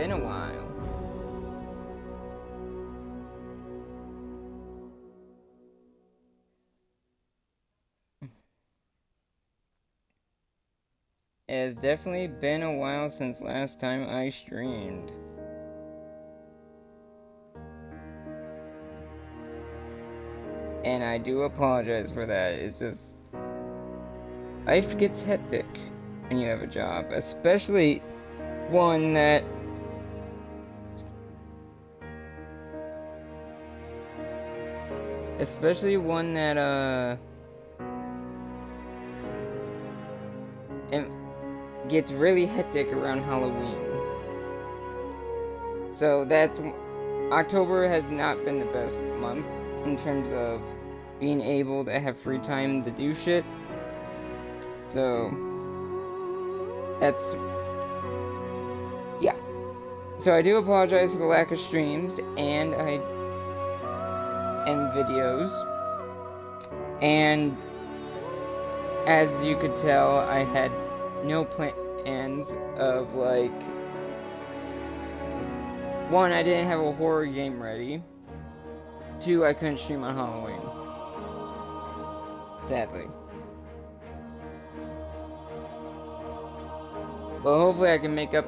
been a while. It has definitely been a while since last time I streamed. And I do apologize for that. It's just, life gets hectic when you have a job, especially one that it gets really hectic around Halloween. So October has not been the best month in terms of being able to have free time to do shit. So yeah. So I do apologize for the lack of streams and videos. And as you could tell, I had no plans of, like, one, I didn't have a horror game ready. Two, I couldn't stream on Halloween. Sadly. But hopefully I can make up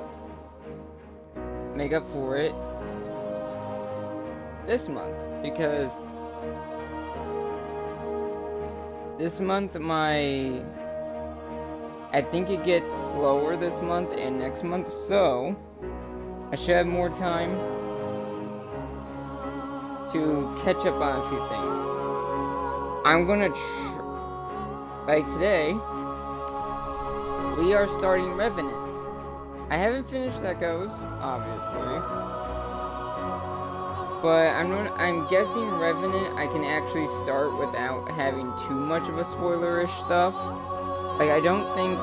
for it this month, because this month I think it gets slower this month and next month, so I should have more time to catch up on a few things. I'm gonna like today, we are starting Revenant. I haven't finished Echoes, obviously, but I'm guessing Revenant I can actually start without having too much of a spoilerish stuff. Like, I don't think,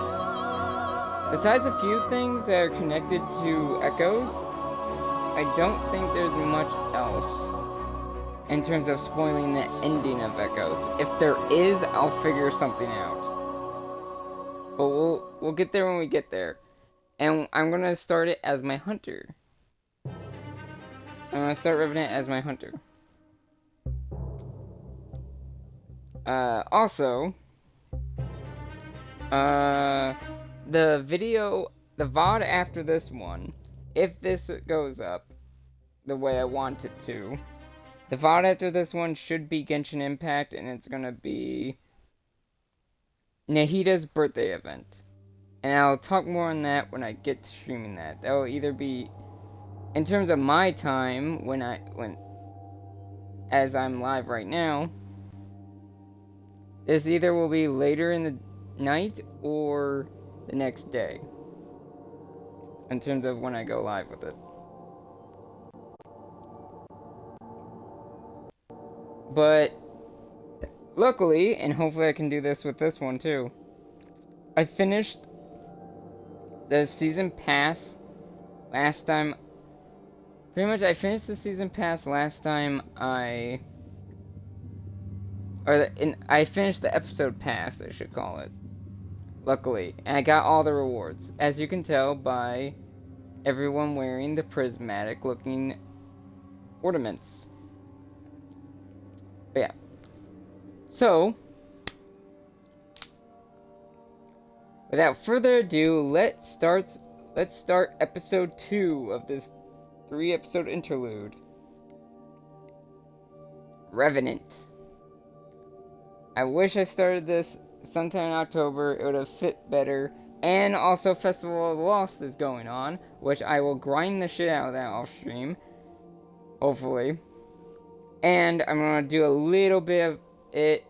besides a few things that are connected to Echoes, I don't think there's much else in terms of spoiling the ending of Echoes. If there is, I'll figure something out. But we'll get there when we get there. And I'm gonna start it as my hunter. I'm gonna start Revenant as my hunter. Also, the VOD after this one, if this goes up the way I want it to, the VOD after this one should be Genshin Impact, and it's gonna be Nahida's birthday event. And I'll talk more on that when I get to streaming that. That will either be, in terms of my time, as I'm live right now, this either will be later in the night or the next day, in terms of when I go live with it. But luckily, and hopefully I can do this with this one too, I finished the season pass last time. Pretty much I finished the season pass last time I finished the episode pass, I should call it. Luckily. And I got all the rewards, as you can tell by everyone wearing the prismatic looking ornaments. But yeah. So, without further ado, let's start episode 2 of this 3-episode interlude. Revenant. I wish I started this sometime in October. It would have fit better. And also Festival of the Lost is going on, which I will grind the shit out of that off stream. Hopefully. And I'm gonna do a little bit of it.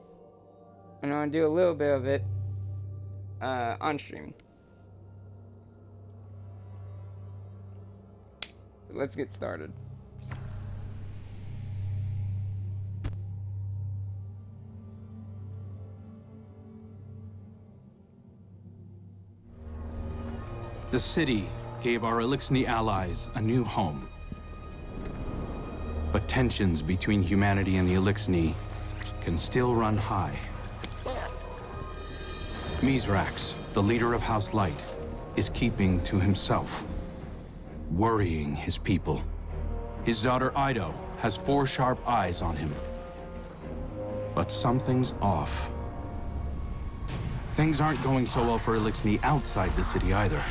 On stream. So let's get started. The city gave our Eliksni allies a new home. But tensions between humanity and the Eliksni can still run high. Mithrax, the leader of House Light, is keeping to himself. worrying his people. His daughter Eido has 4 sharp eyes on him. But something's off. Things aren't going so well for Eliksni outside the city either.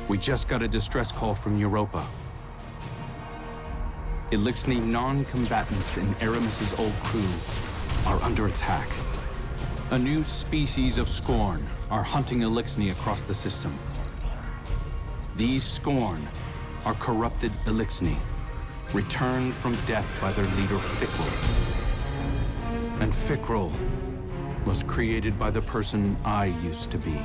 We just got a distress call from Europa. Eliksni non-combatants in Eramis' old crew are under attack. A new species of Scorn are hunting Eliksni across the system. These Scorn are corrupted Eliksni, returned from death by their leader Fikrul. And Fikrul was created by the person I used to be.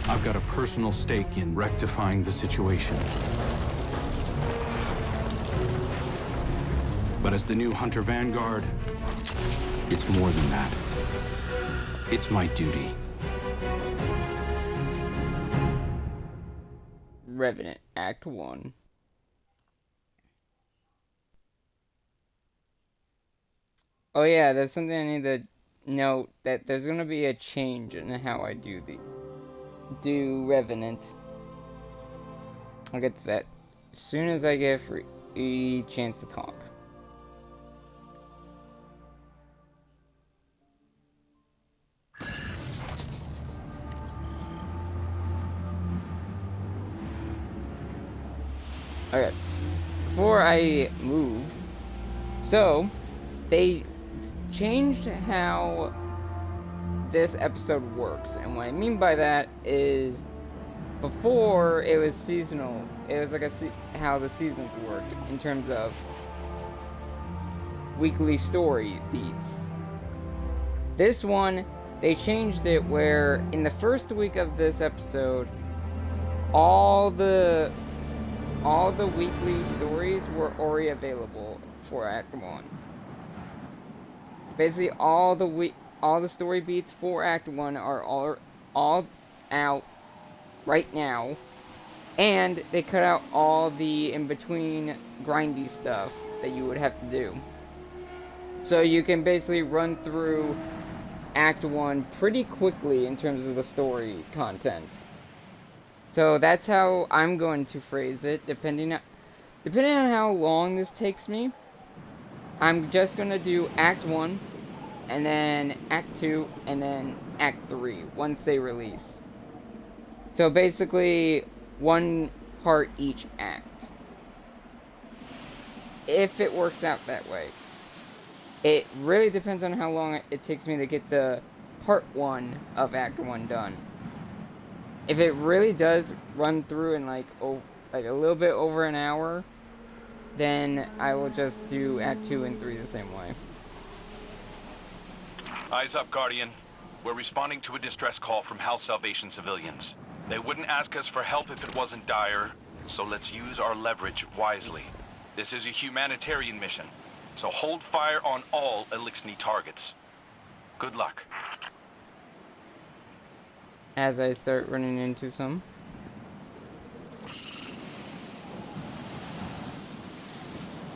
I've got a personal stake in rectifying the situation. But as the new Hunter Vanguard, it's more than that. It's my duty. Revenant, Act 1. Oh yeah, there's something I need to note, that there's gonna be a change in how I do Revenant. I'll get to that as soon as I get a chance to talk. Okay, before I move, so they changed how this episode works, and what I mean by that is before it was seasonal. It was like how the seasons worked in terms of weekly story beats. This one, they changed it where in the first week of this episode, all the weekly stories were already available for Act 1. Basically, all the story beats for Act 1 are all out right now, and they cut out all the in-between grindy stuff that you would have to do. So you can basically run through Act 1 pretty quickly in terms of the story content. So that's how I'm going to phrase it, depending on how long this takes me. I'm just going to do Act 1, and then Act 2, and then Act 3, once they release. So basically, one part each act. If it works out that way. It really depends on how long it takes me to get the part 1 of Act 1 done. If it really does run through in like a little bit over an hour, then I will just do Act 2 and 3 the same way. Eyes up, Guardian. We're responding to a distress call from House Salvation civilians. They wouldn't ask us for help if it wasn't dire, so let's use our leverage wisely. This is a humanitarian mission, so hold fire on all Eliksni targets. Good luck. As I start running into some.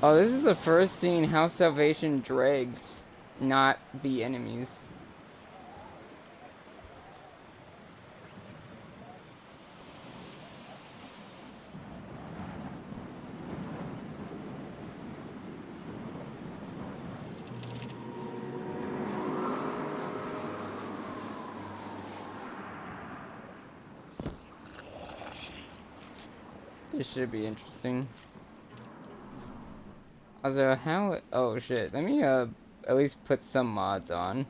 Oh, this is the first scene House Salvation dregs not be enemies. This should be interesting. Also, oh shit, let me at least put some mods on.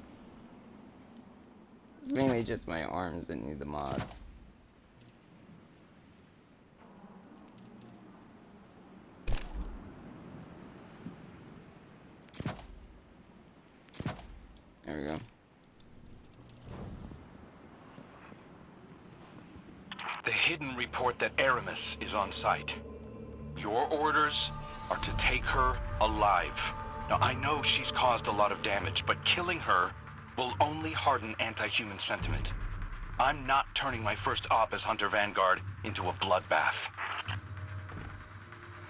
It's mainly just my arms that need the mods. There we go. The hidden report that Eramis is on site. Your orders are to take her alive. Now, I know she's caused a lot of damage, but killing her will only harden anti-human sentiment. I'm not turning my first op as Hunter Vanguard into a bloodbath.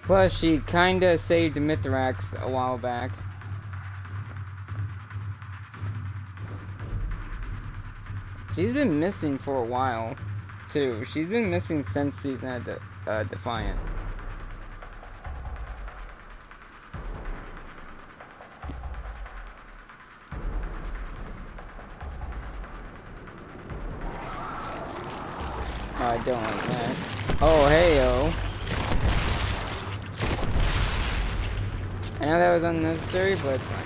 Plus, she kinda saved Mithrax a while back. She's been missing for a while. too. She's been missing since season of Defiant. I don't like that. Oh, hey-oh. I know that was unnecessary, but it's fine.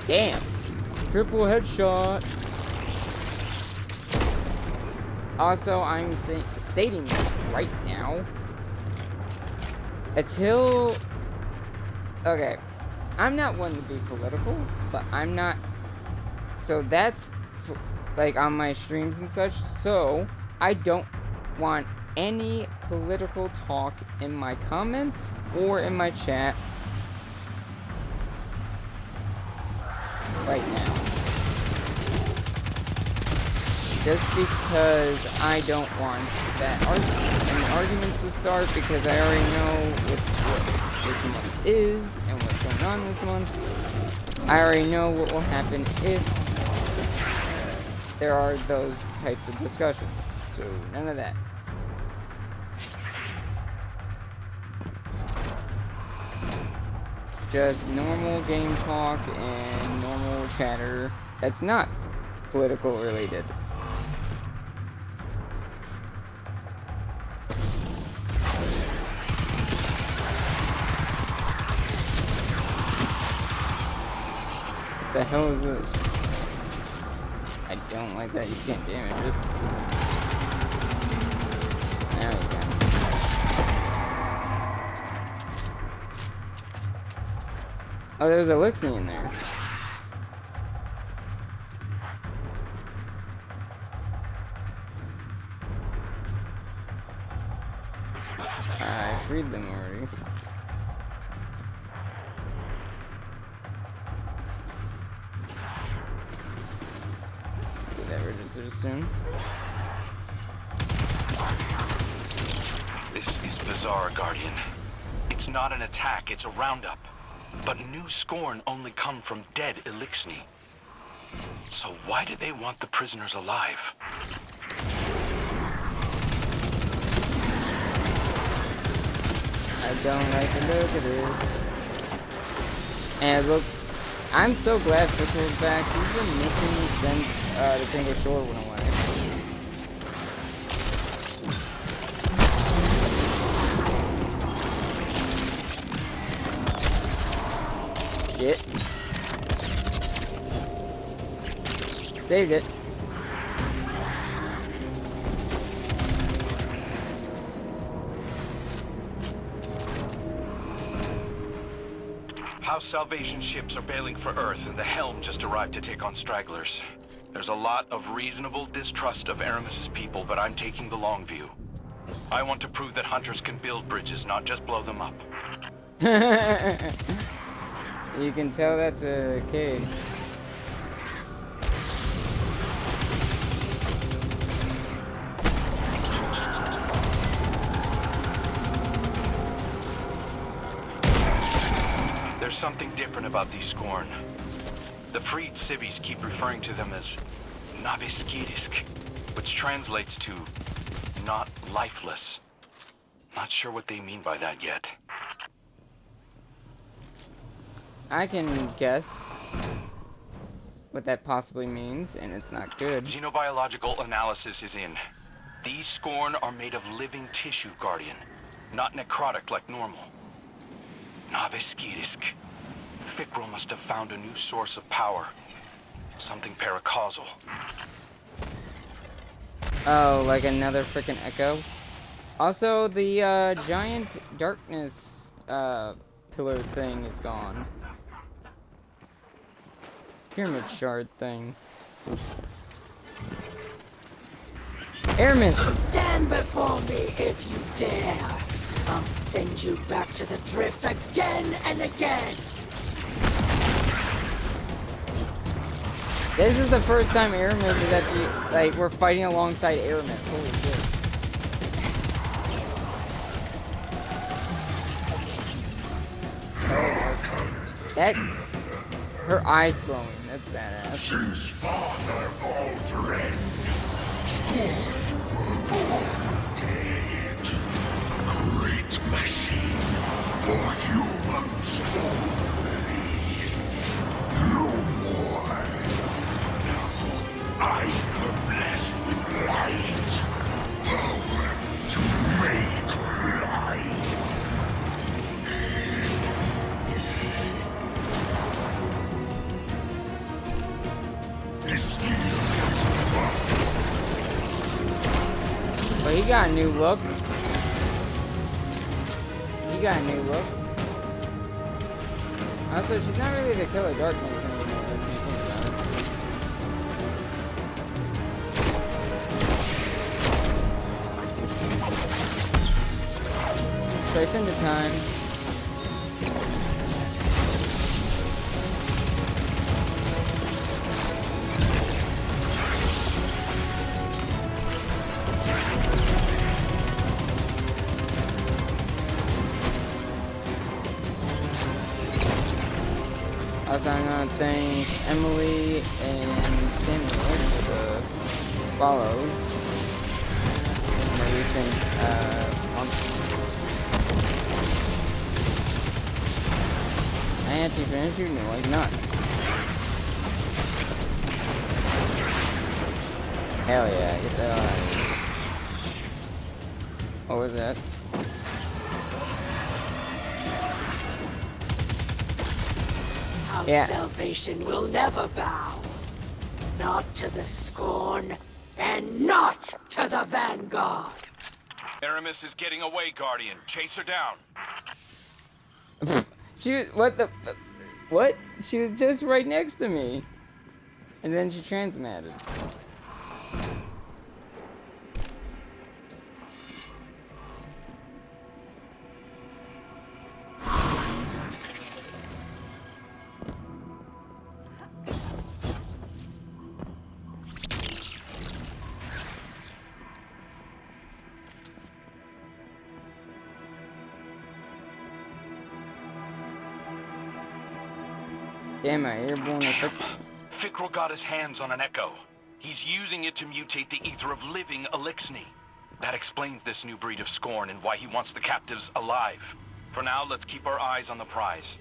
Damn! Triple headshot! Also, I'm stating this right now. Until... Okay. I'm not one to be political, but I'm not... So that's... like, on my streams and such, so I don't want any political talk in my comments or in my chat right now. Just because I don't want that arguments to start, because I already know what this month is and what's going on this month. I already know what will happen if there are those types of discussions. So none of that. Just normal game talk and normal chatter that's not political related. What the hell is this? I don't like that. You can't damage it. There we go. Oh, there's Eliksni in there. I freed them already. Get that registered soon. This is bizarre, Guardian. It's not an attack, it's a roundup. But new Scorn only come from dead Eliksni. So why do they want the prisoners alive? I don't like the look of this. And look, I'm so glad Fikrul's back. He's been missing since the Tinker Shore went away. Shit. Saved it. House Salvation ships are bailing for Earth, and the Helm just arrived to take on stragglers. There's a lot of reasonable distrust of Eramis' people, but I'm taking the long view. I want to prove that hunters can build bridges, not just blow them up. You can tell that's a kid. There's something different about these Scorn. The freed civvies keep referring to them as Naviskirisk, which translates to not lifeless. Not sure what they mean by that yet. I can guess what that possibly means, and it's not good. Xenobiological analysis is in. These Scorn are made of living tissue, Guardian, not necrotic like normal. Naviskirisk. Fikrul must have found a new source of power. Something paracausal. Oh, like another freaking echo? Also, the giant darkness pillar thing is gone. Pyramid shard thing. Eramis! Stand before me if you dare. I'll send you back to the drift again and again. This is the first time Eramis is actually, like, we're fighting alongside Eramis. Holy shit. That, her eyes glowing. That's badass. Since Father Aldred, Scorn were born dead. Great machine for humans only. No more. Now, I am blessed with light. Power to make light. But he got a new look. He got a new look. Also, she's not really the killer darkness anymore, if you think about it. Trace into time. Also, I'm gonna thank Emily and Samuel for the follows in the recent month. I anti-finish you? No, like not. Hell yeah, get the hell out of here. What was that? House Salvation will never bow. Not to the Scorn, and not to the Vanguard. Eramis is getting away, Guardian. Chase her down. She was, what? She was just right next to me. And then she transmatted. Damn, I airborne effects. Fikrul got his hands on an echo. He's using it to mutate the ether of living Eliksni. That explains this new breed of Scorn and why he wants the captives alive. For now, let's keep our eyes on the prize.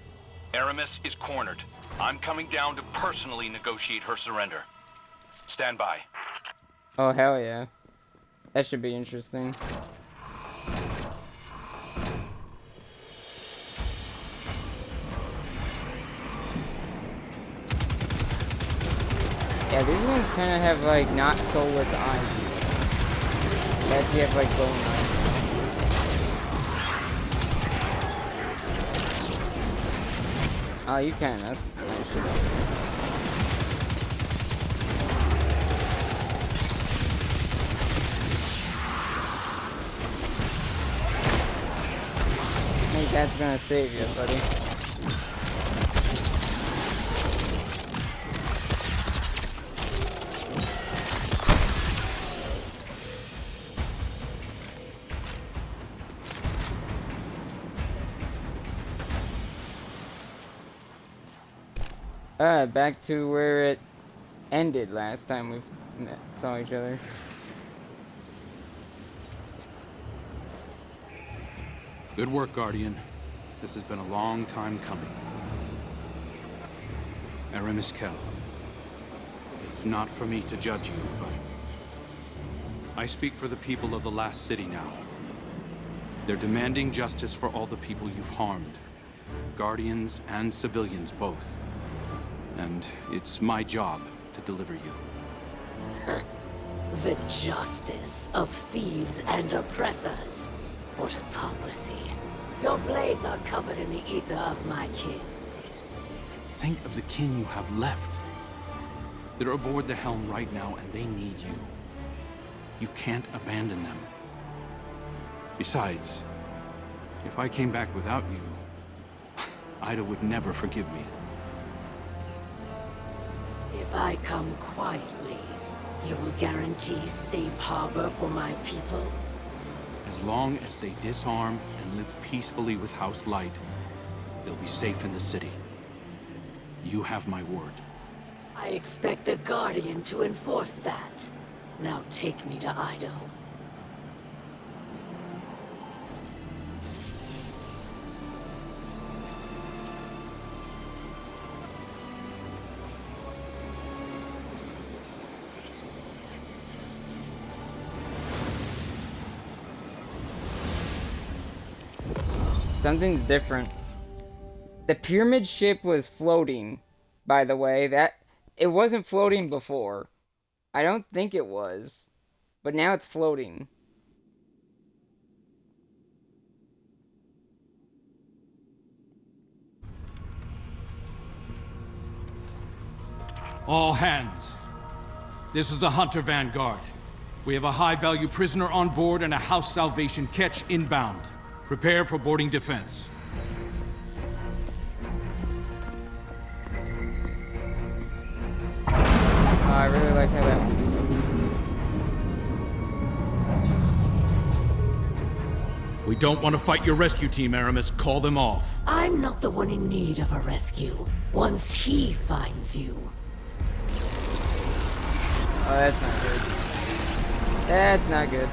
Eramis is cornered. I'm coming down to personally negotiate her surrender. Stand by. Oh, hell yeah. That should be interesting. Yeah, these ones kind of have, like, not soulless eyes. They actually have, like, bone eyes. Oh, you can. That's nice. I think that's gonna save you, buddy. Alright, back to where it ended last time we saw each other. Good work, Guardian. This has been a long time coming. Eramis, it's not for me to judge you, but I speak for the people of the last city now. They're demanding justice for all the people you've harmed. Guardians and civilians both. And it's my job to deliver you. The justice of thieves and oppressors. What hypocrisy. Your blades are covered in the ether of my kin. Think of the kin you have left. They're aboard the helm right now, and they need you. You can't abandon them. Besides, if I came back without you, Eido would never forgive me. If I come quietly, you will guarantee safe harbor for my people? As long as they disarm and live peacefully with House Light, they'll be safe in the city. You have my word. I expect the Guardian to enforce that. Now take me to Eido. Something's different. The pyramid ship was floating, by the way. It wasn't floating before. I don't think it was. But now it's floating. All hands. This is the Hunter Vanguard. We have a high-value prisoner on board and a House Salvation catch inbound. Prepare for boarding defense. I really like how that looks. We don't want to fight your rescue team, Eramis. Call them off. I'm not the one in need of a rescue. Once he finds you. Oh, that's not good. That's not good.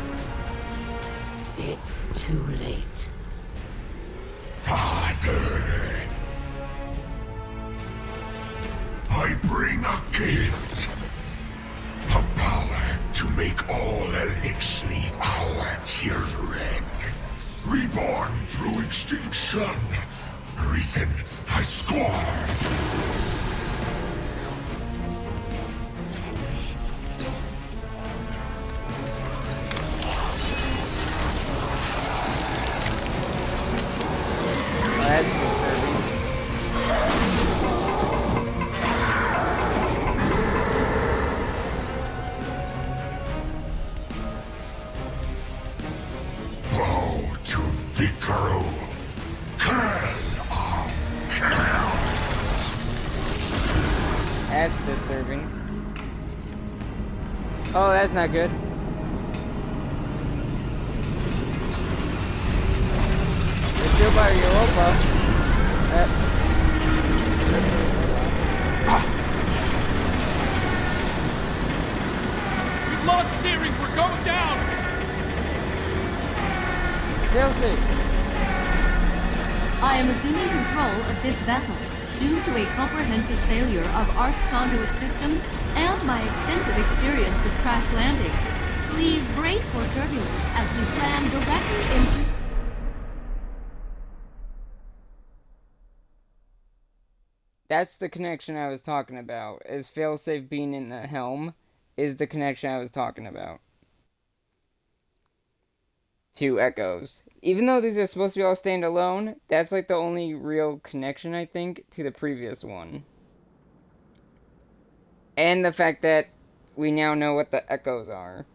It's too late. Father, I bring a gift. A power to make all Eliksni our children. Reborn through extinction. Risen as Scorn. That's disturbing. Bow to Fikrul, Curl of Hell. That's disturbing. Oh, that's not good. It's still by Europa. We've lost steering. We're going down. Chelsea. I am assuming control of this vessel due to a comprehensive failure of arc conduit systems and my extensive experience with crash landings. Please brace for turbulence as we slam directly into... That's the connection I was talking about. Is failsafe being in the helm is the connection I was talking about. To Echoes. Even though these are supposed to be all standalone, that's like the only real connection, I think, to the previous one. And the fact that we now know what the Echoes are.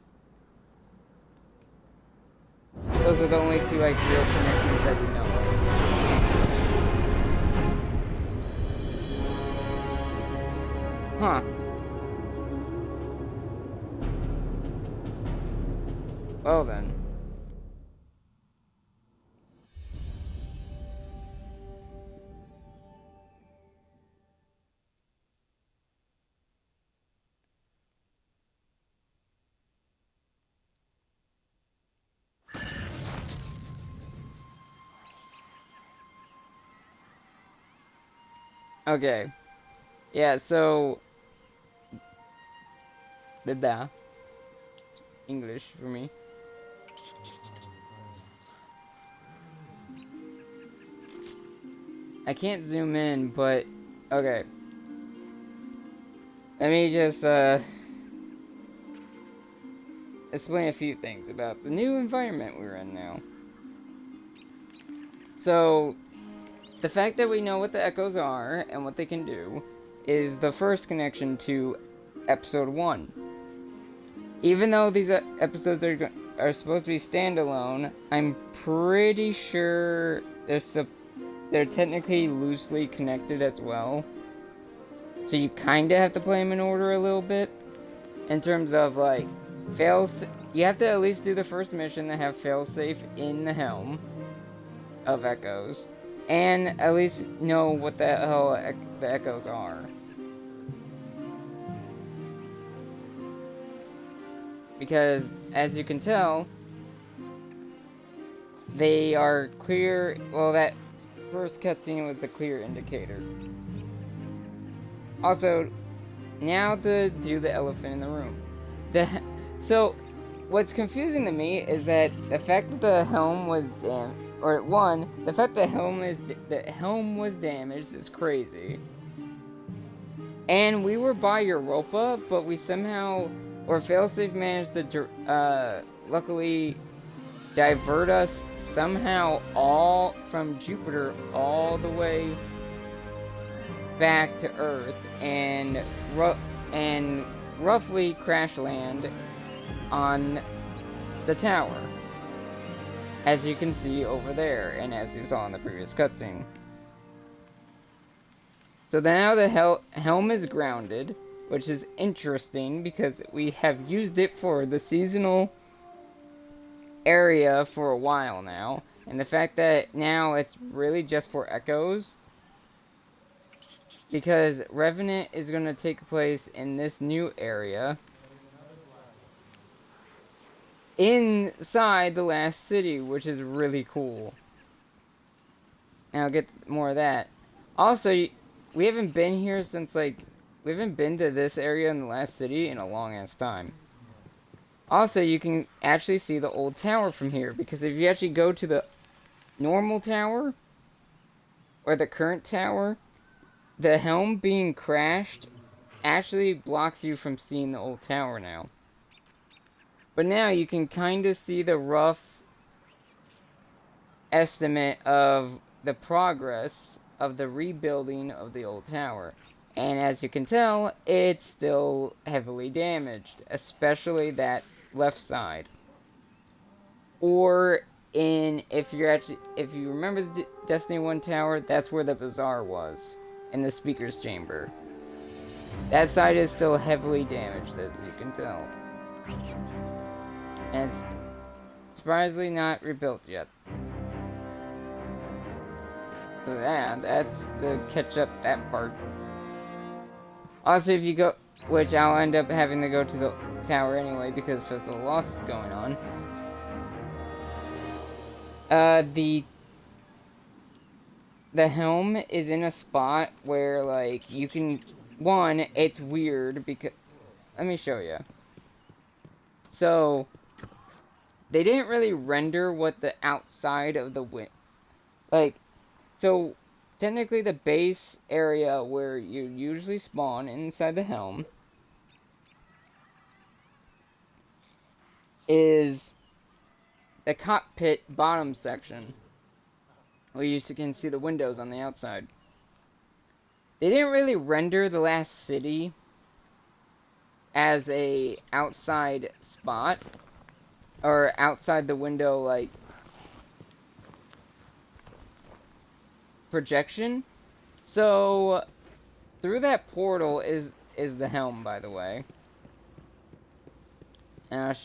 Those are the only two, like, real connections that we know of. Huh. Well then. Okay. Yeah, so... It's English for me. I can't zoom in, but... Okay. Let me just, explain a few things about the new environment we're in now. So... The fact that we know what the Echoes are and what they can do is the first connection to Episode 1. Even though these episodes are supposed to be standalone, I'm pretty sure they're technically loosely connected as well. So you kind of have to play them in order a little bit. In terms of, like, you have to at least do the first mission to have failsafe in the helm of Echoes. And at least know what the hell the Echoes are. because, as you can tell, they are clear. Well, that first cutscene was the clear indicator. Also, now to do the elephant in the room. So, what's confusing to me is that the fact that the helm was the fact that the helm was damaged is crazy. And we were by Europa, but we somehow, or failsafe managed to, luckily divert us somehow all from Jupiter all the way back to Earth and roughly crash land on the tower, as you can see over there, and as you saw in the previous cutscene. So now the helm is grounded, which is interesting because we have used it for the seasonal area for a while now, and the fact that now it's really just for echoes, because Revenant is going to take place in this new area inside the last city, which is really cool. And I'll get more of that. Also, we haven't been here since, we haven't been to this area in the last city in a long ass time. Also, you can actually see the old tower from here, because if you actually go to the normal tower, or the current tower, the helm being crashed actually blocks you from seeing the old tower now. But now you can kind of see the rough estimate of the progress of the rebuilding of the old tower. And as you can tell, it's still heavily damaged, especially that left side. Or if you remember the Destiny 1 tower, that's where the bazaar was, in the speaker's chamber. That side is still heavily damaged, as you can tell. And it's surprisingly not rebuilt yet. So yeah, that's the catch up that part. Also, if you go, which I'll end up having to go to the tower anyway because Festival of Lost is going on. The helm is in a spot where, you can, it's weird because, let me show you. So, they didn't really render what the outside of the so, technically the base area where you usually spawn inside the helm is the cockpit bottom section, where you can see the windows on the outside. They didn't really render the last city as a outside spot, or outside the window, projection. So, through that portal is the helm, by the way. And I'll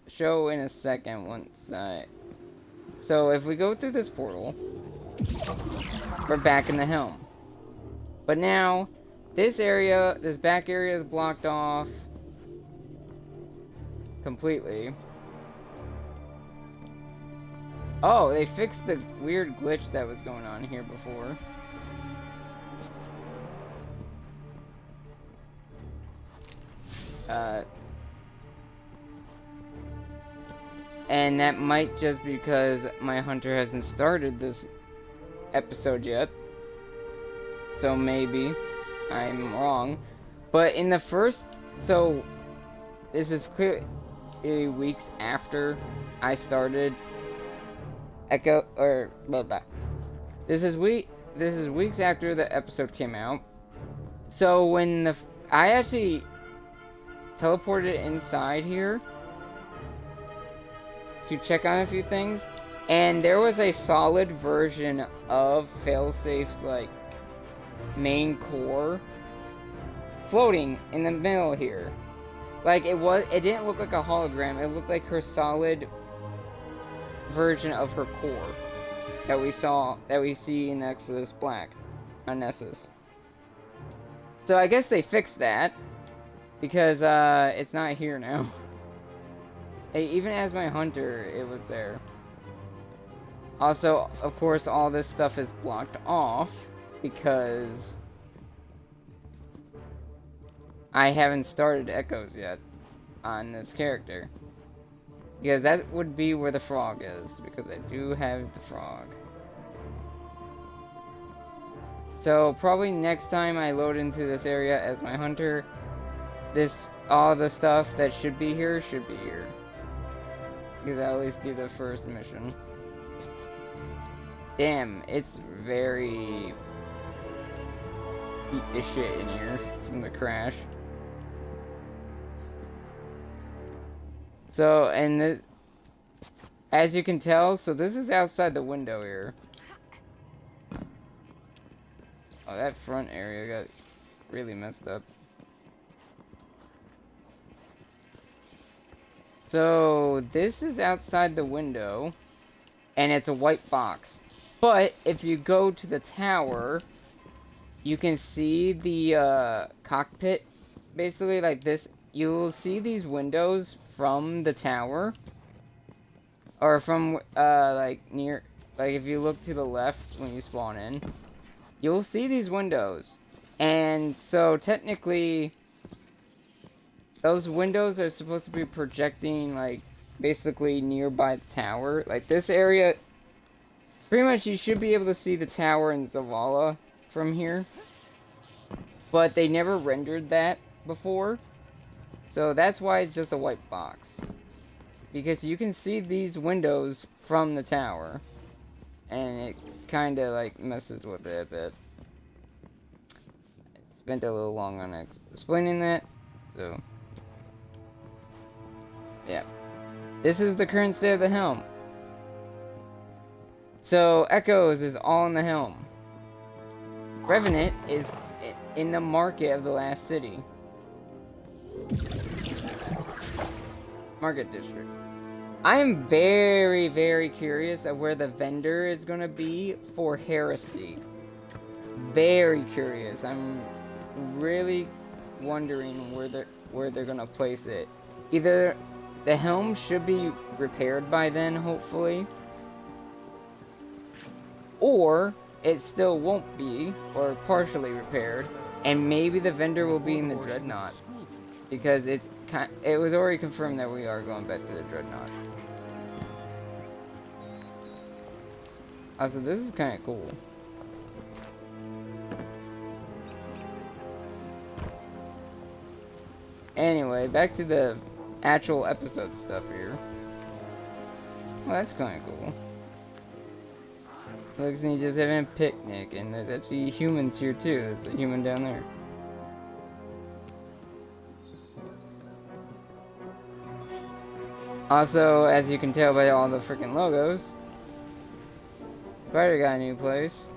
show in a second once So, if we go through this portal, we're back in the helm. But now, this back area is blocked off completely. Oh, they fixed the weird glitch that was going on here before. And that might just be because my hunter hasn't started this episode yet. So maybe I'm wrong. But in the first... So, this is clearly weeks after I started Echo, or blah blah. This is weeks after the episode came out. So when I actually teleported inside here to check on a few things, and there was a solid version of Failsafe's main core floating in the middle here. It didn't look like a hologram. It looked like her solid version of her core that we see in Exodus Black on Nessus. So I guess they fixed that because it's not here now. Even as my hunter, it was there. Also, of course, all this stuff is blocked off because I haven't started echoes yet on this character. Because that would be where the frog is, because I do have the frog. So probably next time I load into this area as my hunter, all the stuff that should be here. Because I'll at least do the first mission. Damn, it's very beat the shit in here from the crash. So, and as you can tell, so this is outside the window here. Oh, that front area got really messed up. So, this is outside the window, and it's a white box. But, if you go to the tower, you can see the cockpit, basically like this. You'll see these windows from the tower, or from, like if you look to the left when you spawn in, you'll see these windows. And so, technically, those windows are supposed to be projecting, like, basically nearby the tower. Like, this area, pretty much you should be able to see the tower in Zavala from here. But they never rendered that before. So that's why it's just a white box. Because you can see these windows from the tower. And it kind of, like, messes with it a bit. I spent a little long on explaining that. So, yeah. This is the current state of the helm. So, Echoes is all in the helm. Revenant is in the market of the last city. Market district. I am very, very curious of where the vendor is going to be for Heresy. Very curious. I'm really wondering where they're going to place it. Either the helm should be repaired by then, hopefully, or it still won't be, or partially repaired, and maybe the vendor will be in the Dreadnought, because it was already confirmed that we are going back to the Dreadnought. Also, this is kind of cool. Anyway, back to the actual episode stuff here. Well, that's kind of cool. Eliksni just having a picnic, and there's actually humans here too. There's a human down there. Also, as you can tell by all the freaking logos, Spider got a new place.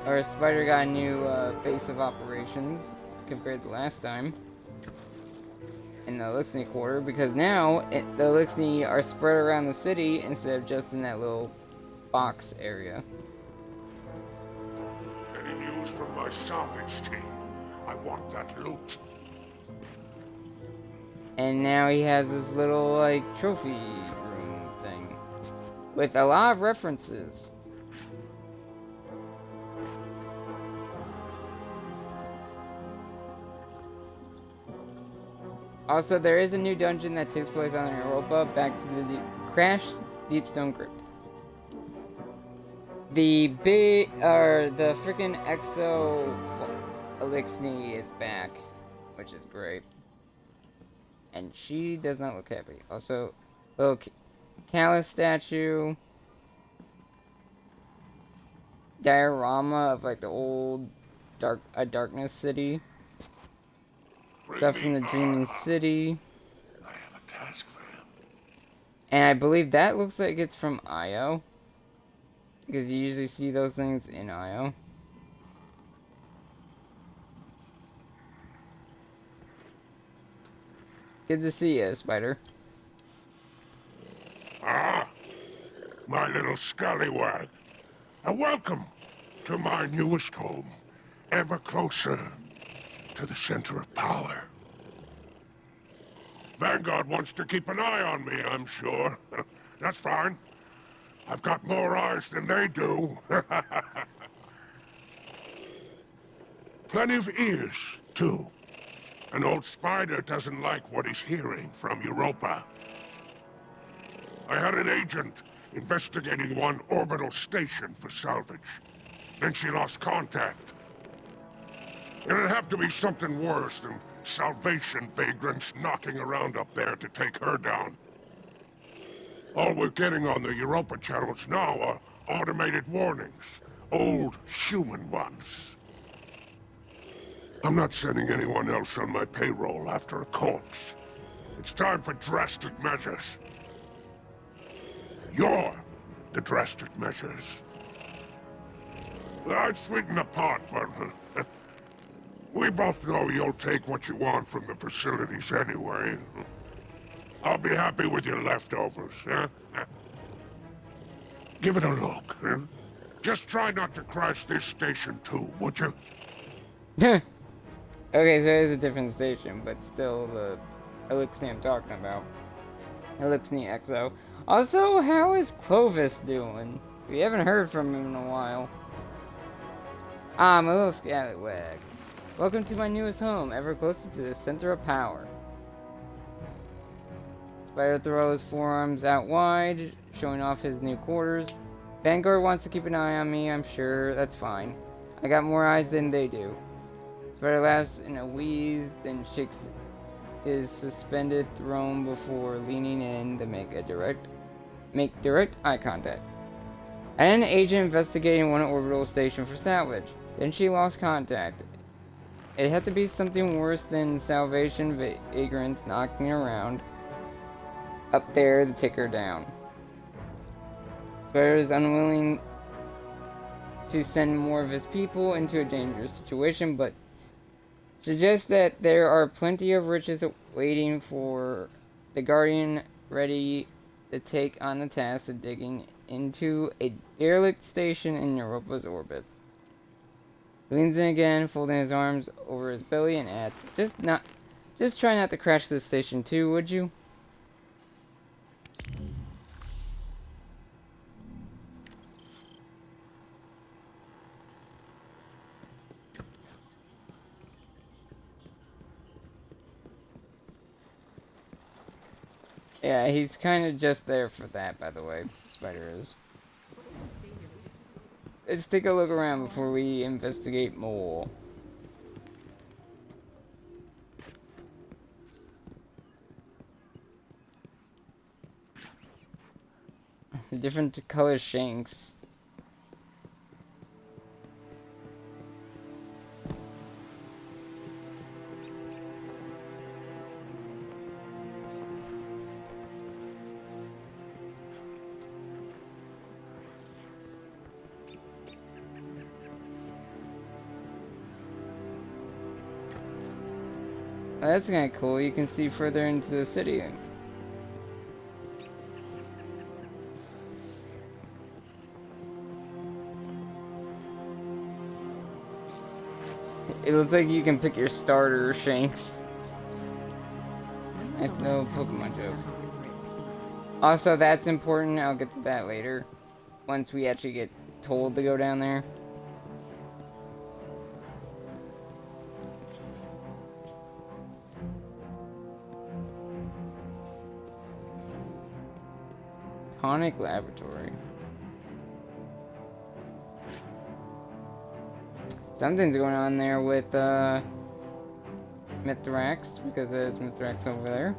Or Spider got a new base of operations compared to last time. In the Eliksni quarter, because now the Eliksni are spread around the city instead of just in that little box area. Any news from my salvage team? I want that loot. And now he has this little, like, trophy room thing. With a lot of references. Also, there is a new dungeon that takes place on Europa, back to the crashed Deepstone Crypt. The freaking Exo Eliksni is back, which is great. And she does not look happy. Also, little Callus statue. Diorama of, like, the old darkness city. Stuff from the Dreaming City. I have a task for him. And I believe that looks like it's from Io. Because you usually see those things in Io. Good to see you, Spider. Ah, my little scallywag. And welcome to my newest home, ever closer to the center of power. Vanguard wants to keep an eye on me, I'm sure. That's fine. I've got more eyes than they do. Plenty of ears, too. An old spider doesn't like what he's hearing from Europa. I had an agent investigating one orbital station for salvage. Then she lost contact. It'd have to be something worse than Salvation vagrants knocking around up there to take her down. All we're getting on the Europa channels now are automated warnings. Old human ones. I'm not sending anyone else on my payroll after a corpse. It's time for drastic measures. You're the drastic measures. I'd sweeten the pot, but we both know you'll take what you want from the facilities anyway. I'll be happy with your leftovers, huh? Give it a look, huh? Just try not to crash this station too, would you? Okay, so it is a different station, but still the Eliksni I'm talking about. Eliksni XO. Also, how is Clovis doing? We haven't heard from him in a while. I'm a little scallywag. Welcome to my newest home, ever closer to the center of power. Spider throws forearms out wide, showing off his new quarters. Vanguard wants to keep an eye on me, I'm sure. That's fine. I got more eyes than they do. Spider laughs in a wheeze, then shakes his suspended throne before leaning in to make direct eye contact. I had an agent investigating one orbital station for salvage. Then she lost contact. It had to be something worse than Salvation vagrants knocking around up there to take her down. Spider is unwilling to send more of his people into a dangerous situation, but suggests that there are plenty of riches waiting for the Guardian, ready to take on the task of digging into a derelict station in Europa's orbit. He leans in again, folding his arms over his belly, and adds, Just try not to crash this station too, would you? Yeah, he's kind of just there for that, by the way. Spider is. Let's take a look around before we investigate more. Different color shanks. Oh, that's kind of cool. You can see further into the city. It looks like you can pick your starter shanks. Nice little Pokemon joke. Also, that's important. I'll get to that later. Once we actually get told to go down there. Tonic Laboratory. Something's going on there with Mithrax, because there's Mithrax over there.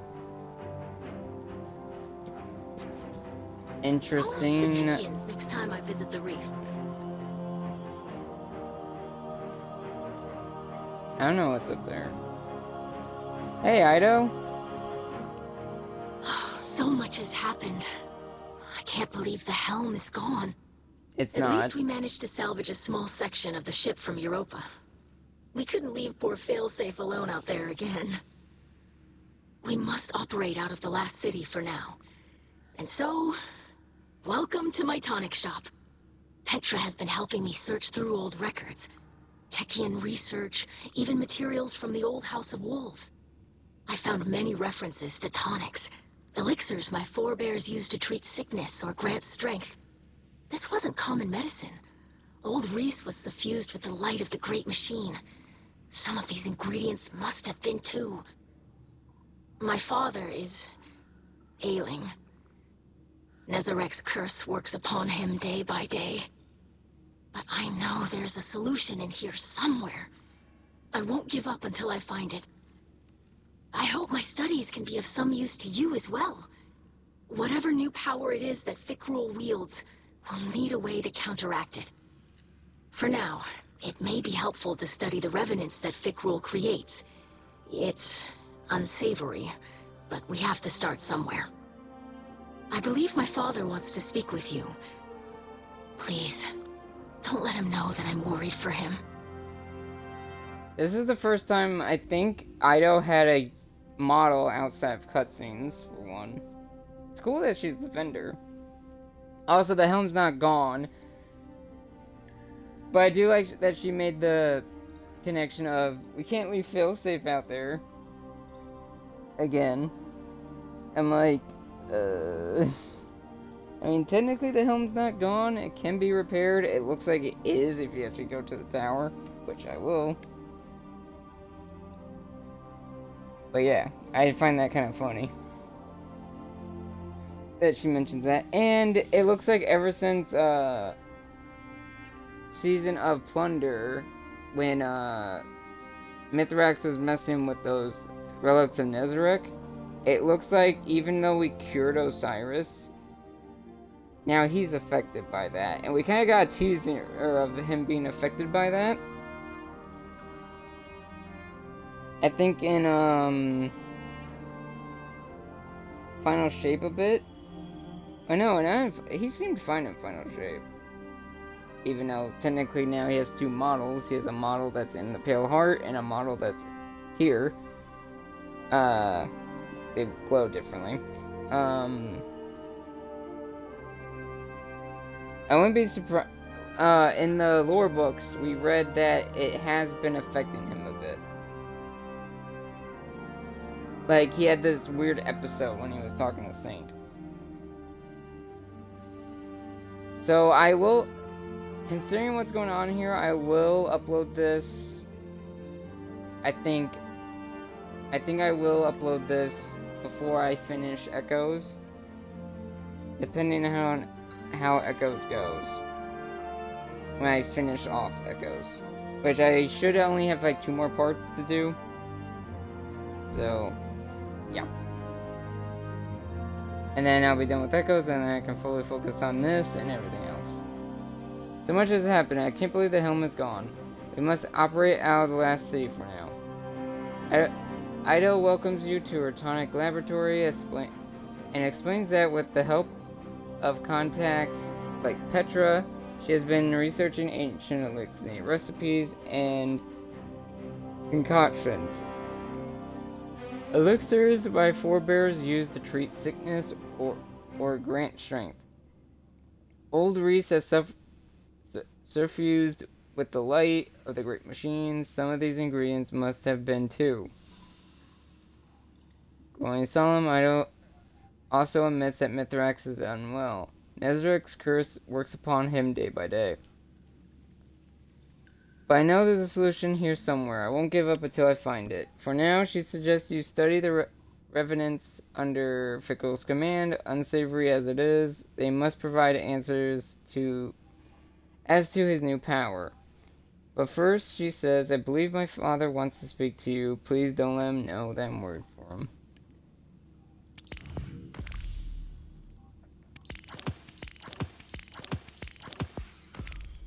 Interesting. I'll ask the Techians next time I visit the reef. I don't know what's up there. Hey, Eido. So much has happened. I can't believe the helm is gone. It's At not. least we managed to salvage a small section of the ship from Europa. We couldn't leave poor Failsafe alone out there again. We must operate out of the last city for now. And so, welcome to my tonic shop. Petra has been helping me search through old records. Techian research, even materials from the old House of Wolves. I found many references to tonics, elixirs my forebears used to treat sickness or grant strength. This wasn't common medicine. Old Riis was suffused with the light of the Great Machine. Some of these ingredients must have been too. My father is ailing. Nezarec's curse works upon him day by day. But I know there's a solution in here somewhere. I won't give up until I find it. I hope my studies can be of some use to you as well. Whatever new power it is that Fikrul wields, we'll need a way to counteract it. For now, it may be helpful to study the revenants that Fikrul creates. It's unsavory, but we have to start somewhere. I believe my father wants to speak with you. Please, don't let him know that I'm worried for him. This is the first time I think Eido had a model outside of cutscenes, for one. It's cool that she's the vendor. Also, the helm's not gone. But I do like that she made the connection of, we can't leave Phil safe out there. Again. I'm like, I mean, technically the helm's not gone. It can be repaired. It looks like it is if you actually go to the tower, which I will. But yeah, I find that kind of funny that she mentions that. And it looks like ever since Season of Plunder, when Mithrax was messing with those relics of Nezarec, it looks like even though we cured Osiris, now he's affected by that. And we kind of got a teaser of him being affected by that. I think in Final Shape a bit. Oh no, he seemed fine in Final Shape. Even though technically now he has two models. He has a model that's in the Pale Heart and a model that's here. They glow differently. I wouldn't be surprised. In the lore books, we read that it has been affecting him a bit. Like, he had this weird episode when he was talking to Saint. So I will, considering what's going on here, I will upload this. I think I will upload this before I finish Echoes. Depending on how Echoes goes. When I finish off Echoes. Which I should only have like 2 more parts to do. So, yeah. And then I'll be done with Echoes, and then I can fully focus on this and everything else. So much has happened, I can't believe the helm is gone. We must operate out of the last city for now. Eido welcomes you to her tonic laboratory and explains that with the help of contacts like Petra, she has been researching ancient Eliksni recipes and concoctions. Elixirs my forebears used to treat sickness or grant strength. Old Riis has suffused with the light of the Great Machine. Some of these ingredients must have been too. Glowing solemn, Eido also admits that Mithrax is unwell. Nezarec's curse works upon him day by day. But I know there's a solution here somewhere. I won't give up until I find it. For now, she suggests you study the Revenants under Fikrul's command. Unsavory as it is, they must provide answers as to his new power. But first, she says, I believe my father wants to speak to you. Please don't let him know that I'm worried for him.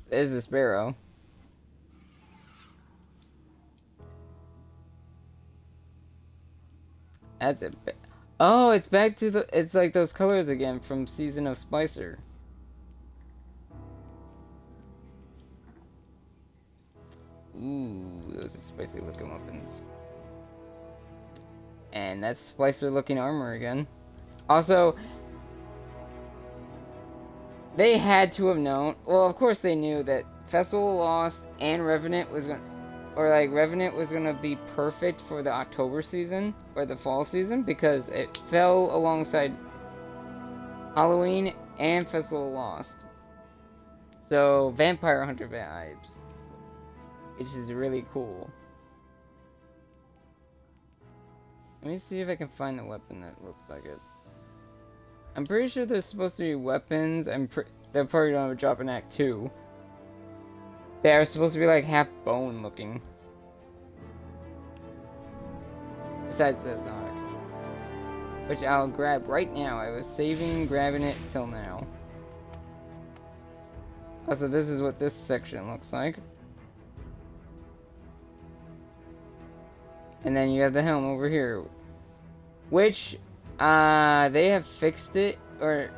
There's the sparrow. That's it. Oh, it's back to it's like those colors again from Season of Spicer. Ooh, those are spicy looking weapons. And that's Spicer looking armor again. Also, they had to have known. Well, of course they knew that Festival of Lost and Revenant was going. or like Revenant was gonna be perfect for the October season or the fall season because it fell alongside Halloween and Festival of Lost. So Vampire Hunter vibes, which is really cool. Let me see if I can find the weapon that looks like it. I'm pretty sure there's supposed to be weapons. They're probably gonna drop in Act 2. They are supposed to be like half bone looking. Besides the Nezarec, which I'll grab right now. I was grabbing it till now. Also, this is what this section looks like. And then you have the helm over here, which they have fixed it, or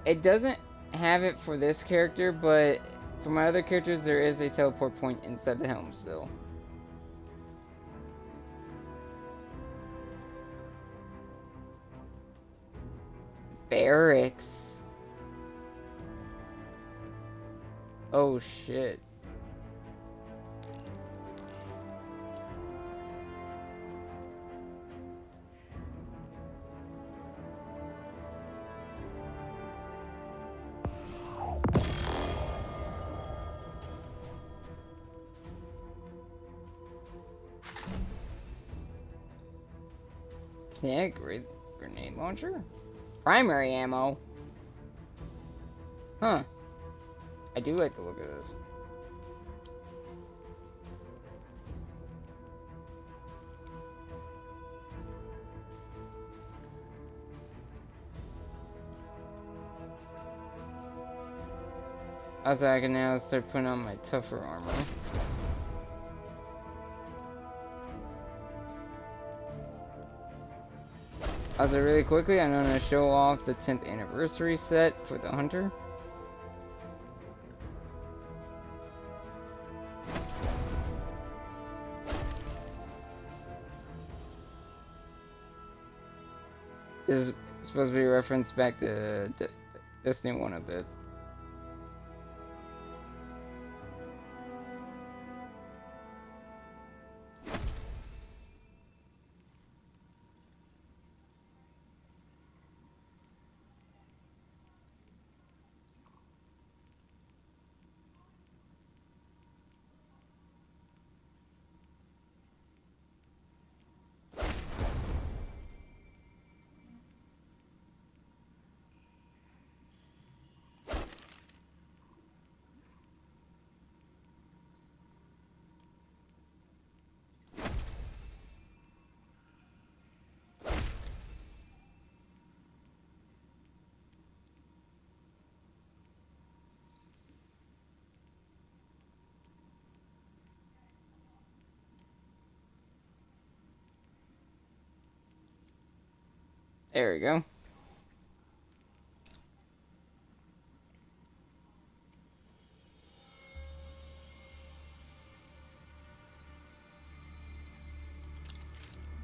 it doesn't have it for this character, but for my other characters there is a teleport point inside the helm still. Barracks. Oh shit. Yeah, great grenade launcher. Primary ammo. Huh. I do like the look of this. Also, I can now start putting on my tougher armor. Also, really quickly, I'm going to show off the 10th anniversary set for the Hunter. This is supposed to be a reference back to Destiny 1 a bit. There we go.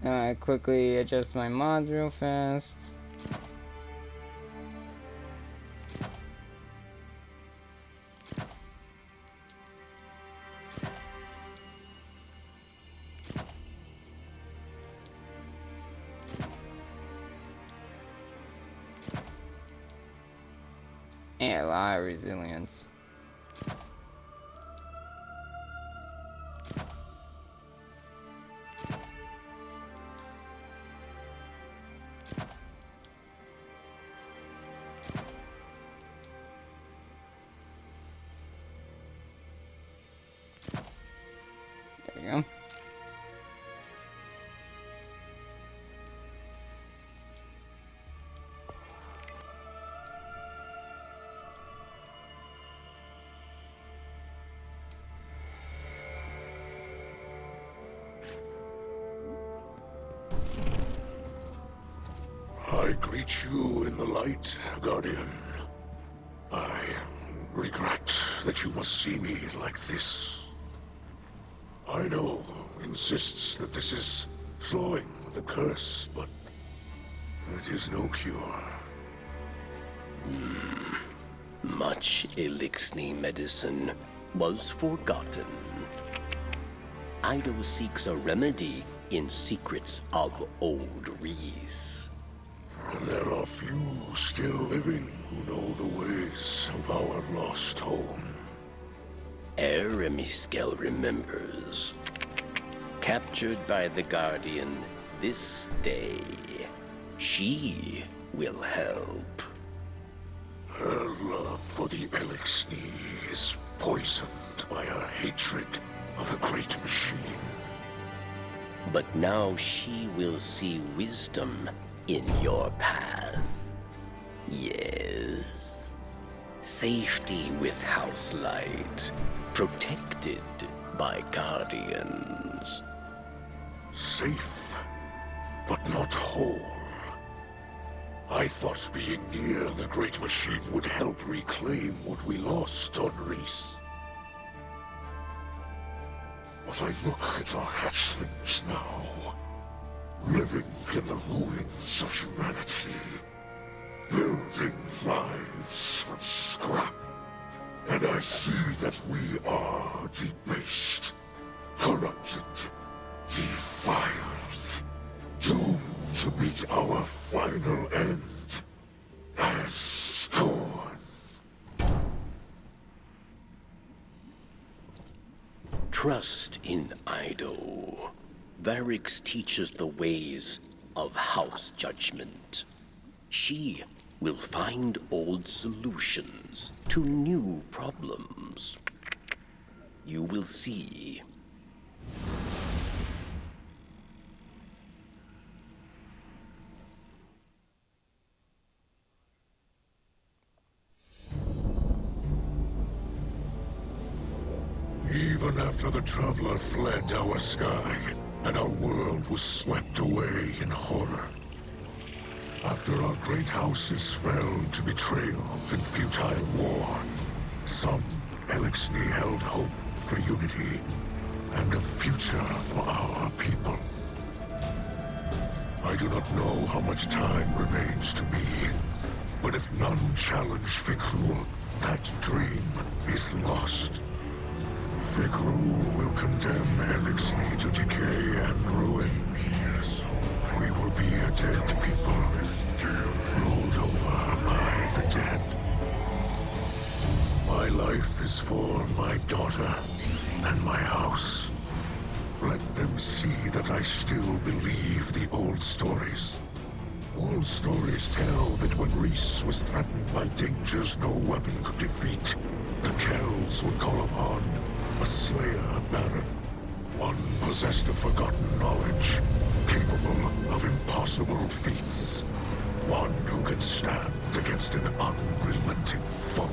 I quickly adjust my mods real fast. And a lot of resilience. There we go. I greet you in the light, Guardian. I regret that you must see me like this. Eido insists that this is slowing the curse, but it is no cure. Much Eliksni medicine was forgotten. Eido seeks a remedy in secrets of old Riis. There are few still living who know the ways of our lost home. Eramis remembers. Captured by the Guardian this day, she will help. Her love for the Eliksni is poisoned by her hatred of the Great Machine. But now she will see wisdom in your path. Yes. Safety with House Light, protected by Guardians. Safe, but not whole. I thought being near the Great Machine would help reclaim what we lost on Riis. But I look at our hatchlings now, living in the ruins of humanity, building lives from scrap, and I see that we are debased, corrupted, defiled, doomed to meet our final end as Scorn. Trust in Eido. Varix teaches the ways of house judgment. She will find old solutions to new problems. You will see. Even after the Traveler fled our sky, and our world was swept away in horror. After our great houses fell to betrayal and futile war, some Eliksni held hope for unity and a future for our people. I do not know how much time remains to me, but if none challenge Fikrul, that dream is lost. Fikrul will condemn Eliksni to decay and ruin. We will be a dead people, rolled over by the dead. My life is for my daughter and my house. Let them see that I still believe the old stories. Old stories tell that when Riis was threatened by dangers no weapon could defeat, the Kells would call upon a Slayer Baron, one possessed of forgotten knowledge, capable of impossible feats, one who can stand against an unrelenting foe.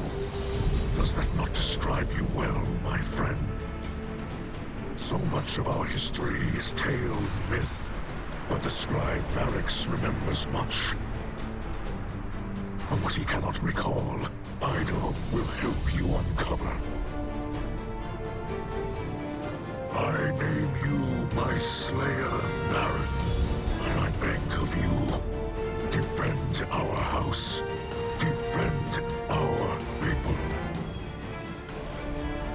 Does that not describe you well, my friend? So much of our history is tale and myth, but the scribe Varix remembers much. And what he cannot recall, Eido will help you uncover. I name you my Slayer Baron, and I beg of you, defend our house, defend our people.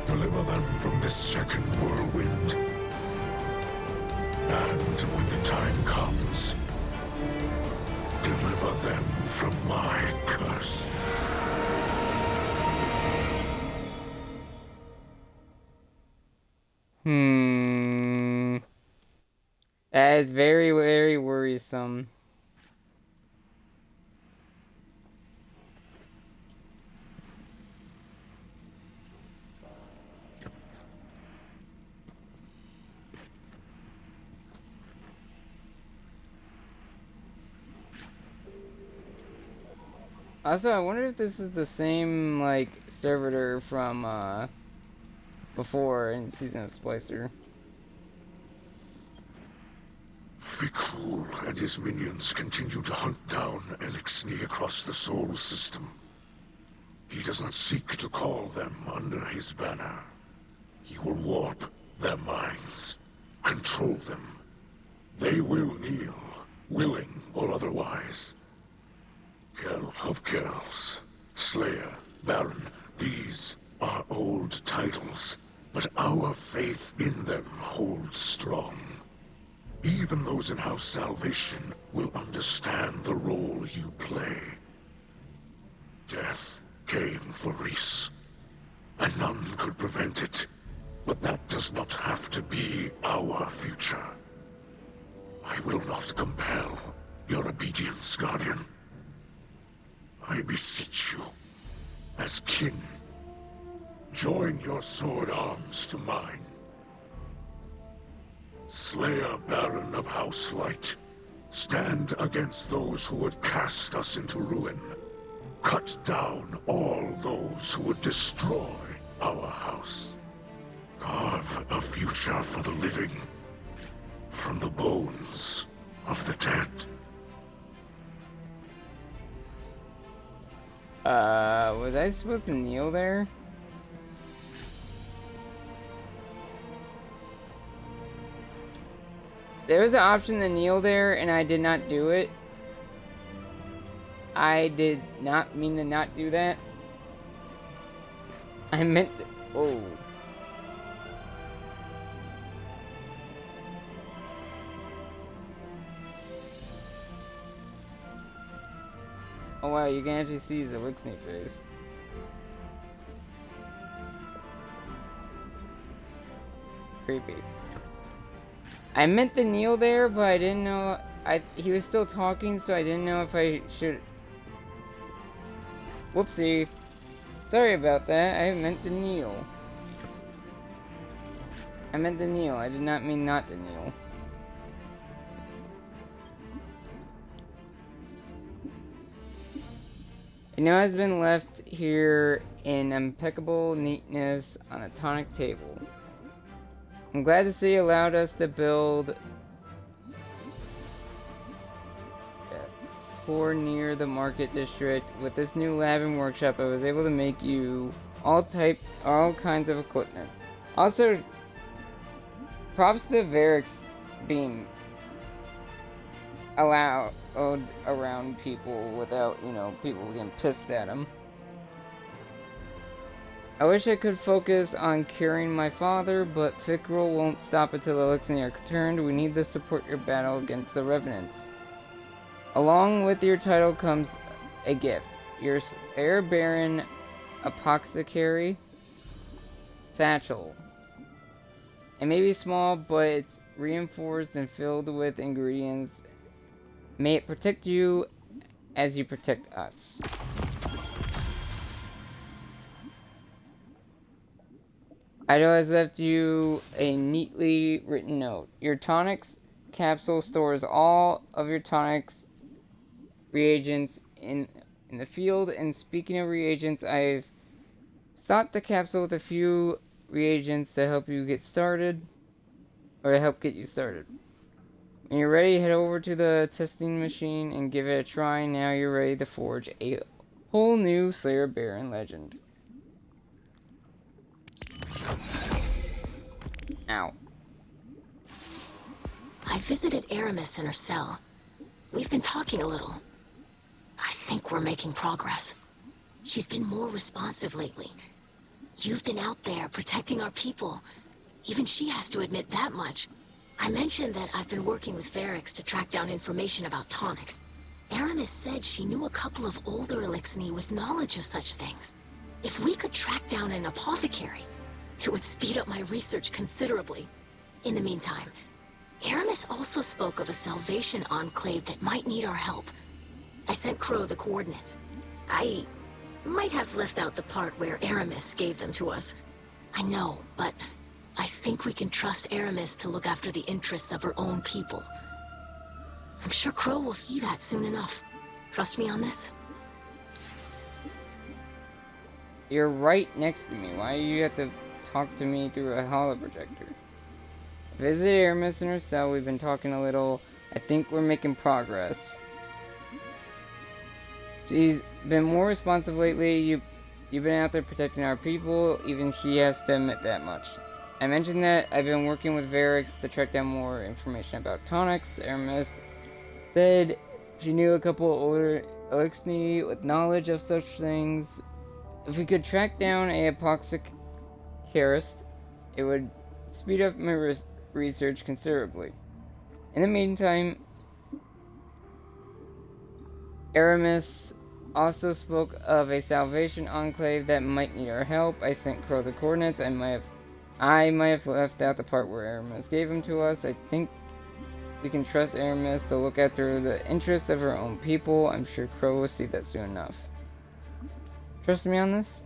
Deliver them from this second whirlwind. And when the time comes, deliver them from my curse. That is very, very worrisome. Also, I wonder if this is the same, like, servitor from, before in Season of Splicer. Fikrul and his minions continue to hunt down Eliksni across the Soul System. He does not seek to call them under his banner. He will warp their minds, control them. They will kneel, willing or otherwise. Kell of Kells, Slayer Baron, these are old titles, but our faith in them holds strong. Even those in House Salvation will understand the role you play. Death came for Riis, and none could prevent it. But that does not have to be our future. I will not compel your obedience, Guardian. I beseech you, as kin, join your sword arms to mine. Slayer Baron of House Light, stand against those who would cast us into ruin. Cut down all those who would destroy our house. Carve a future for the living from the bones of the dead. Was I supposed to kneel there? There was an option to kneel there, and I did not do it. I did not mean to not do that. I meant... Oh. Oh wow, you can actually see his Eliksni face. Creepy. I meant to kneel there, but I didn't know... he was still talking, so I didn't know if I should... Whoopsie. Sorry about that, I meant to kneel. I meant to kneel, I did not mean not to kneel. It now has been left here in impeccable neatness on a tonic table. I'm glad the city allowed us to build core near the market district. With this new lab and workshop, I was able to make you all kinds of equipment. Also, props to Variks being allowed around people without, you know, people getting pissed at him. I wish I could focus on curing my father, but Fikrul won't stop until the Eliksni are returned. We need to support your battle against the Revenants. Along with your title comes a gift. Your Heir Baron Apothecary Satchel. It may be small, but it's reinforced and filled with ingredients. May it protect you as you protect us. Eido has left you a neatly written note. Your tonics capsule stores all of your tonics reagents in the field, and speaking of reagents, I've stocked the capsule with a few reagents to help you get started, or to help get you started. When you're ready, head over to the testing machine and give it a try. Now you're ready to forge a whole new Slayer Baron legend. Ow. I visited Eramis in her cell. We've been talking a little. I think we're making progress. She's been more responsive lately. You've been out there protecting our people. Even she has to admit that much. I mentioned that I've been working with Variks to track down information about tonics. Eramis said she knew a couple of older Eliksni with knowledge of such things. If we could track down an apothecary, it would speed up my research considerably. In the meantime, Eramis also spoke of a Salvation enclave that might need our help. I sent Crow the coordinates. I might have left out the part where Eramis gave them to us. I know, but I think we can trust Eramis to look after the interests of her own people. I'm sure Crow will see that soon enough. Trust me on this? You're right next to me. Why do you have to talk to me through a holoprojector? Visit Eramis in her cell. We've been talking a little. I think we're making progress. She's been more responsive lately. You've been out there protecting our people. Even she has to admit that much. I mentioned that I've been working with Variks to track down more information about tonics. Eramis said she knew a couple older Eliksni with knowledge of such things. If we could track down a epoxic Karist, it would speed up my research considerably. In the meantime, Eramis also spoke of a Salvation Enclave that might need our help. I sent Crow the coordinates. I might have left out the part where Eramis gave them to us. I think we can trust Eramis to look after the interests of her own people. I'm sure Crow will see that soon enough. Trust me on this?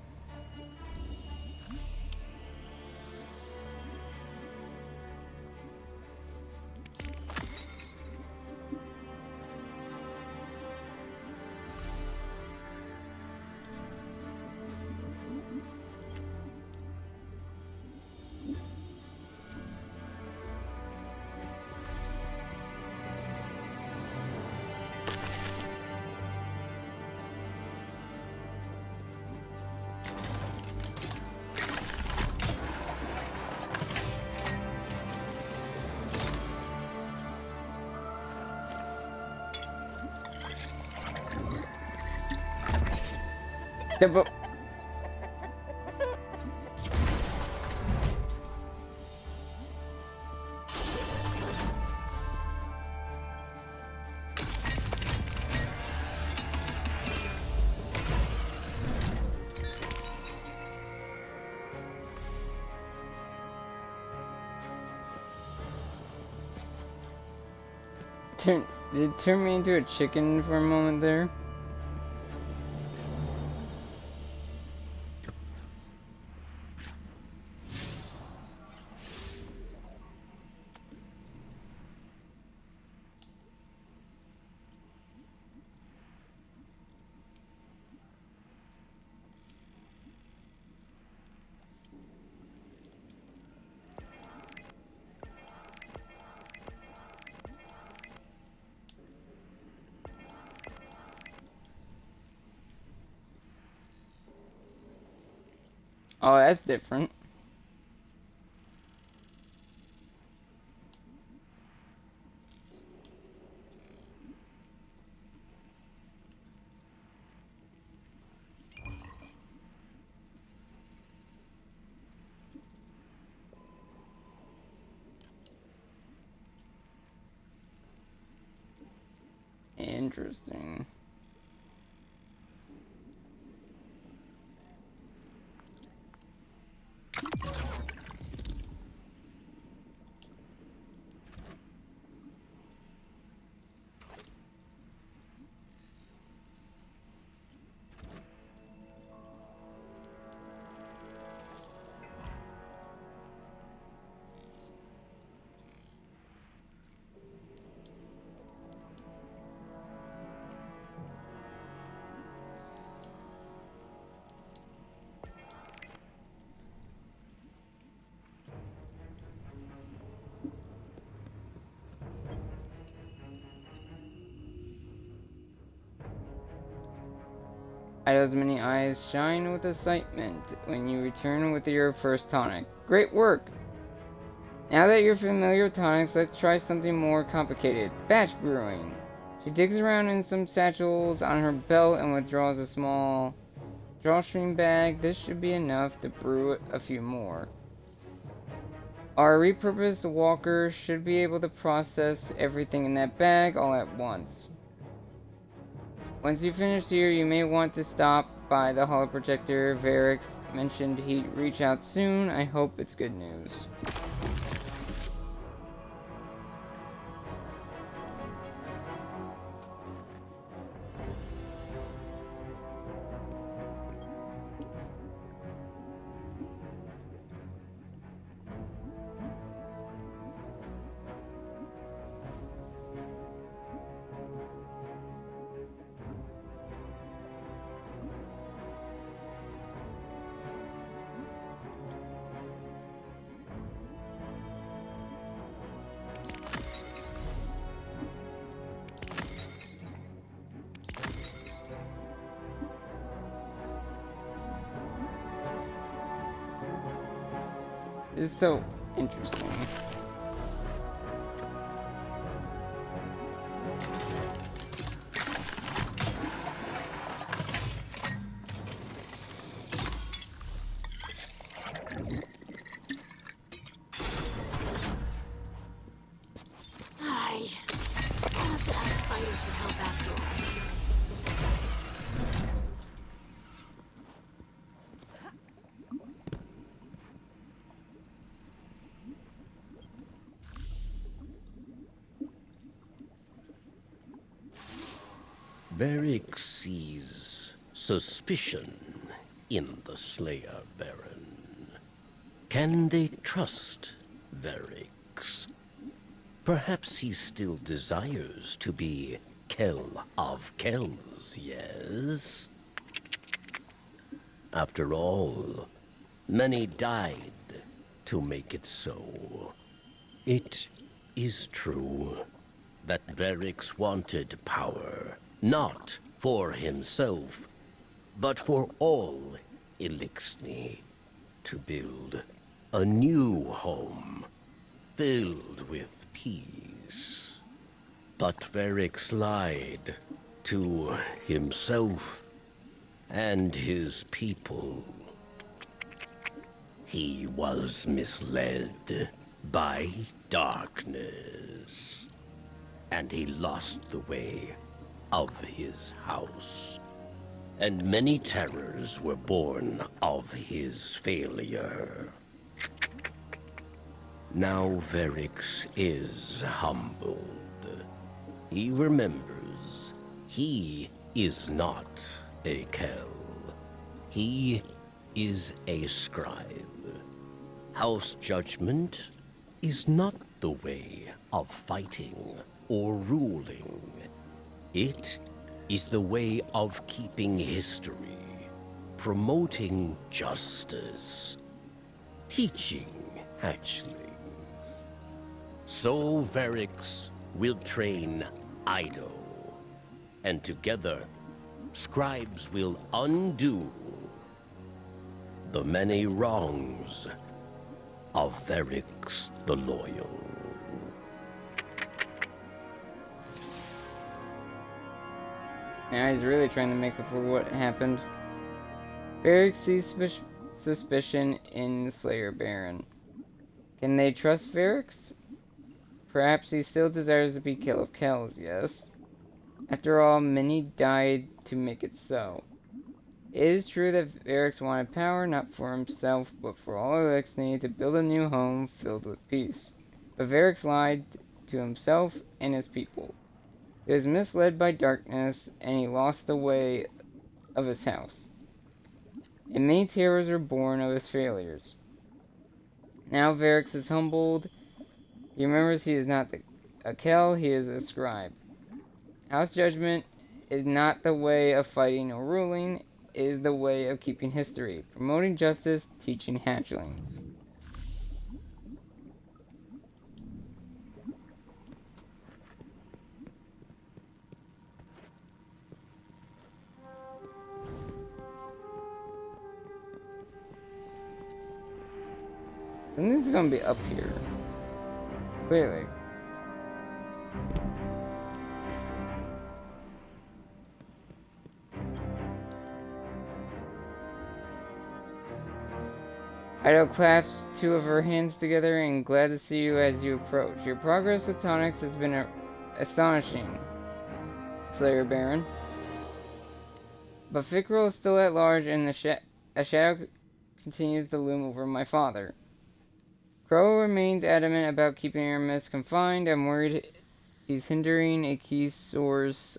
But did it turn me into a chicken for a moment there? Oh, that's different. Interesting. Eido's many eyes shine with excitement when you return with your first tonic. Great work! Now that you're familiar with tonics, let's try something more complicated. Batch brewing. She digs around in some satchels on her belt and withdraws a small drawstring bag. This should be enough to brew a few more. Our repurposed walker should be able to process everything in that bag all at once. Once you finish here, you may want to stop by the holo projector. Varix mentioned he'd reach out soon. I hope it's good news. This is so interesting. do should help after all. Varric sees suspicion in the Slayer Baron. Can they trust Varric? Perhaps he still desires to be Kell of Kells, yes? After all, many died to make it so. It is true that Varric wanted power, not for himself, but for all Eliksni, to build a new home filled with peace. But Varric lied to himself and his people. He was misled by darkness, and he lost the way of his house. And many terrors were born of his failure. Now Varric is humbled. He remembers he is not a Kell. He is a scribe. House judgment is not the way of fighting or ruling. It is the way of keeping history, promoting justice, teaching hatchlings. So Varric will train Eido, and together, scribes will undo the many wrongs of Varric the Loyal. Now he's really trying to make up for what happened. Varric sees suspicion in Slayer Baron. Can they trust Varric? Perhaps he still desires to be Kell of Kells, yes? After all, many died to make it so. It is true that Varric wanted power, not for himself, but for all Eliksni, to build a new home filled with peace. But Varric lied to himself and his people. He was misled by darkness, and he lost the way of his house. And many terrors were born of his failures. Now Varric is humbled. He remembers he is not a Kell, he is a scribe. House judgment is not the way of fighting or ruling, it is the way of keeping history, promoting justice, teaching hatchlings. Something's gonna be up here. Clearly. Eido claps two of her hands together and glad to see you as you approach. Your progress with tonics has been astonishing, Slayer Baron. But Fikrul is still at large and a shadow continues to loom over my father. Crow remains adamant about keeping Eramis confined. I'm worried he's hindering a key source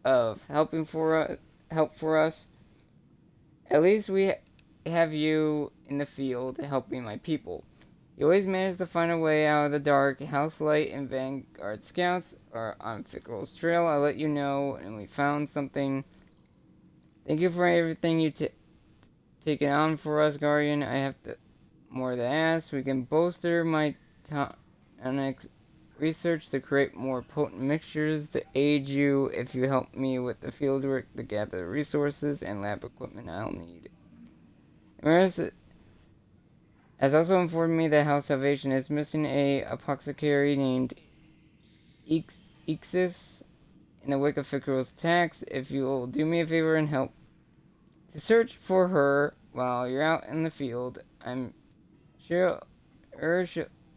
of help for us. At least we have you in the field helping my people. You always manage to find a way out of the dark. House Light and Vanguard scouts are on Fikrul's trail. I'll let you know, and we found something. Thank you for everything you taken on for us, Guardian. I have more to ask. We can bolster my tonics research to create more potent mixtures to aid you if you help me with the fieldwork to gather resources and lab equipment I'll need. Eramis has also informed me that House Salvation is missing a apothecary named Ixis in the wake of Fikrul's attacks. If you will do me a favor and help to search for her while you're out in the field, I'm sure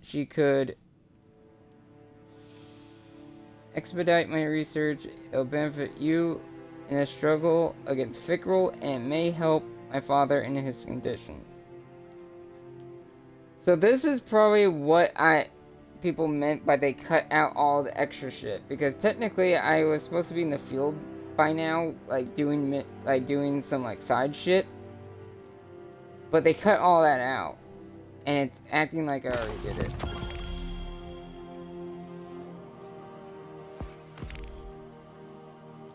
she could expedite my research. It'll benefit you in the struggle against Fikrul and may help my father in his condition. So this is probably what people meant by they cut out all the extra shit, because technically I was supposed to be in the field by now, like doing some like side shit, but they cut all that out, and it's acting like I already did it.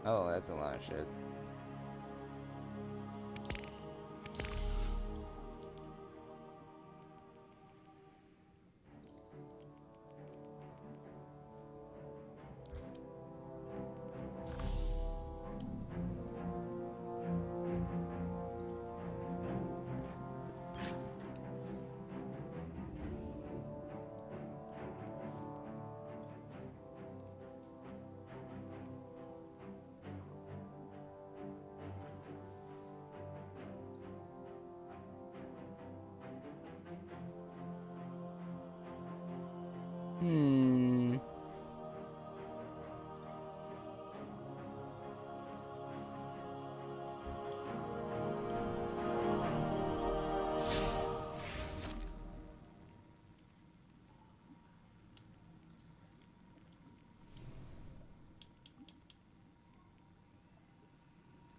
Oh, that's a lot of shit.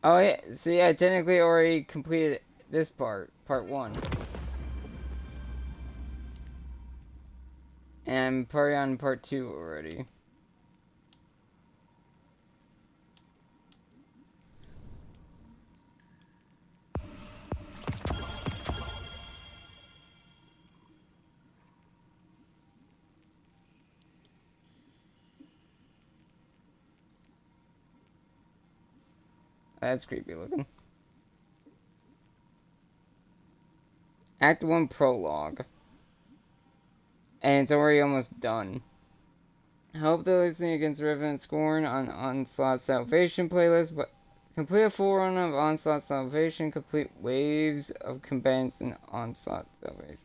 Oh yeah, see, I technically already completed this part 1. And I'm probably on part 2 already. That's creepy looking. Act 1 prologue. And it's already almost done. Help the Eliksni against Revenant Scorn on Onslaught Salvation playlist, but complete a full run of Onslaught Salvation, complete waves of combatants in Onslaught Salvation.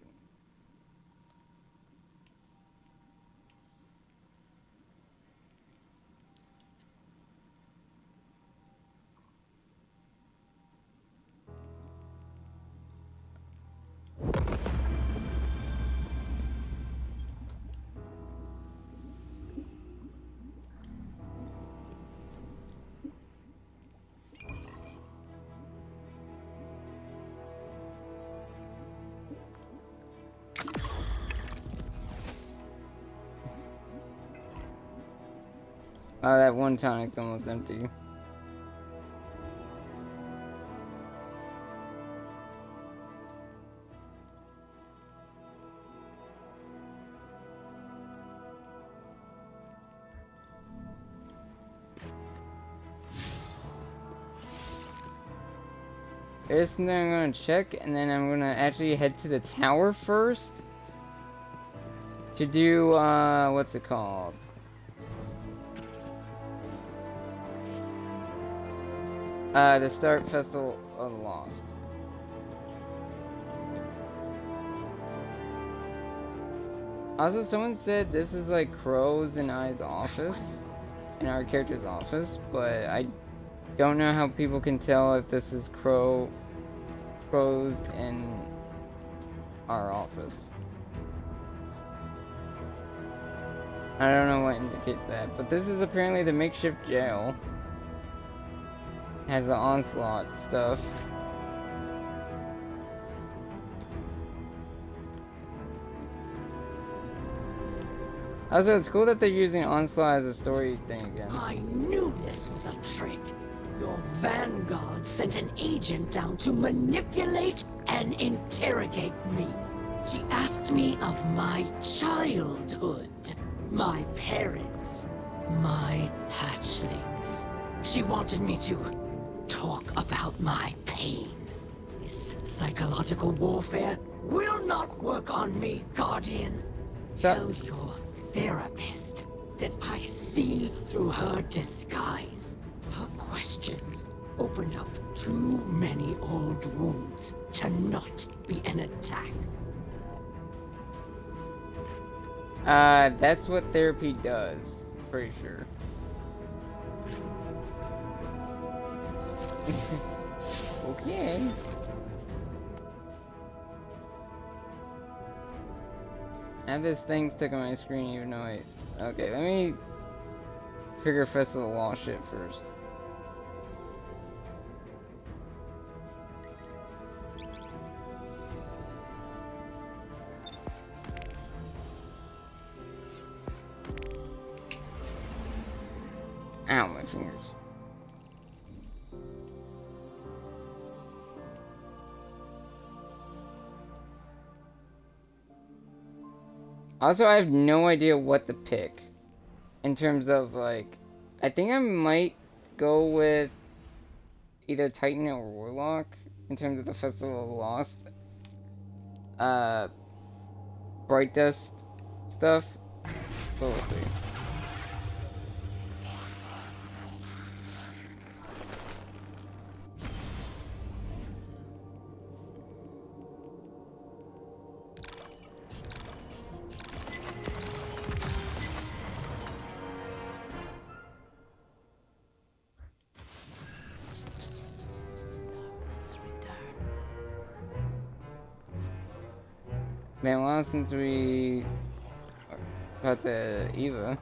Oh, that one tonic's almost empty. There's something I'm gonna check, and then I'm gonna actually head to the tower first to do, what's it called? The Start Festival of the Lost. Also, someone said this is like Crow's and I's office, in our character's office, but I don't know how people can tell if this is Crow's in our office. I don't know what indicates that, but this is apparently the makeshift jail. Has the Onslaught stuff. Also, it's cool that they're using Onslaught as a story thing again. I knew this was a trick. Your Vanguard sent an agent down to manipulate and interrogate me. She asked me of my childhood, my parents, my hatchlings. She wanted me to talk about my pain. This psychological warfare will not work on me, Guardian. Tell your therapist that I see through her disguise. Her questions opened up too many old wounds to not be an attack. That's what therapy does. Pretty sure. Okay. I have this thing stuck on my screen even though I... Okay, let me figure Festival of Lost shit first. Ow, my fingers. Also, I have no idea what to pick in terms of, like, I think I might go with either Titan or Warlock in terms of the Festival of Lost, Bright Dust stuff, but we'll see. Been a while since we got the Eva.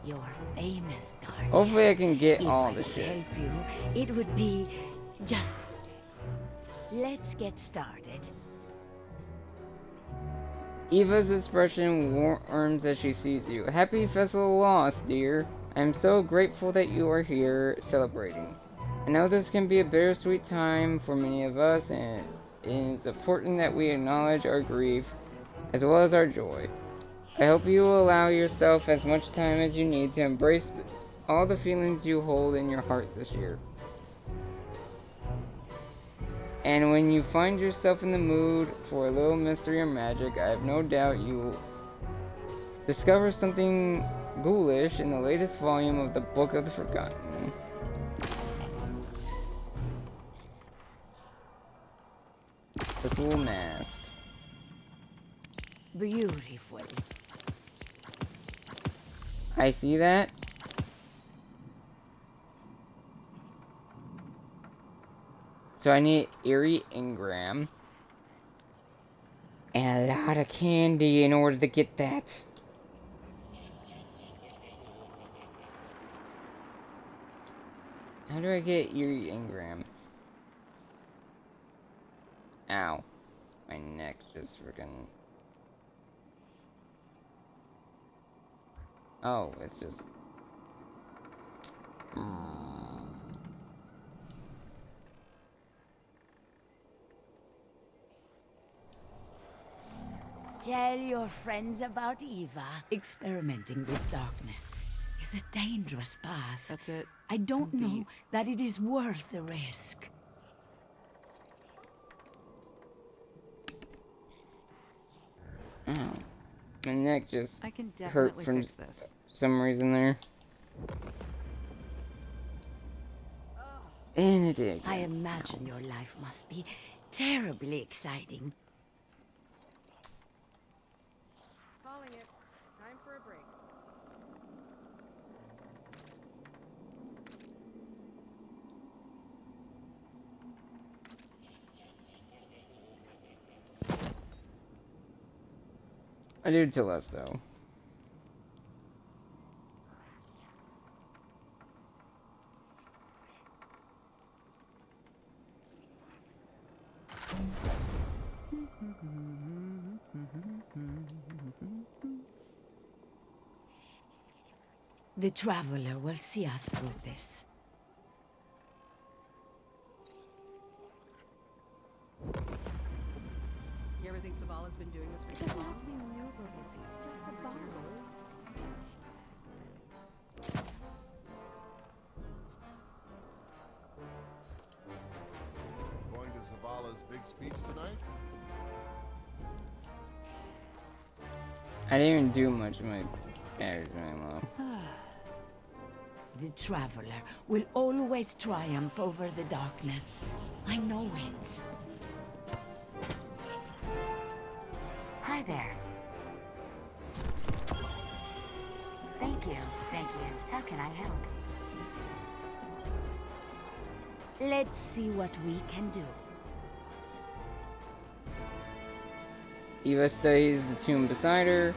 You're famous, darling. Hopefully I can get If all I the could shit. help you, it would be just... Let's get started. Eva's expression warms as she sees you. Happy Festival of Lost, dear. I am so grateful that you are here celebrating. I know this can be a bittersweet time for many of us, and it is important that we acknowledge our grief as well as our joy. I hope you will allow yourself as much time as you need to embrace all the feelings you hold in your heart this year. And when you find yourself in the mood for a little mystery or magic, I have no doubt you will discover something ghoulish in the latest volume of the Book of the Forgotten. Festival Mask. Beautiful. I see that. So I need Eerie Ingram. And a lot of candy in order to get that. How do I get Eerie Ingram? Ow. My neck just freaking... Oh, it's just... Tell your friends about Eva. Experimenting with darkness is a dangerous path. That's it. I don't know that it is worth the risk. Ow. My neck just I can hurt definitely from fix this. some reason there. And it did. I imagine your life must be terribly exciting. Calling it. Time for a break. I do to less though. The Traveler will see us through this. You ever think Zavala's been doing this for so long? Just a bottle. Going to Zavala's big speech tonight? I didn't even do much of my batteries really low. The Traveler will always triumph over the darkness. I know it. Hi there. Thank you. How can I help? Let's see what we can do. Eva studies the tomb beside her.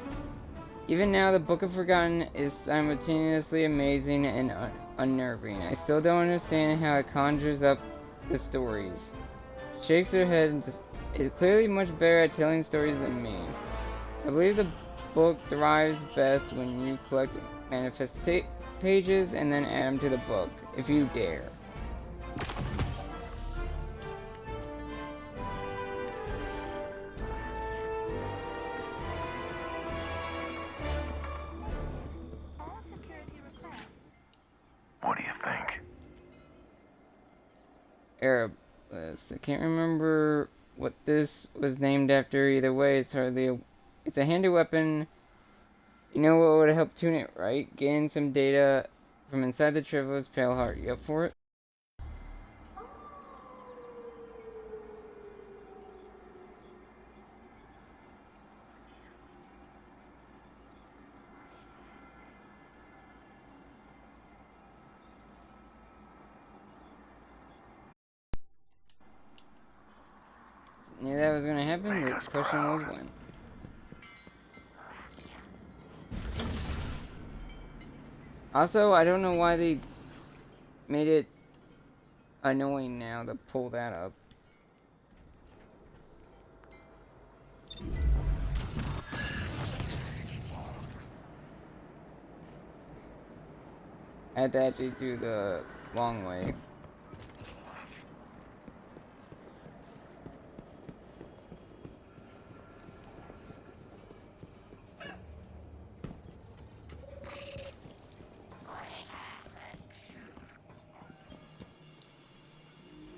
Even now, the Book of Forgotten is simultaneously amazing and unnerving. I still don't understand how it conjures up the stories. Shakes her head and is clearly much better at telling stories than me. I believe the book thrives best when you collect manifest pages and then add them to the book, if you dare. What do you think? Eramis. I can't remember what this was named after. Either way, it's a handy weapon. You know what would help tune it, right? Gain some data from inside the Traveler's Pale Heart. You up for it? Knew that was gonna happen, but the question was when. Also, I don't know why they made it annoying now to pull that up. I had to actually do the long way.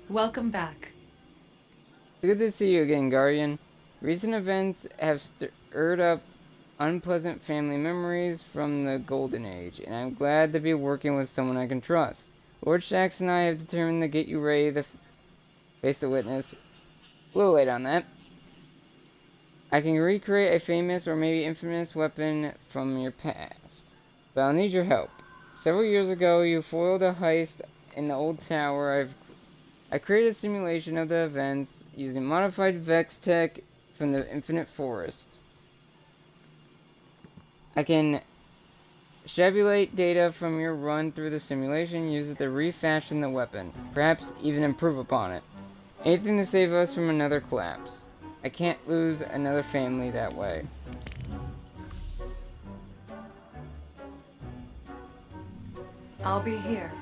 Welcome back. It's good to see you again, Guardian. Recent events have stirred up unpleasant family memories from the Golden Age, and I'm glad to be working with someone I can trust. Lord Shax and I have determined to get you ready to face the witness. A little late on that. I can recreate a famous or maybe infamous weapon from your past, but I'll need your help. Several years ago, you foiled a heist in the old tower. I created a simulation of the events using modified Vex tech from the Infinite Forest. I can extrapolate data from your run through the simulation, use it to refashion the weapon, perhaps even improve upon it. Anything to save us from another collapse. I can't lose another family that way. I'll be here.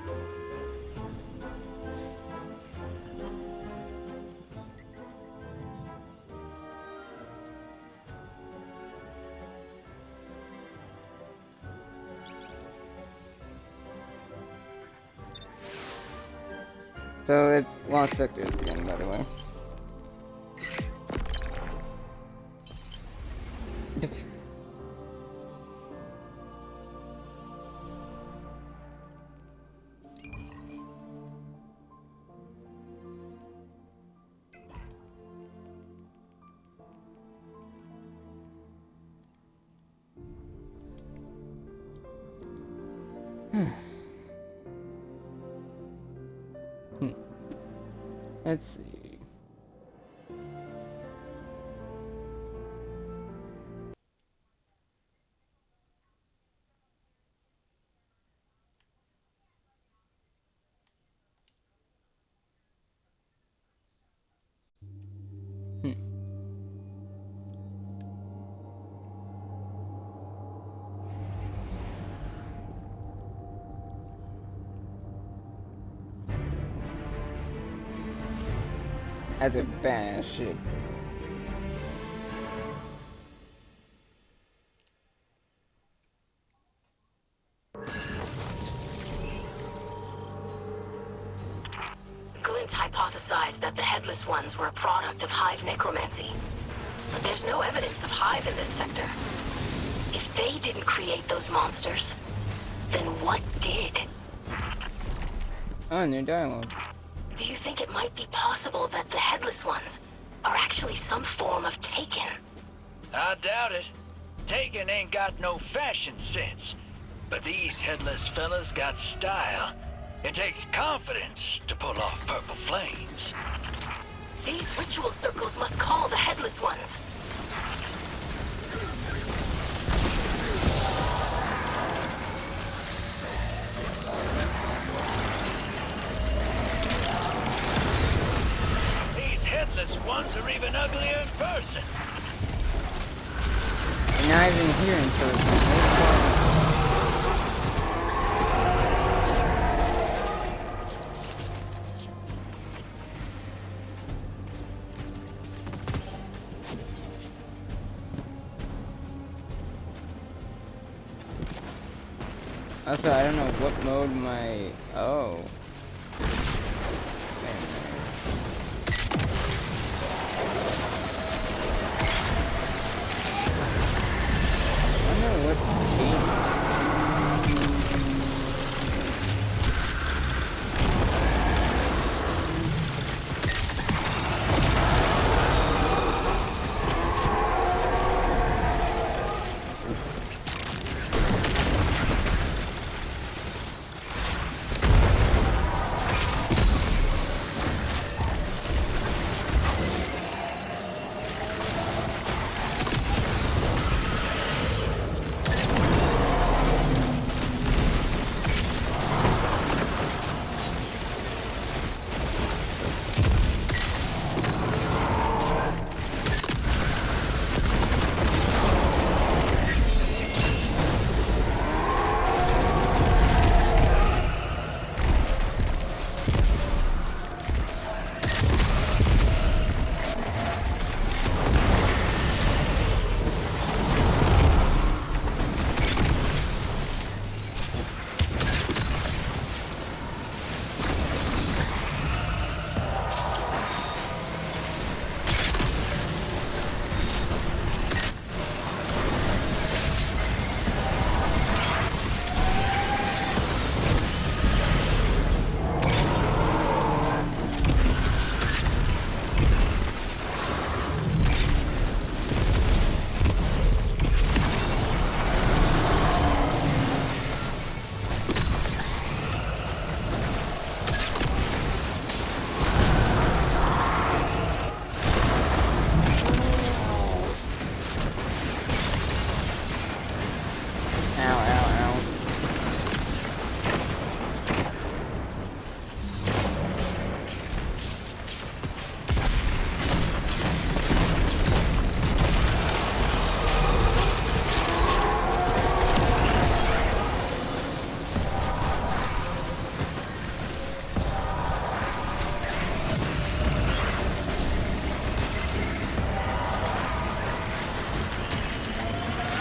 So it's Lost Sectors again, by the way. Let's see. That's a badass ship. Glint hypothesized that the Headless Ones were a product of Hive necromancy. But there's no evidence of Hive in this sector. If they didn't create those monsters, then what did? Oh, new dialogue. Do you think it might be possible that the Headless Ones are actually some form of Taken? I doubt it. Taken ain't got no fashion sense. But these headless fellas got style. It takes confidence to pull off purple flames. These ritual circles must call the Headless Ones. These Headless Ones are even uglier in person. They're not even here in person. Also, I don't know what mode my... Oh. Wait a minute. I don't know what changed.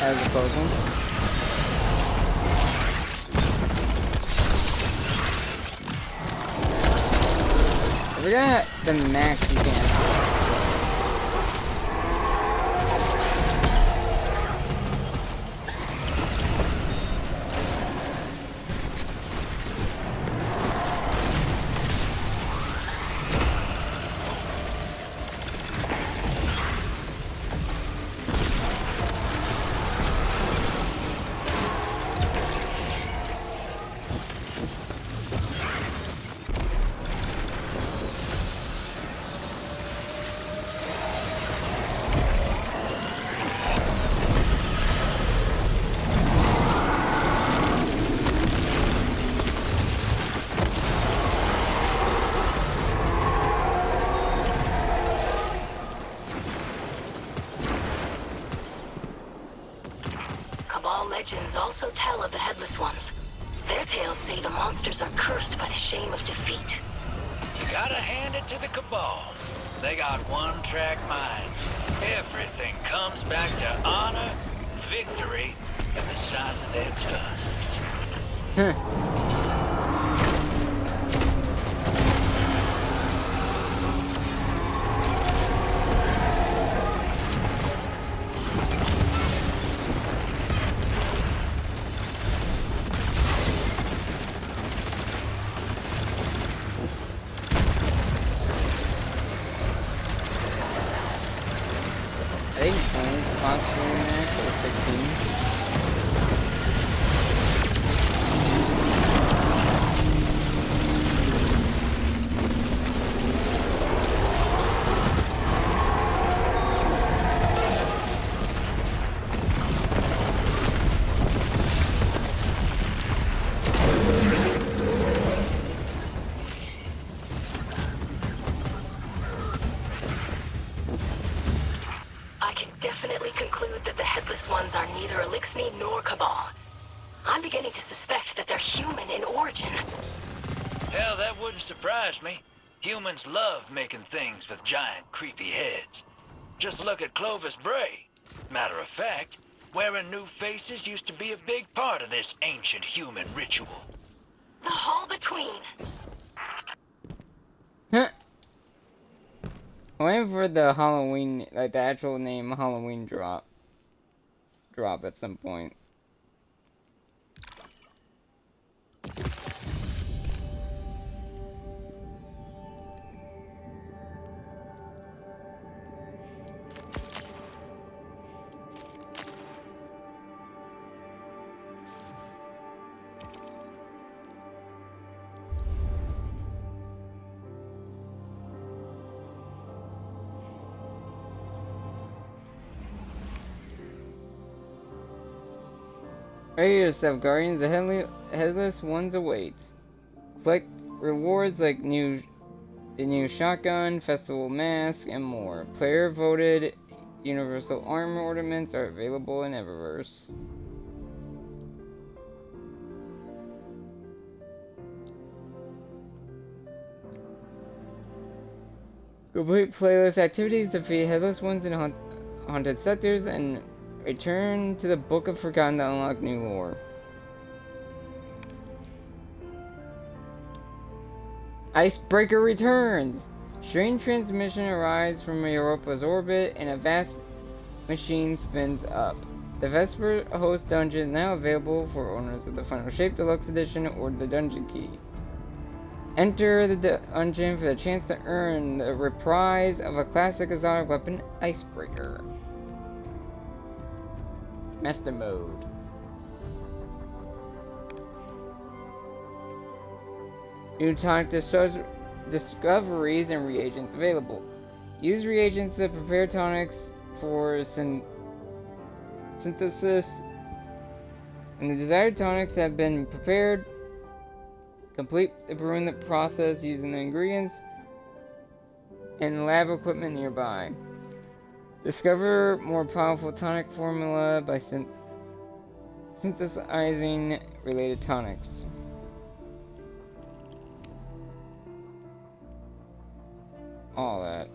As a puzzle. I forgot the max you can. Legends also tell of the Headless Ones. Their tales say the monsters are cursed by the shame of defeat. You gotta hand it to the Cabal. They got one-track minds. Everything comes back to honor, victory, and the size of their tusks. I think Plane's constantly max or 15. neither Eliksni nor Cabal. I'm beginning to suspect that they're human in origin. Hell, that wouldn't surprise me. Humans love making things with giant, creepy heads. Just look at Clovis Bray. Matter of fact, wearing new faces used to be a big part of this ancient human ritual. The Hall Between. Huh. I'm waiting for the Halloween, like the actual name Halloween drop at some point. Ready yourself, Guardians. The Headless Ones await. Collect rewards like the new shotgun, festival mask, and more. Player-voted universal armor ornaments are available in Eververse. Complete playlist activities, defeat Headless Ones in haunted sectors, and return to the Book of Forgotten to unlock new lore. Icebreaker returns! Strange transmission arrives from Europa's orbit, and a vast machine spins up. The Vesper Host Dungeon is now available for owners of the Final Shape Deluxe Edition or the Dungeon Key. Enter the dungeon for the chance to earn the reprise of a classic exotic weapon, Icebreaker. Master Mode. New tonic discoveries and reagents available. Use reagents to prepare tonics for synthesis. When the desired tonics have been prepared, complete the brewing process using the ingredients and lab equipment nearby. Discover more powerful tonic formula by synthesizing related tonics. All that.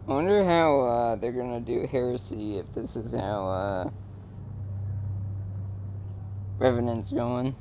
I wonder how they're gonna do Heresy if this is how Revenant's going.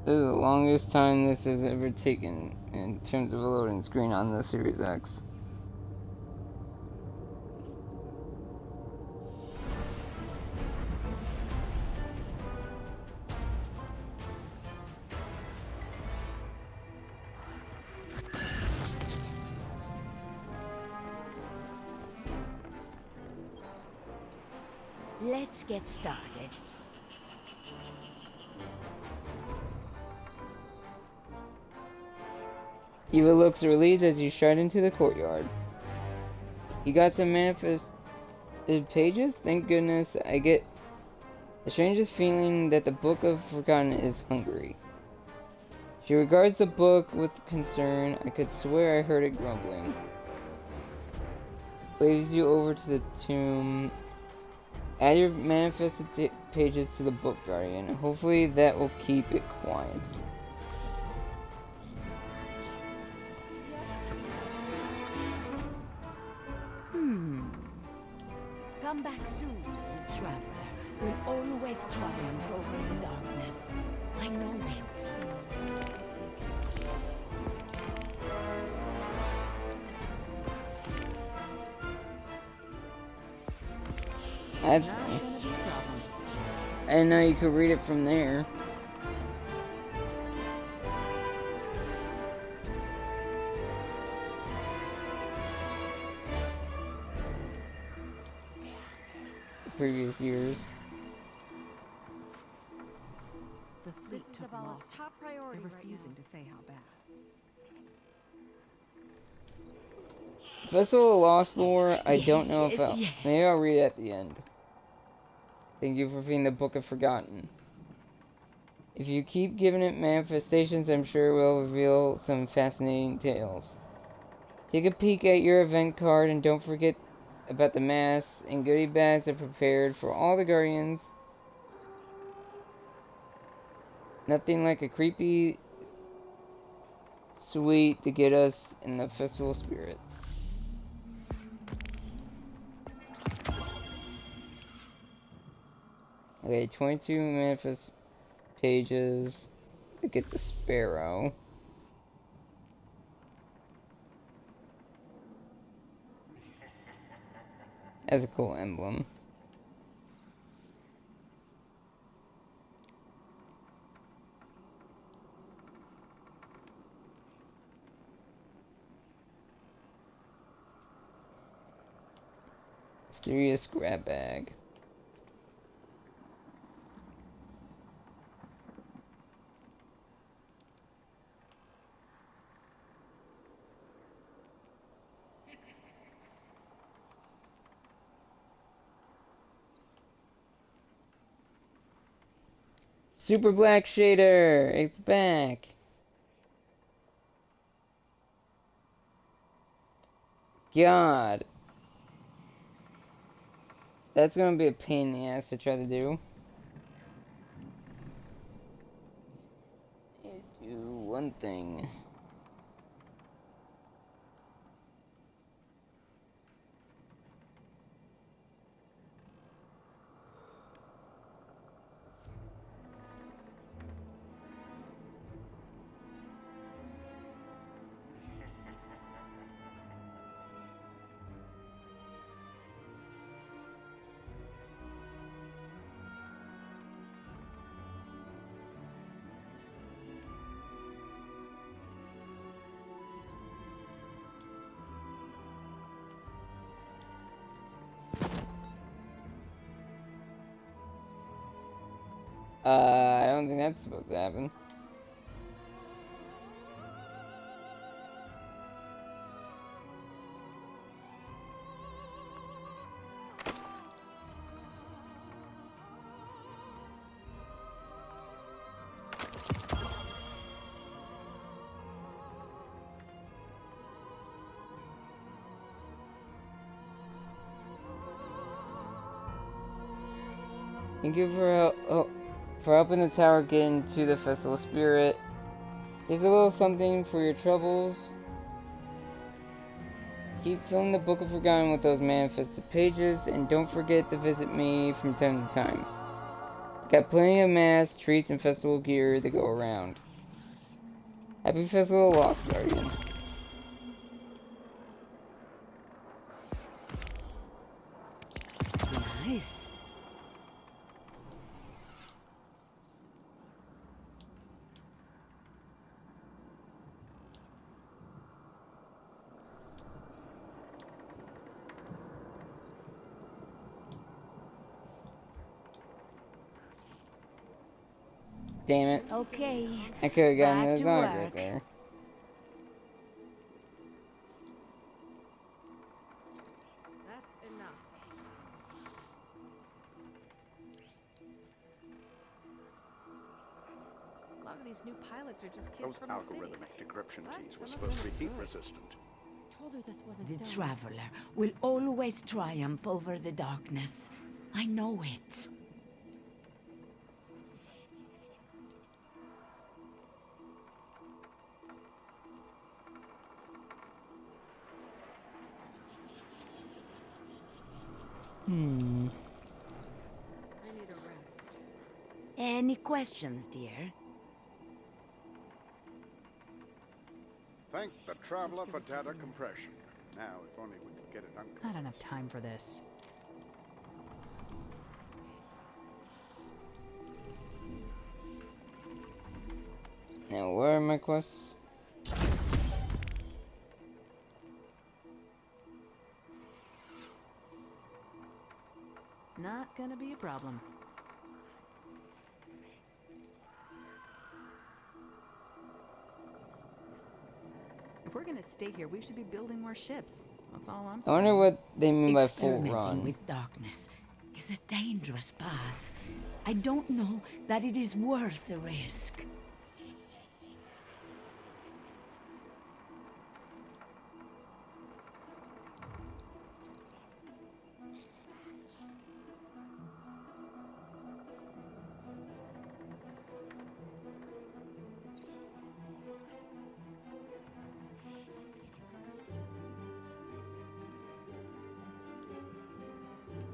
This is the longest time this has ever taken in terms of a loading screen on the Series X. Let's get started. Eva looks relieved as you stride into the courtyard. You got some manifested pages? Thank goodness. I get the strangest feeling that the Book of Forgotten is hungry. She regards the book with concern. I could swear I heard it grumbling. Waves you over to the tomb. Add your manifested pages to the book, Guardian. Hopefully that will keep it quiet. Come back soon, the traveler will always triumph over the darkness. I know it. I didn't know you could read it from there. Previous years. The fleet took loss. Top priority. They're refusing to say how bad. Festival of Lost lore, I don't know if yes. maybe I'll read it at the end. Thank you for feeding the Book of Forgotten. If you keep giving it manifestations, I'm sure it will reveal some fascinating tales. Take a peek at your event card and don't forget about the masks and goodie bags are prepared for all the Guardians. Nothing like a creepy sweet to get us in the festival spirit. Okay, 22 manifest pages to get the sparrow. That's a cool emblem. Mysterious grab bag. Super Black Shader! It's back! God. That's gonna be a pain in the ass to try to do. Do one thing. I don't think that's supposed to happen. Thank you for helping the tower get into the festival spirit. Here's a little something for your troubles. Keep filling the Book of Forgotten with those manifested pages, and don't forget to visit me from time to time. Got plenty of masks, treats, and festival gear to go around. Happy Festival of Lost, Guardian. Nice. Damn it. Okay. I could have gotten back Nezarec to right work. there. That's enough. A lot of these new pilots are just kids Those from the city. algorithmic decryption But keys were some of supposed to be them are heat good. resistant. I told her this wasn't The done. Traveler will always triumph over the darkness. I know it. I need a rest. Any questions, dear? Thank the Traveler for data compression. Now, if only we could get it uncompressed. I don't have time for this. Now, where are my quests? Not gonna be a problem. If we're gonna stay here, we should be building more ships. That's all I'm I saying. wonder what they mean by full Experimenting run. with darkness is a dangerous path. I don't know that it is worth the risk.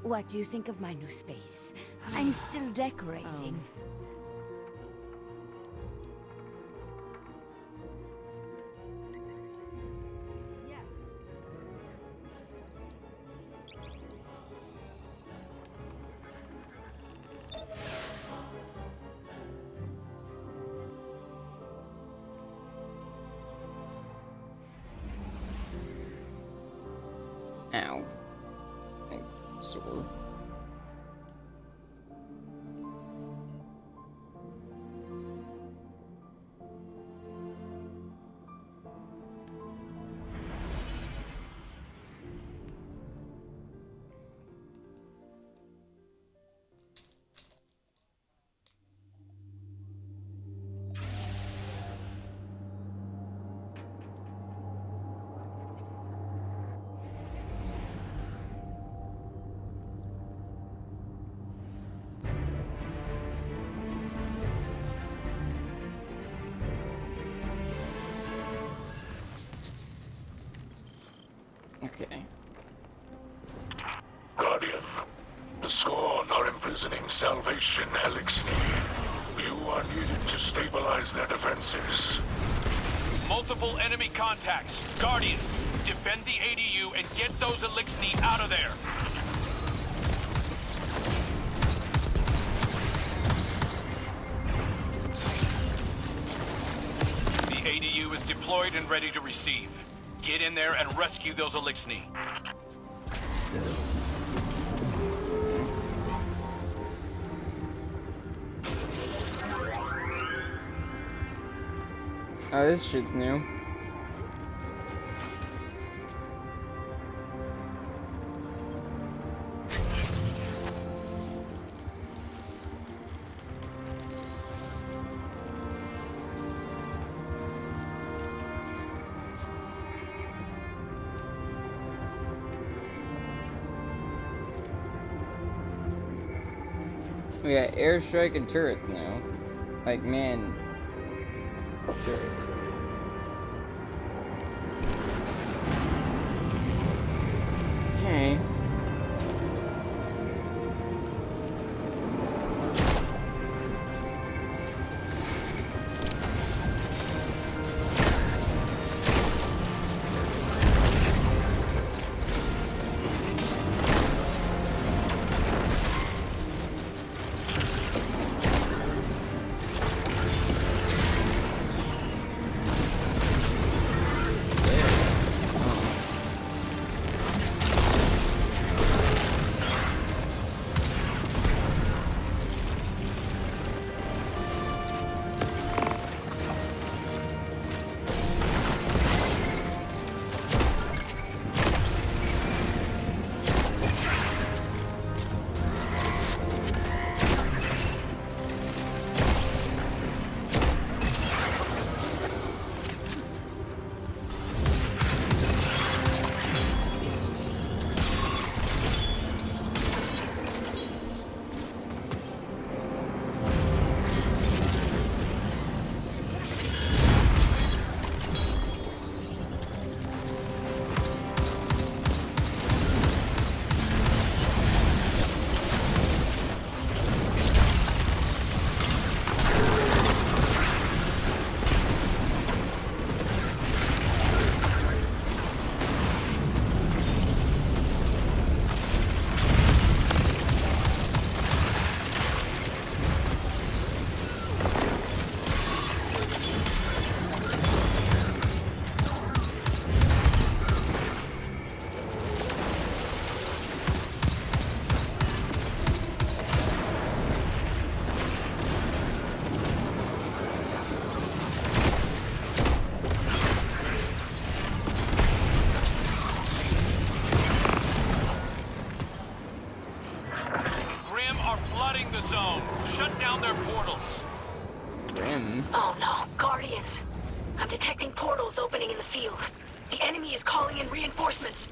What do you think of my new space? I'm still decorating. Ow. My sword. Okay. Guardian, the Scorn are imprisoning Salvation Eliksni. You are needed to stabilize their defenses. Multiple enemy contacts. Guardians, defend the ADU and get those Eliksni out of there. The ADU is deployed and ready to receive. Get in there and rescue those Eliksni. Oh, this shit's new. We got airstrike and turrets now. Like, man. Turrets. Okay. zone. Shut down their portals. Grim. Oh no, Guardians. I'm detecting portals opening in the field. The enemy is calling in reinforcements.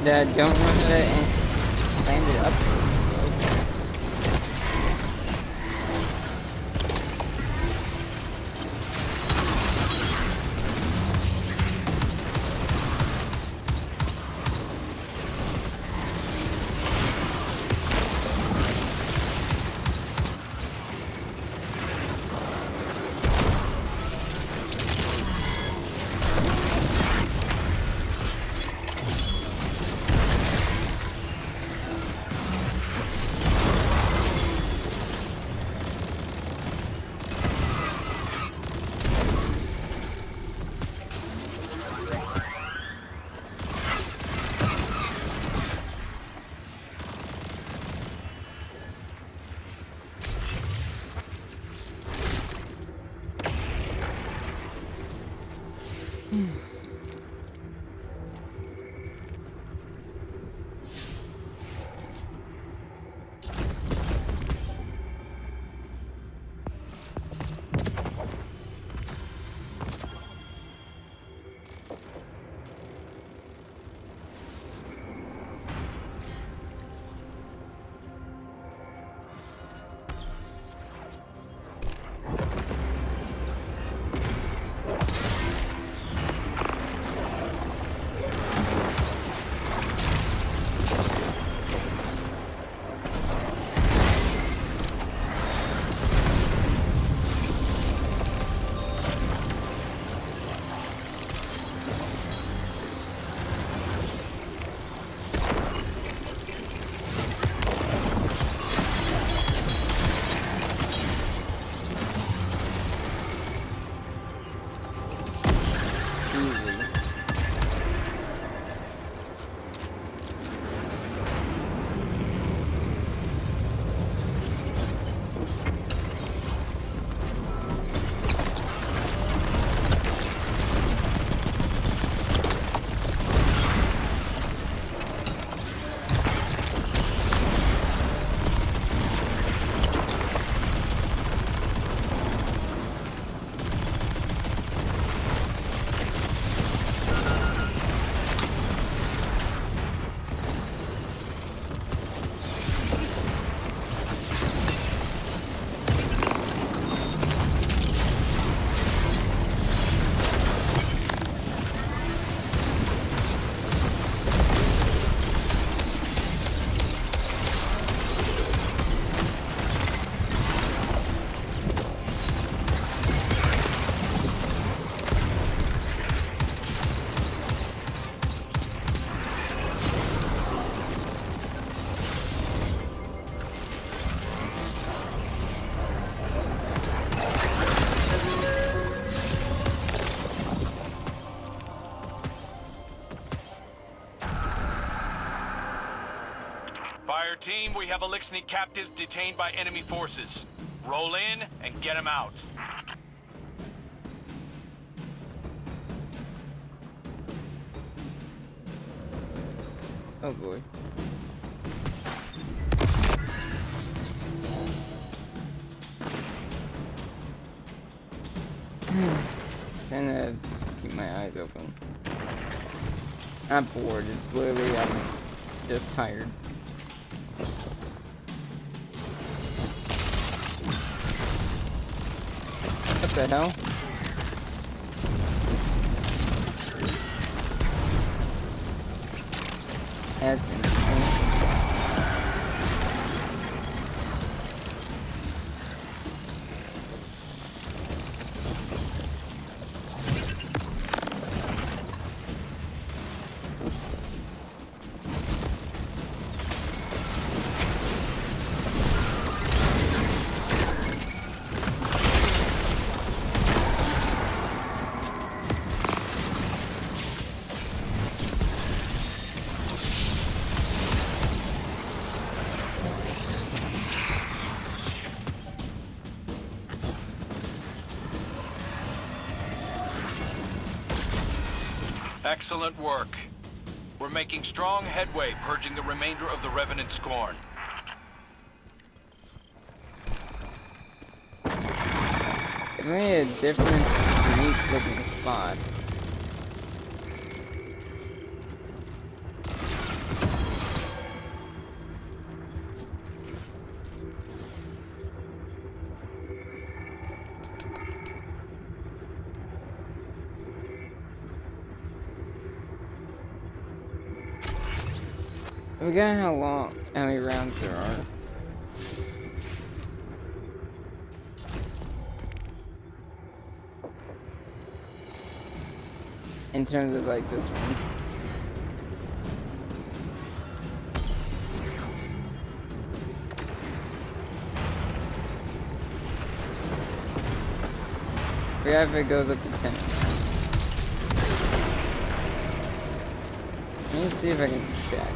That don't know how to land it up. Fire team, we have Eliksni captives detained by enemy forces. Roll in and get them out. Oh boy. Trying to keep my eyes open. I'm bored. It's literally, I'm just tired. What the hell? That's insane. Excellent work. We're making strong headway purging the remainder of the Revenant Scorn. Definitely a different, unique looking spot. I forgot how many rounds there are. In terms of like this one. I forgot if it goes up to 10. Let me see if I can check.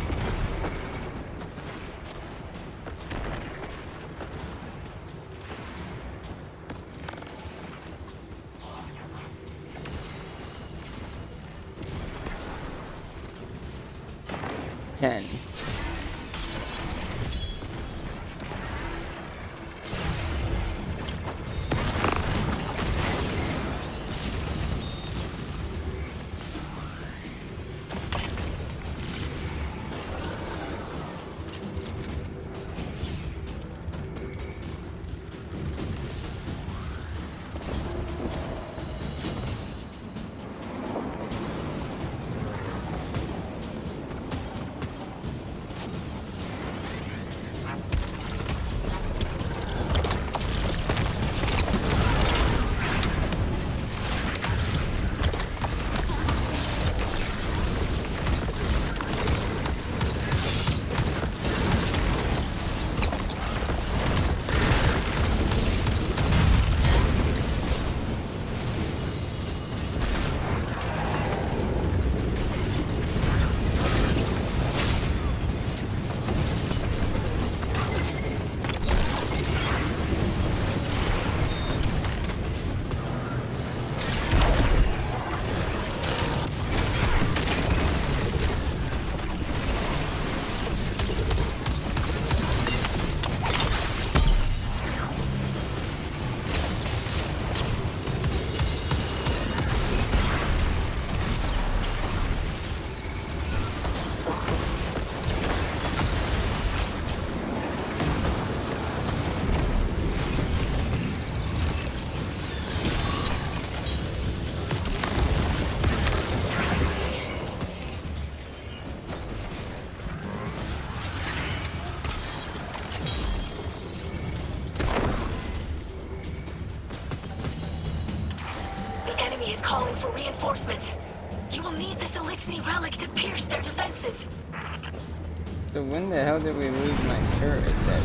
Ten. Calling for reinforcements. You will need this Eliksni relic to pierce their defenses. So when the hell did we lose my turret that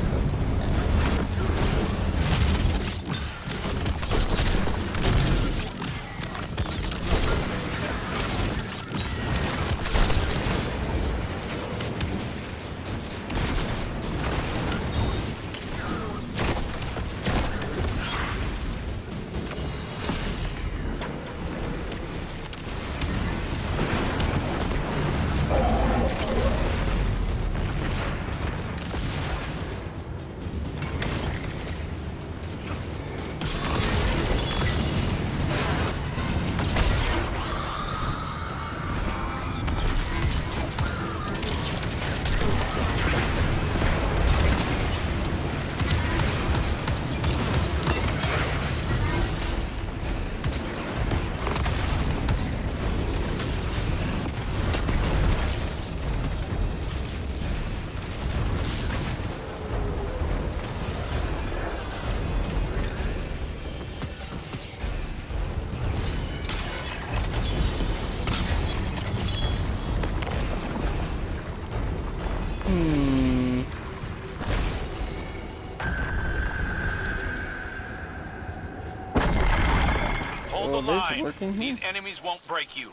Hold the line. These enemies won't break you.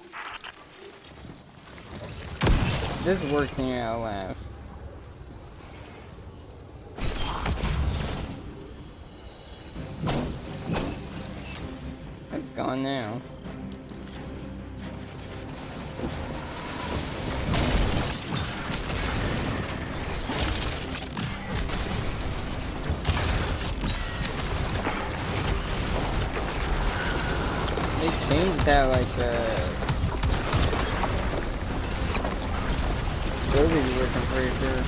this works in your laugh. It's gone now. changed how, like, the abilities work, I'm pretty sure.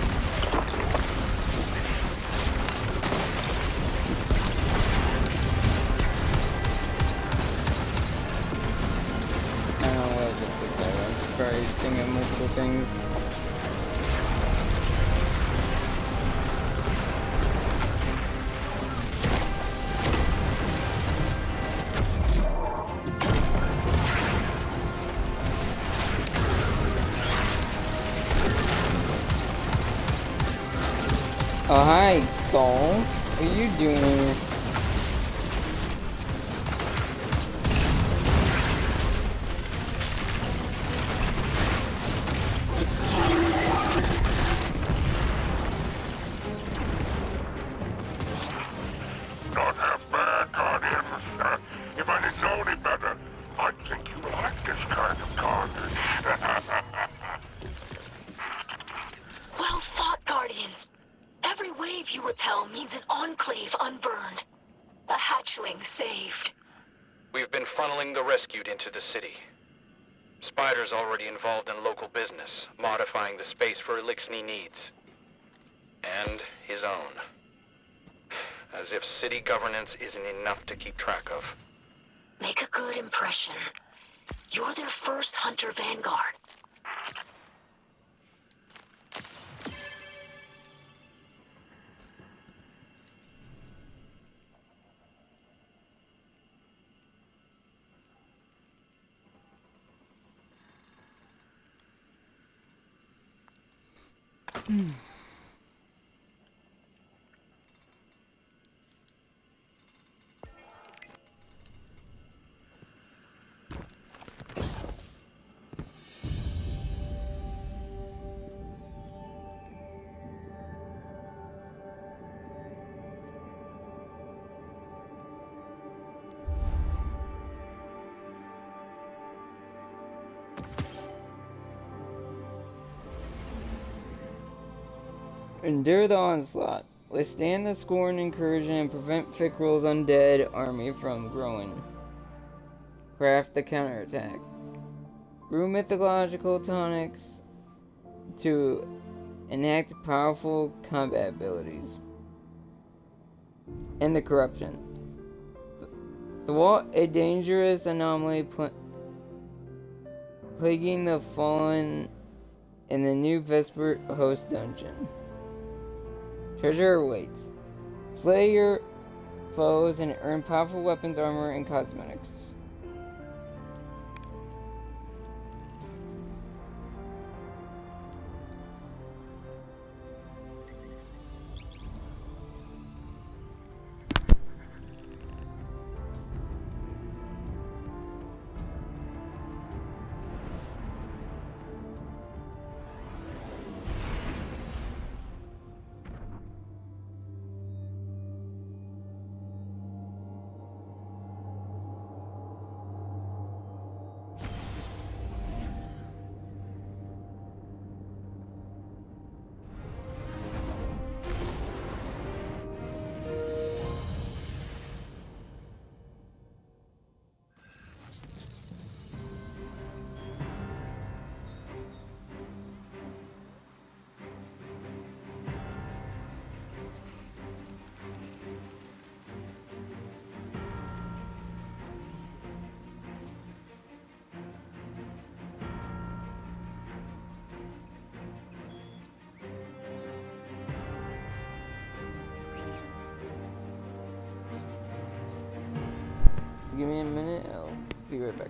I don't know what this looks like. I'm probably thinking of multiple things. Oh, hi, Gull. What are you doing? Not half bad, Guardians. If I didn't know any better, I'd think you like this kind of carnage. Well fought, Guardians. Every wave you repel means an enclave unburned. A hatchling saved. We've been funneling the rescued into the city. Spider's already involved in local business, modifying the space for Eliksni needs. And his own. As if city governance isn't enough to keep track of. Make a good impression. You're their first Hunter Vanguard. Endure the onslaught. Withstand the Scorn incursion and prevent Fikrul's undead army from growing. Craft the counterattack. Brew mythological tonics to enact powerful combat abilities. End the corruption. Thwart a dangerous anomaly plaguing the fallen in the new Vesper host dungeon. Treasure awaits. Slay your foes and earn powerful weapons, armor, and cosmetics. So give me a minute, I'll be right back.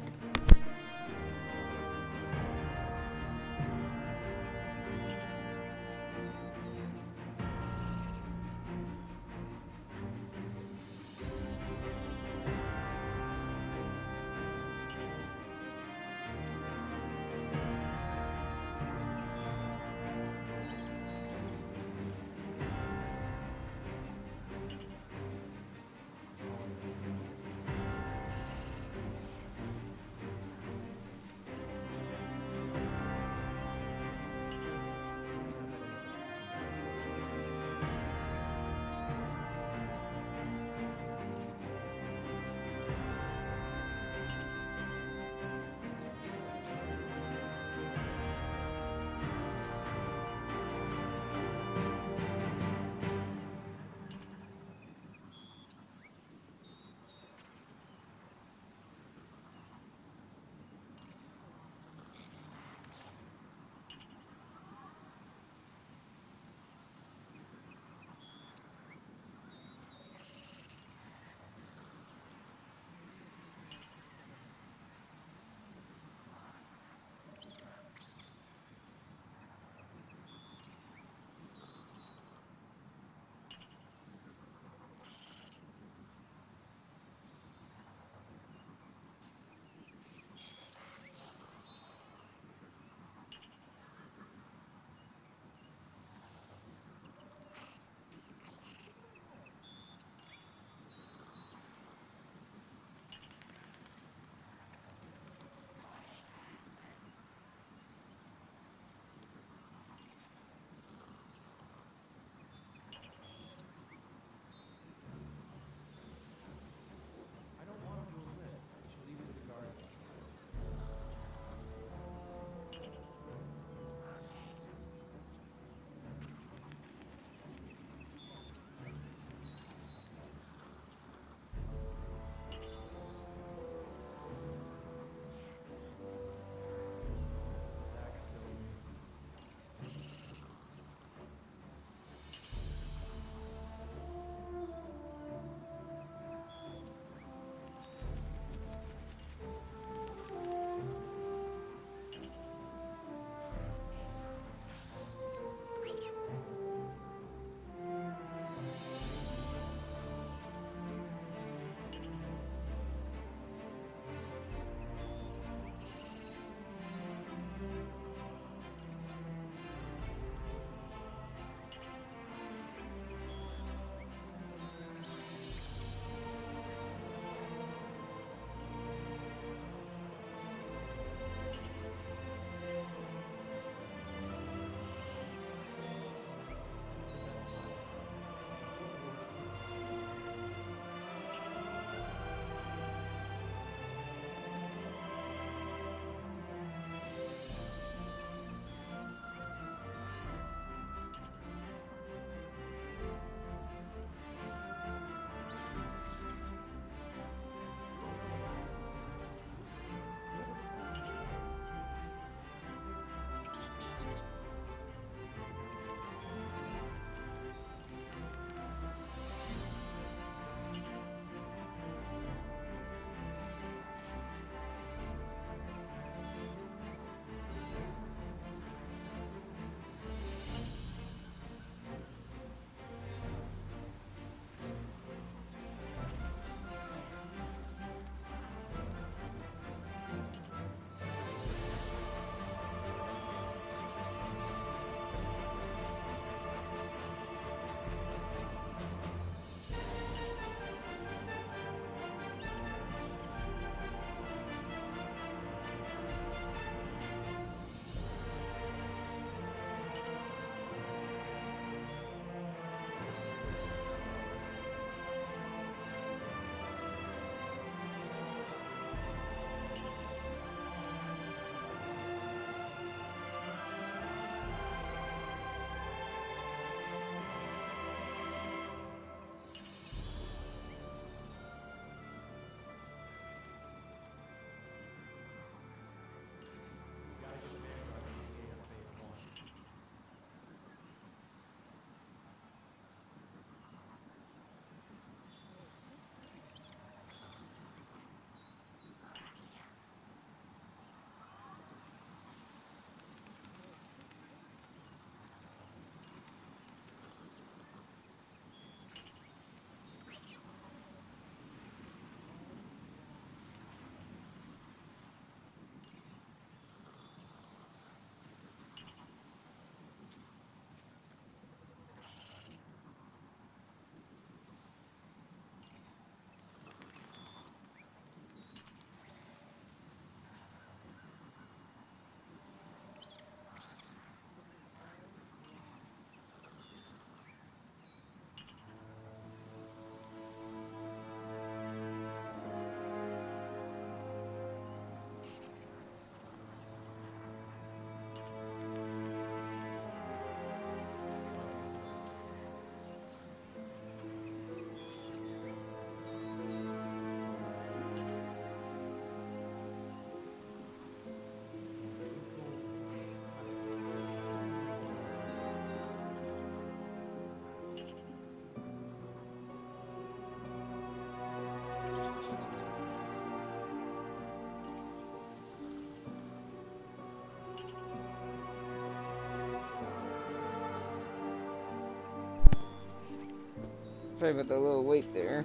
Sorry about the little wait there.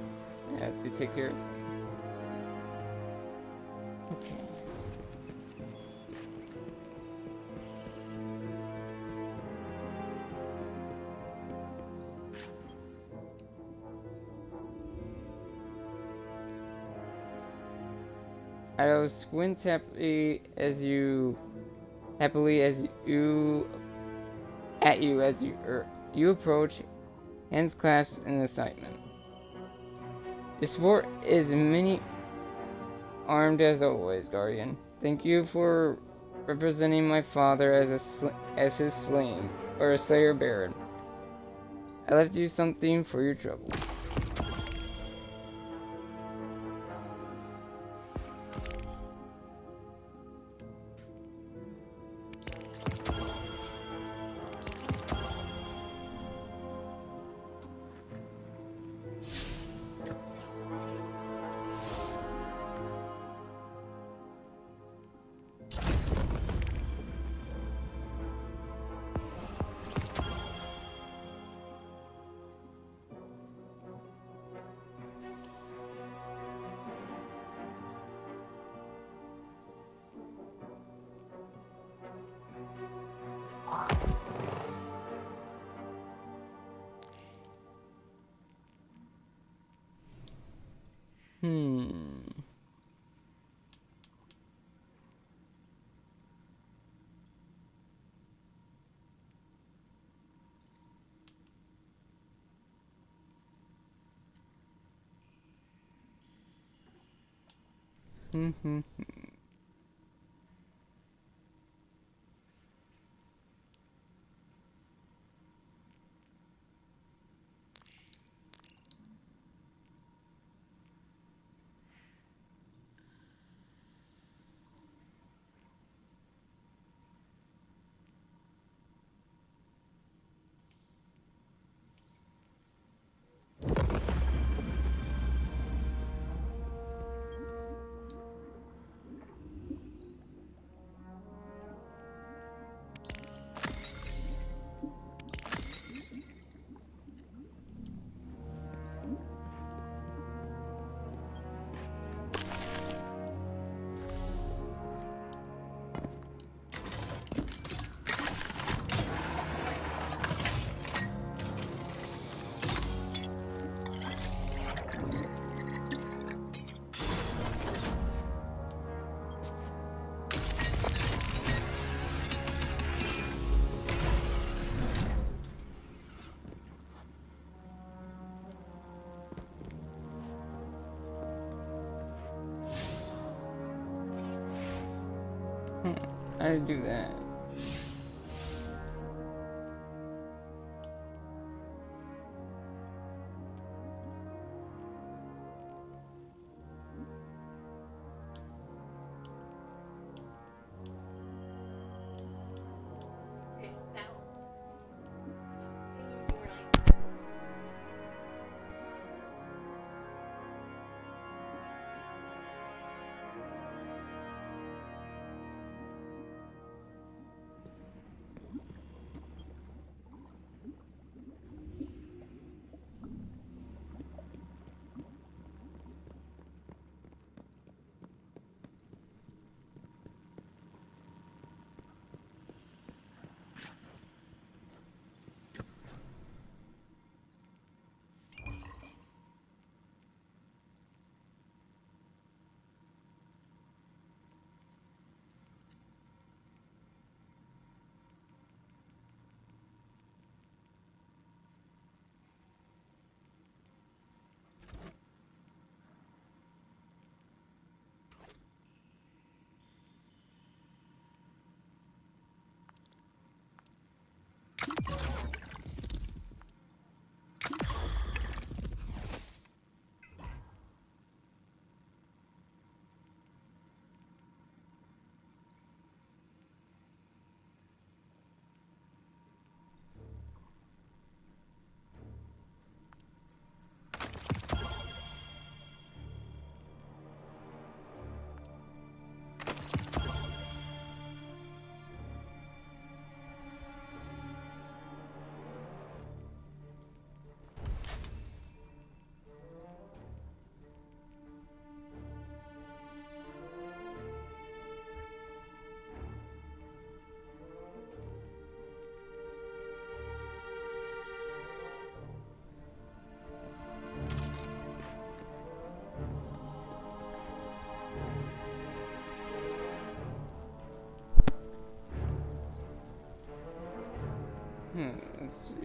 I have to take care of something. Okay. Eido squints happily as you approach, hands clasped in excitement. Your support is many armed as always, Guardian. Thank you for representing my father as his slayer baron. I left you something for your trouble. How to do that? Let's see.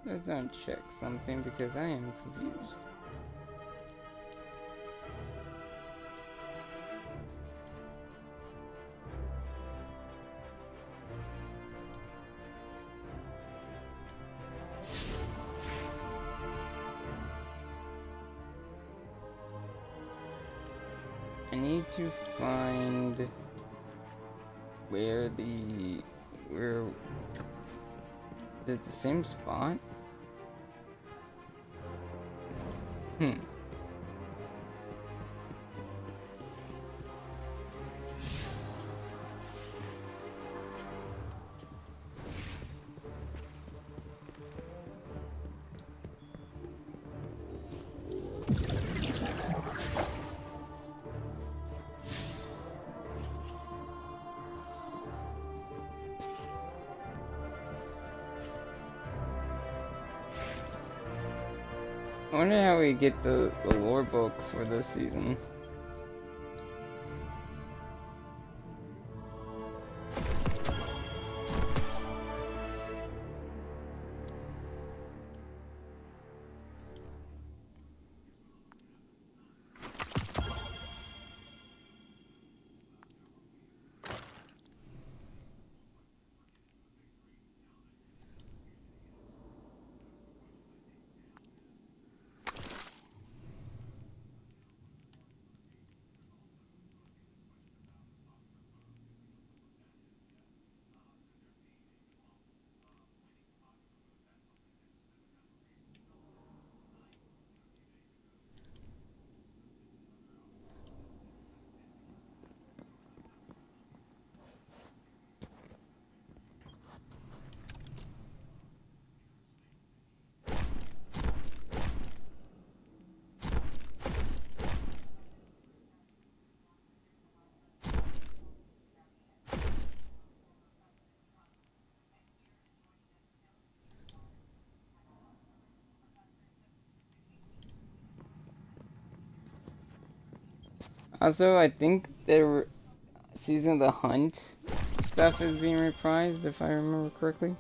Let's uncheck something because I am confused. I need to find where is it the same spot? I wonder how we get the lore book for this season. Also, I think their Season of the Hunt stuff is being reprised, if I remember correctly.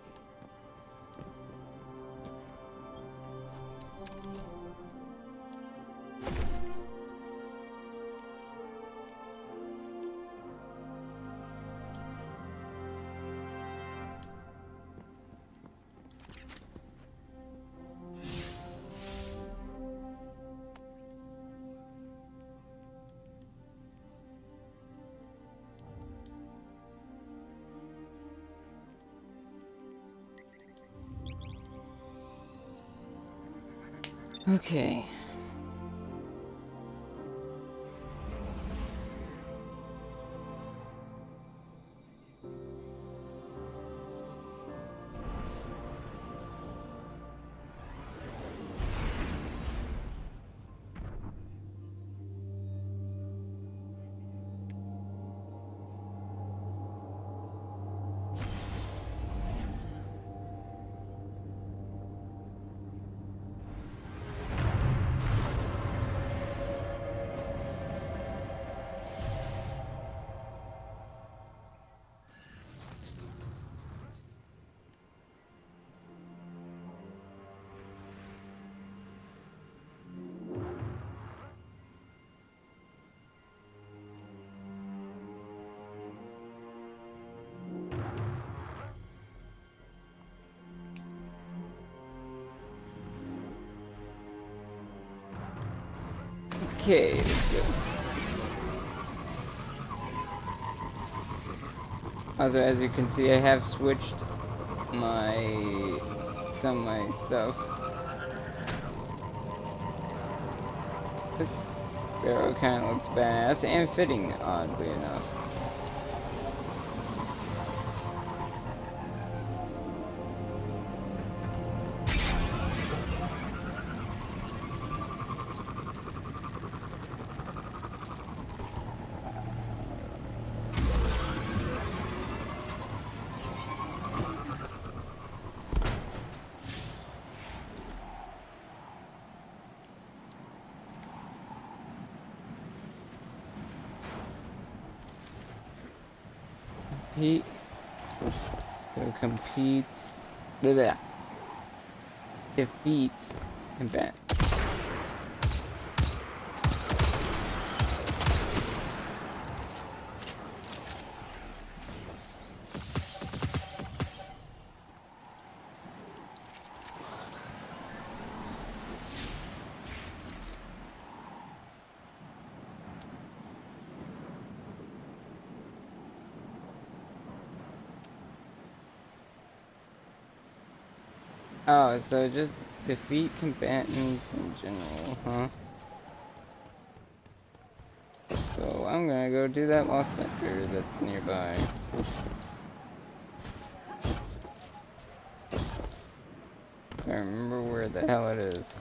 Okay. Okay, let's go. Also, as you can see, I have switched some of my stuff. This sparrow kind of looks badass and fitting, oddly enough. So compete. Blah. Defeat combat. Oh, so just defeat combatants in general, huh? So I'm gonna go do that lost sector that's nearby. I remember where the hell it is.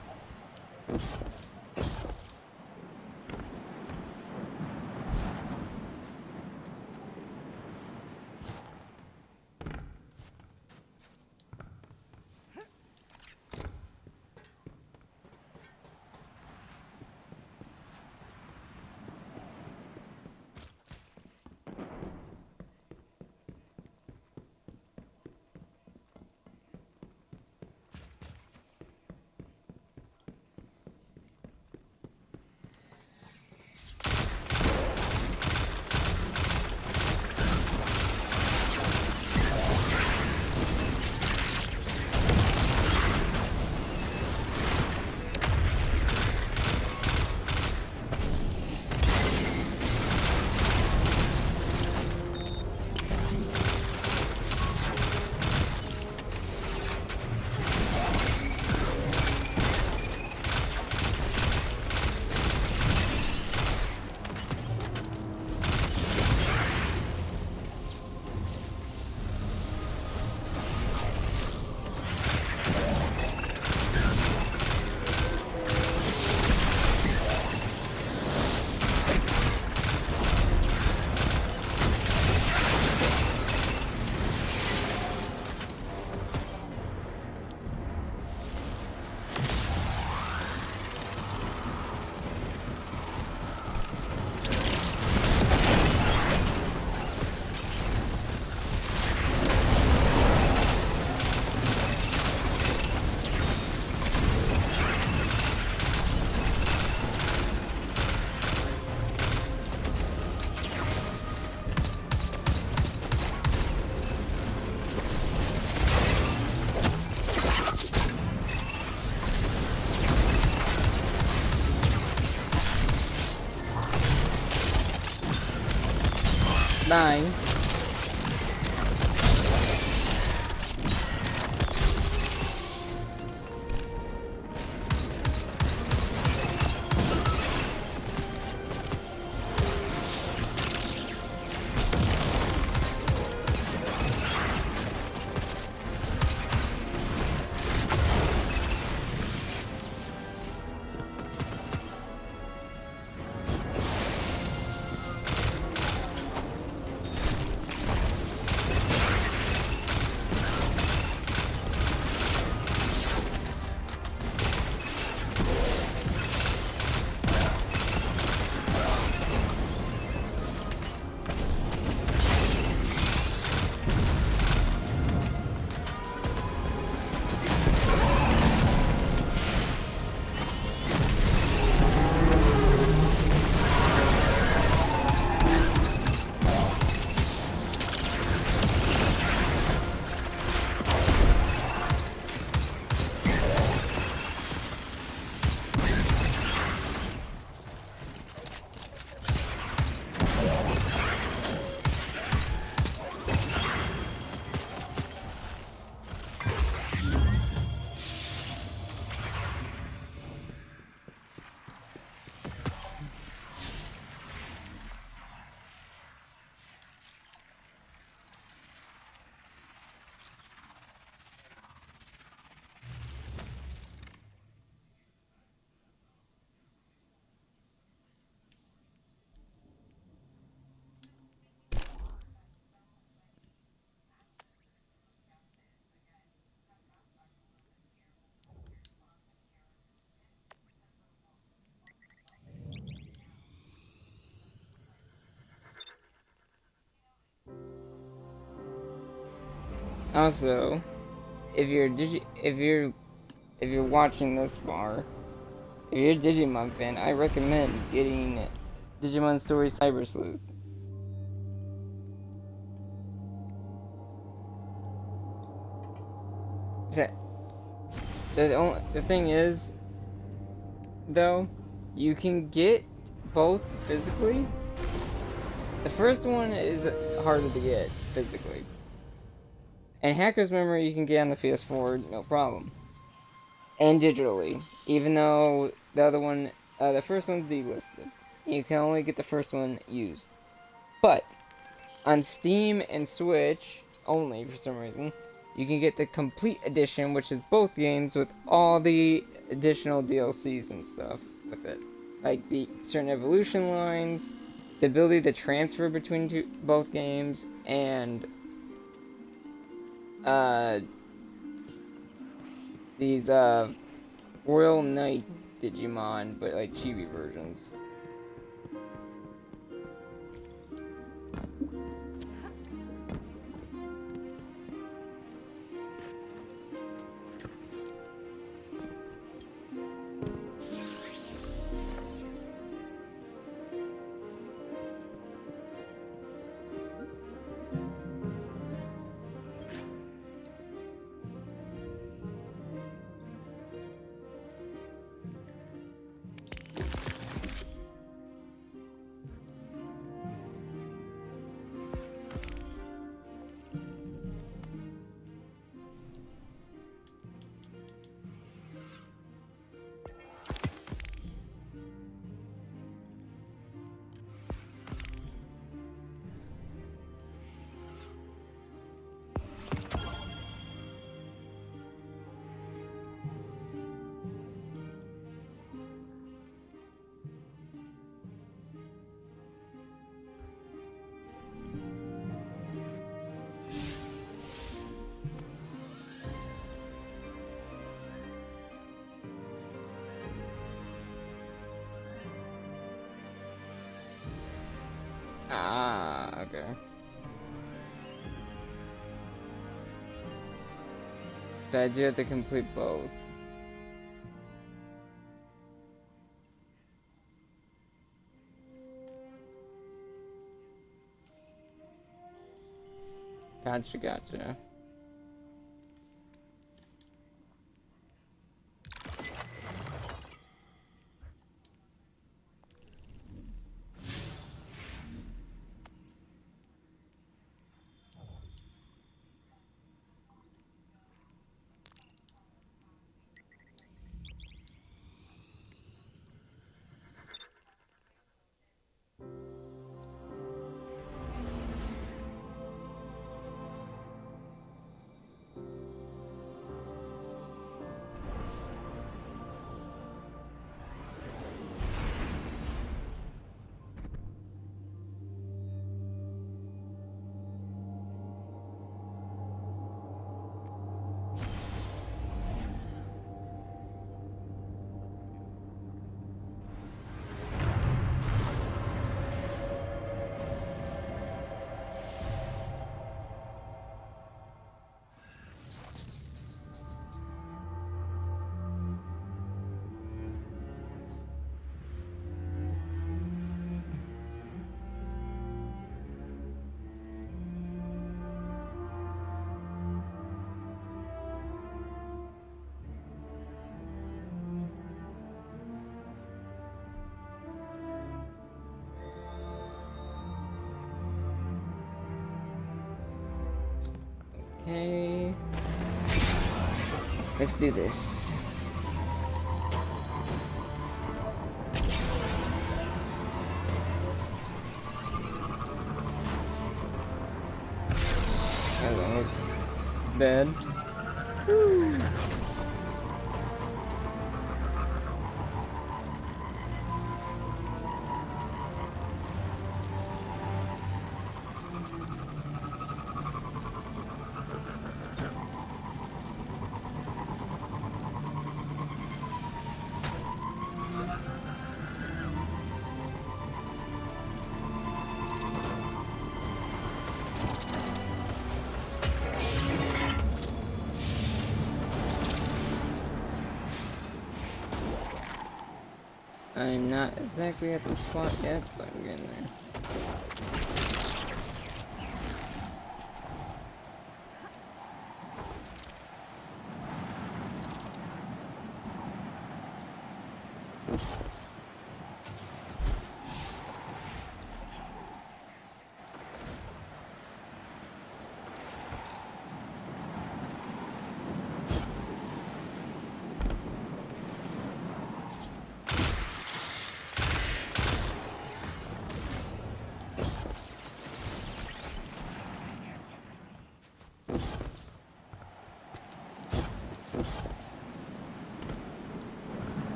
Bye. Also, if you're watching this far, if you're a Digimon fan, I recommend getting Digimon Story Cyber Sleuth. The thing is, though, you can get both physically. The first one is harder to get physically. And Hacker's Memory you can get on the PS4, no problem. And digitally, even though the other one, the first one's delisted. You can only get the first one used. But, on Steam and Switch, only for some reason, you can get the complete edition, which is both games with all the additional DLCs and stuff with it. Like the certain evolution lines, the ability to transfer between both games, and these Royal Knight Digimon, but like chibi versions. Ah, okay. So I do have to complete both. Gotcha. Okay. Let's do this. That don't look bad. Woo. I'm not exactly at the spot yet, but I'm getting there.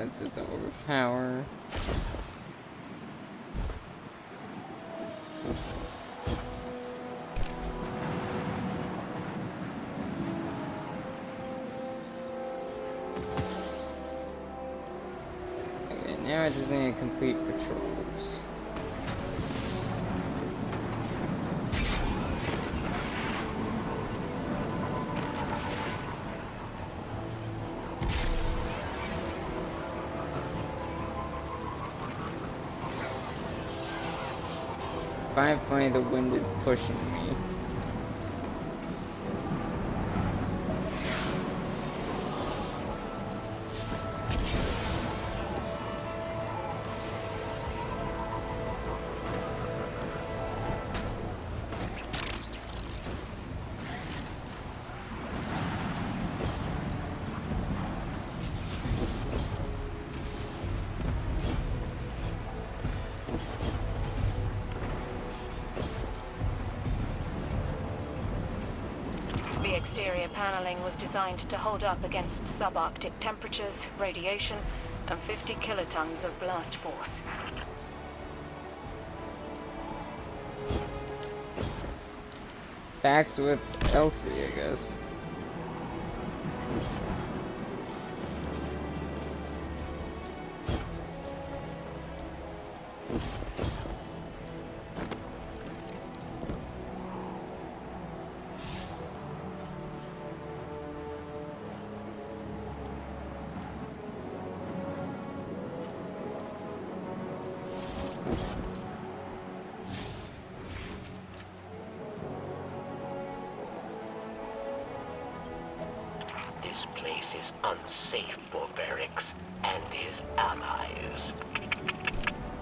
It's just overpower. Okay, now I just need to complete patrols. I'm finding the wind is pushing me. The exterior paneling was designed to hold up against subarctic temperatures, radiation, and 50 kilotons of blast force. Facts with Elsie, I guess. This place is unsafe for Verix and his allies.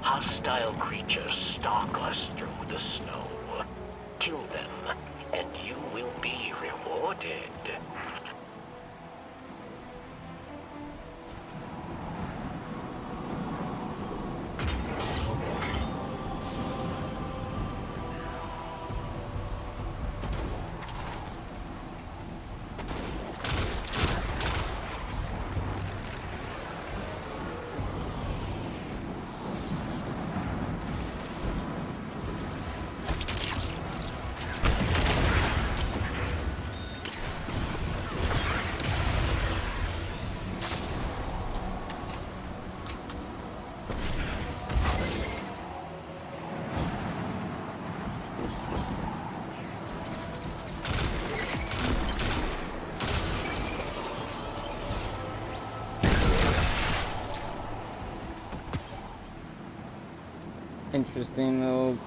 Hostile creatures stalk us through the snow. Kill them, and you will be rewarded. Interesting little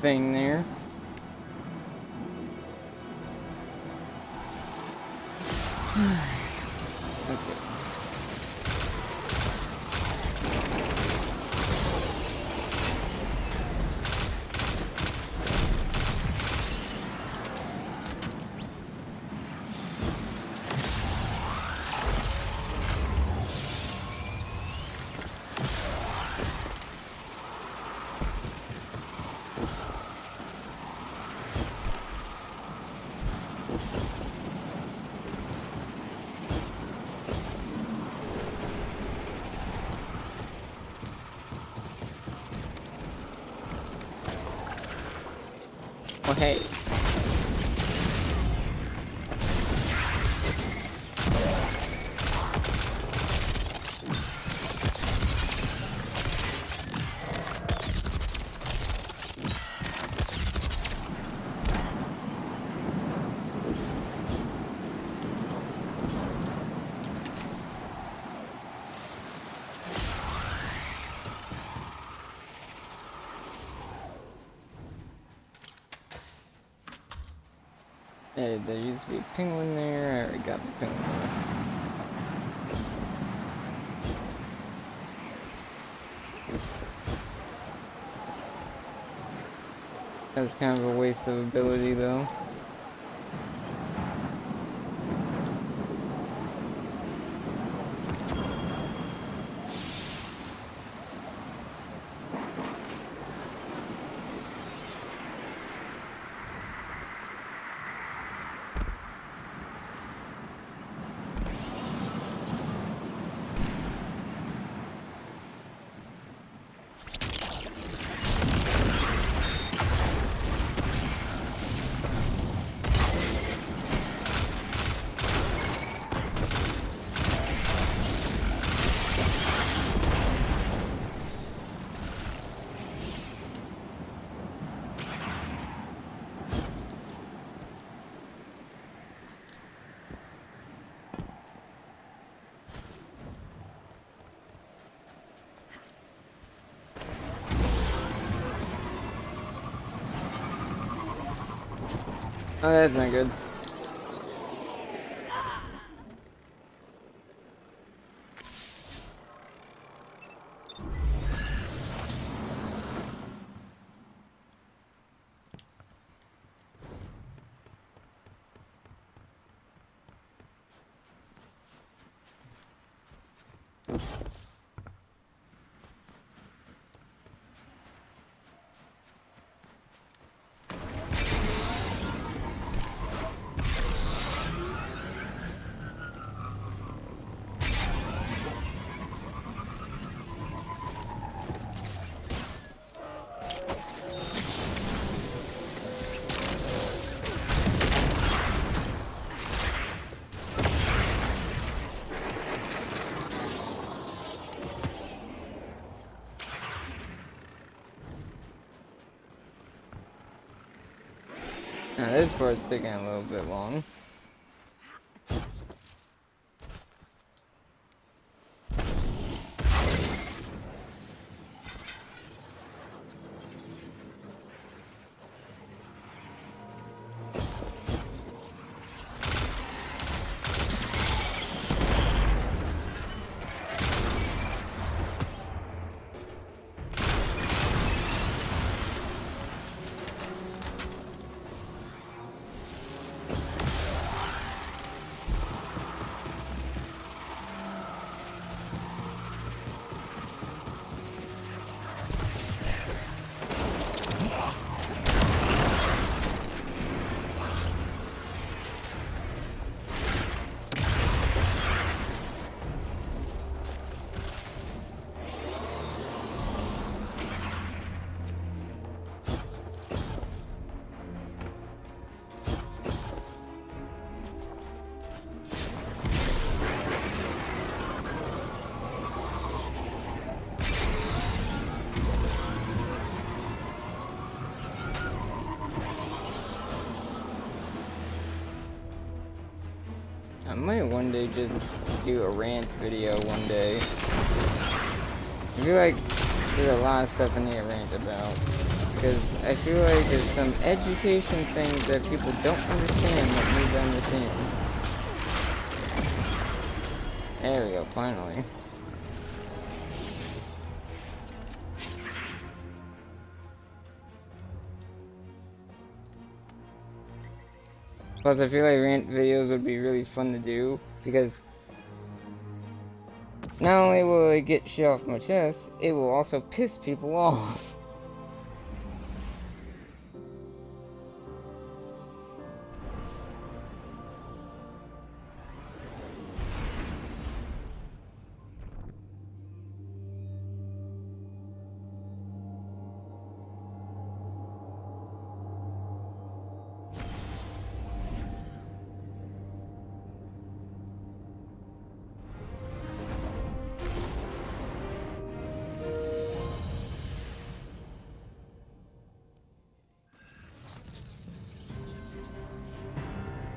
thing there. That's good. Oh, hey. Hey, there used to be a penguin there. I already got the penguin. That's kind of a waste of ability, though. Oh, that's not good. Now this part's taking a little bit long. I might one day just do a rant video one day. I feel like there's a lot of stuff I need to rant about. Because I feel like there's some education things that people don't understand that need to understand. There we go, finally. Plus, I feel like rant videos would be really fun to do, because not only will it get shit off my chest, it will also piss people off.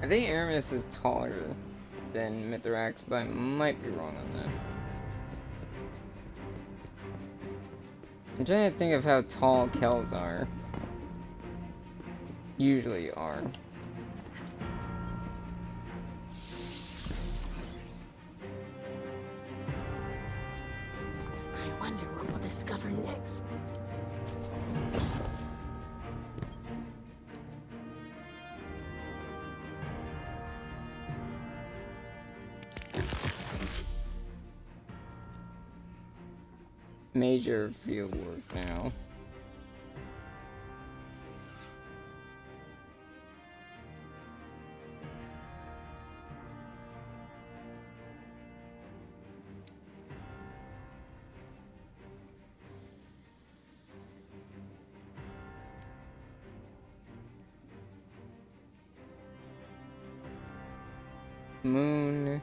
I think Eramis is taller than Mithrax, but I might be wrong on that. I'm trying to think of how tall Kells are. Usually are. major field work now. Moon.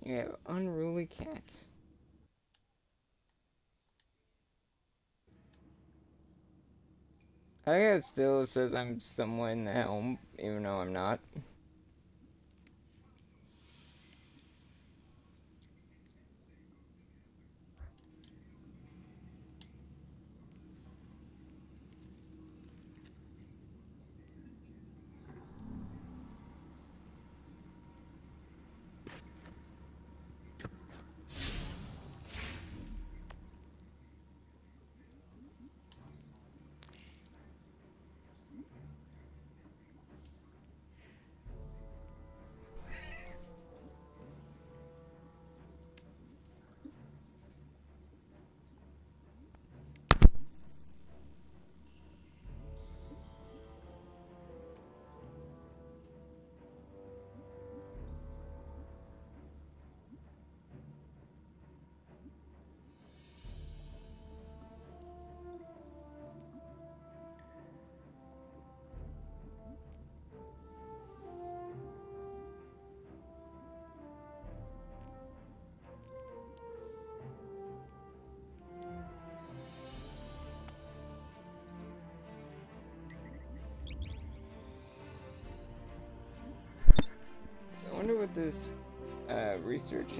Yeah, unruly cat. I guess it still says I'm somewhat in the helm, even though I'm not. I wonder what this research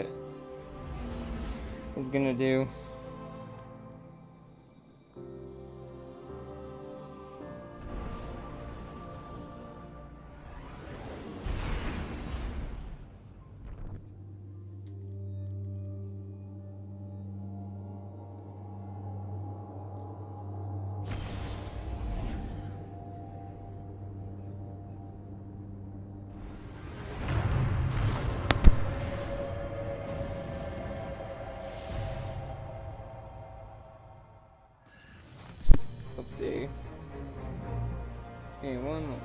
is gonna do. Oopsie. Hey, one more.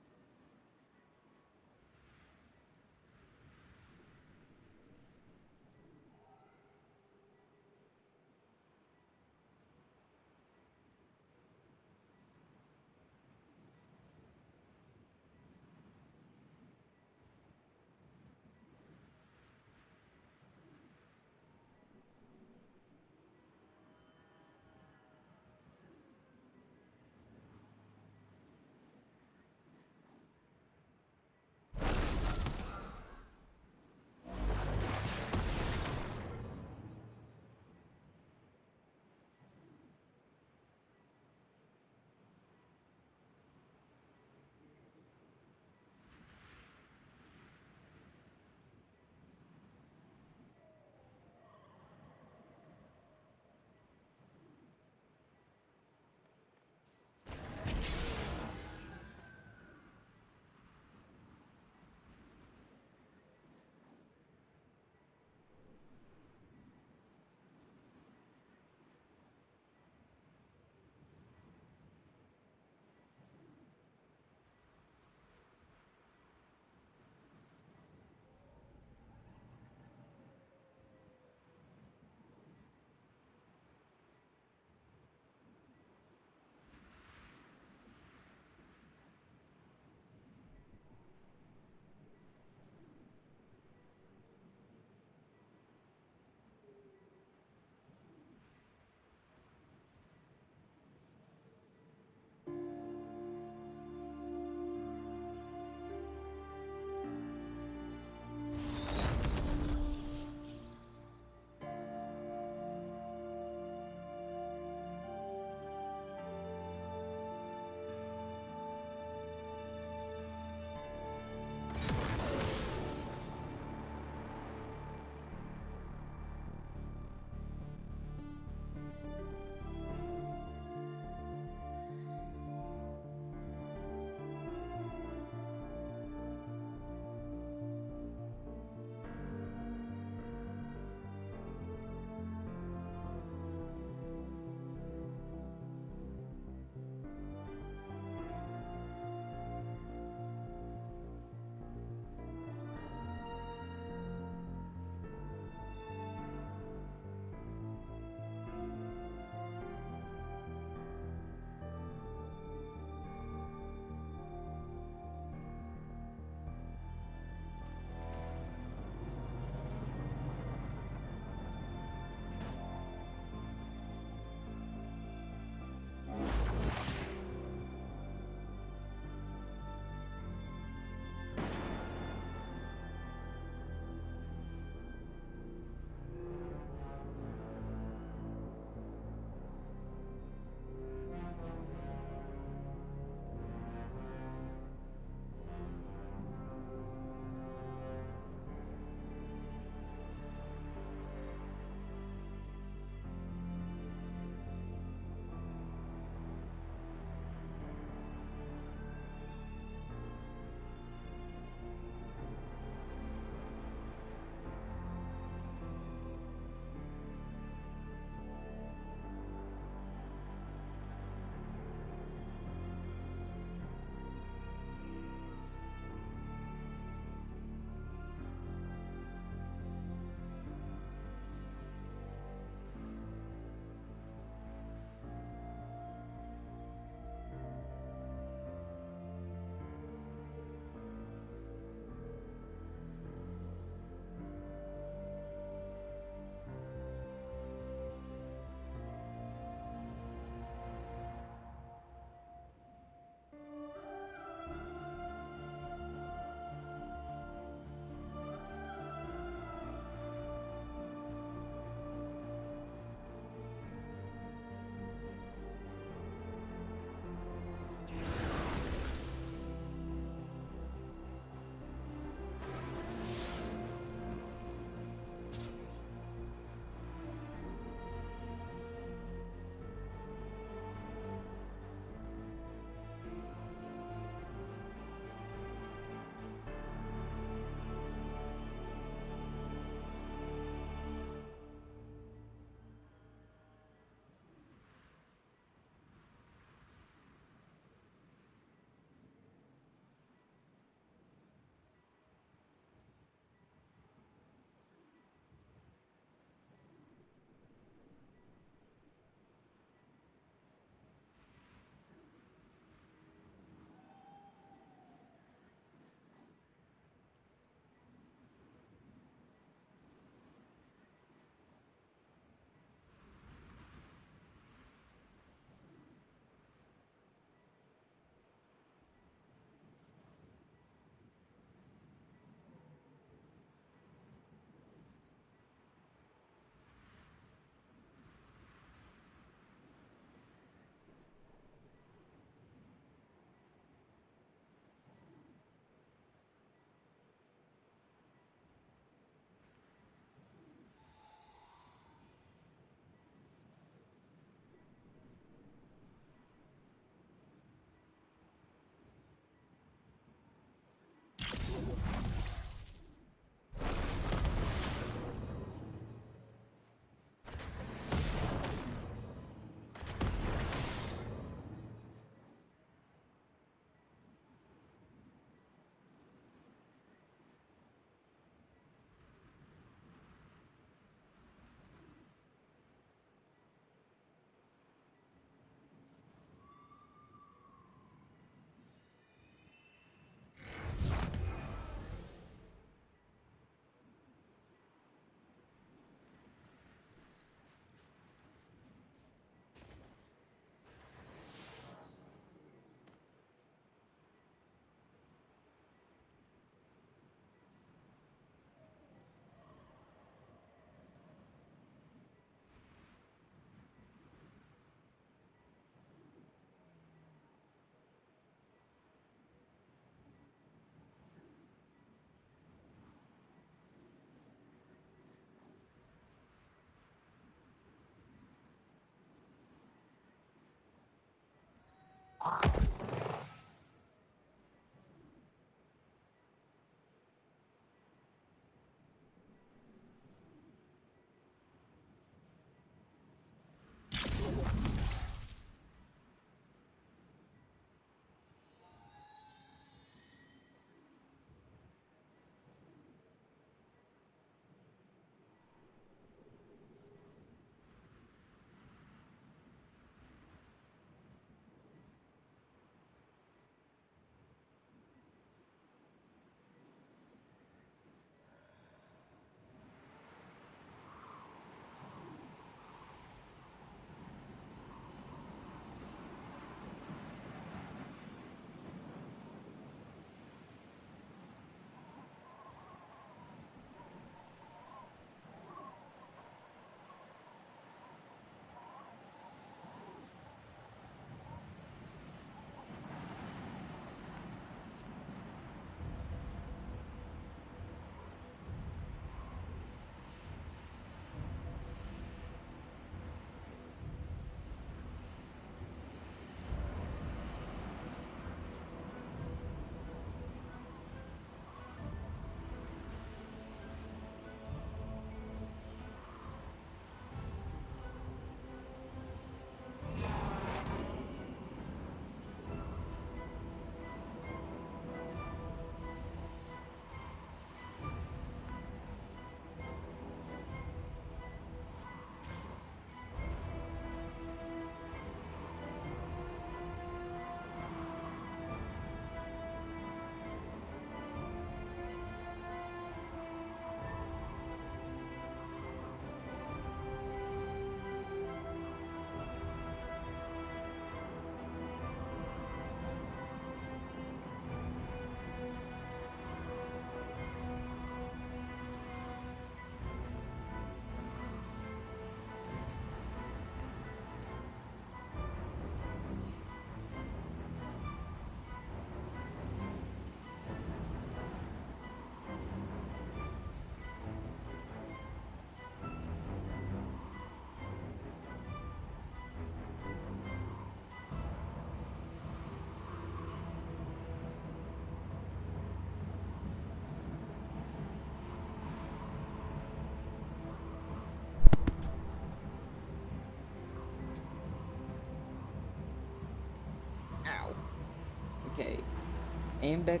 am back.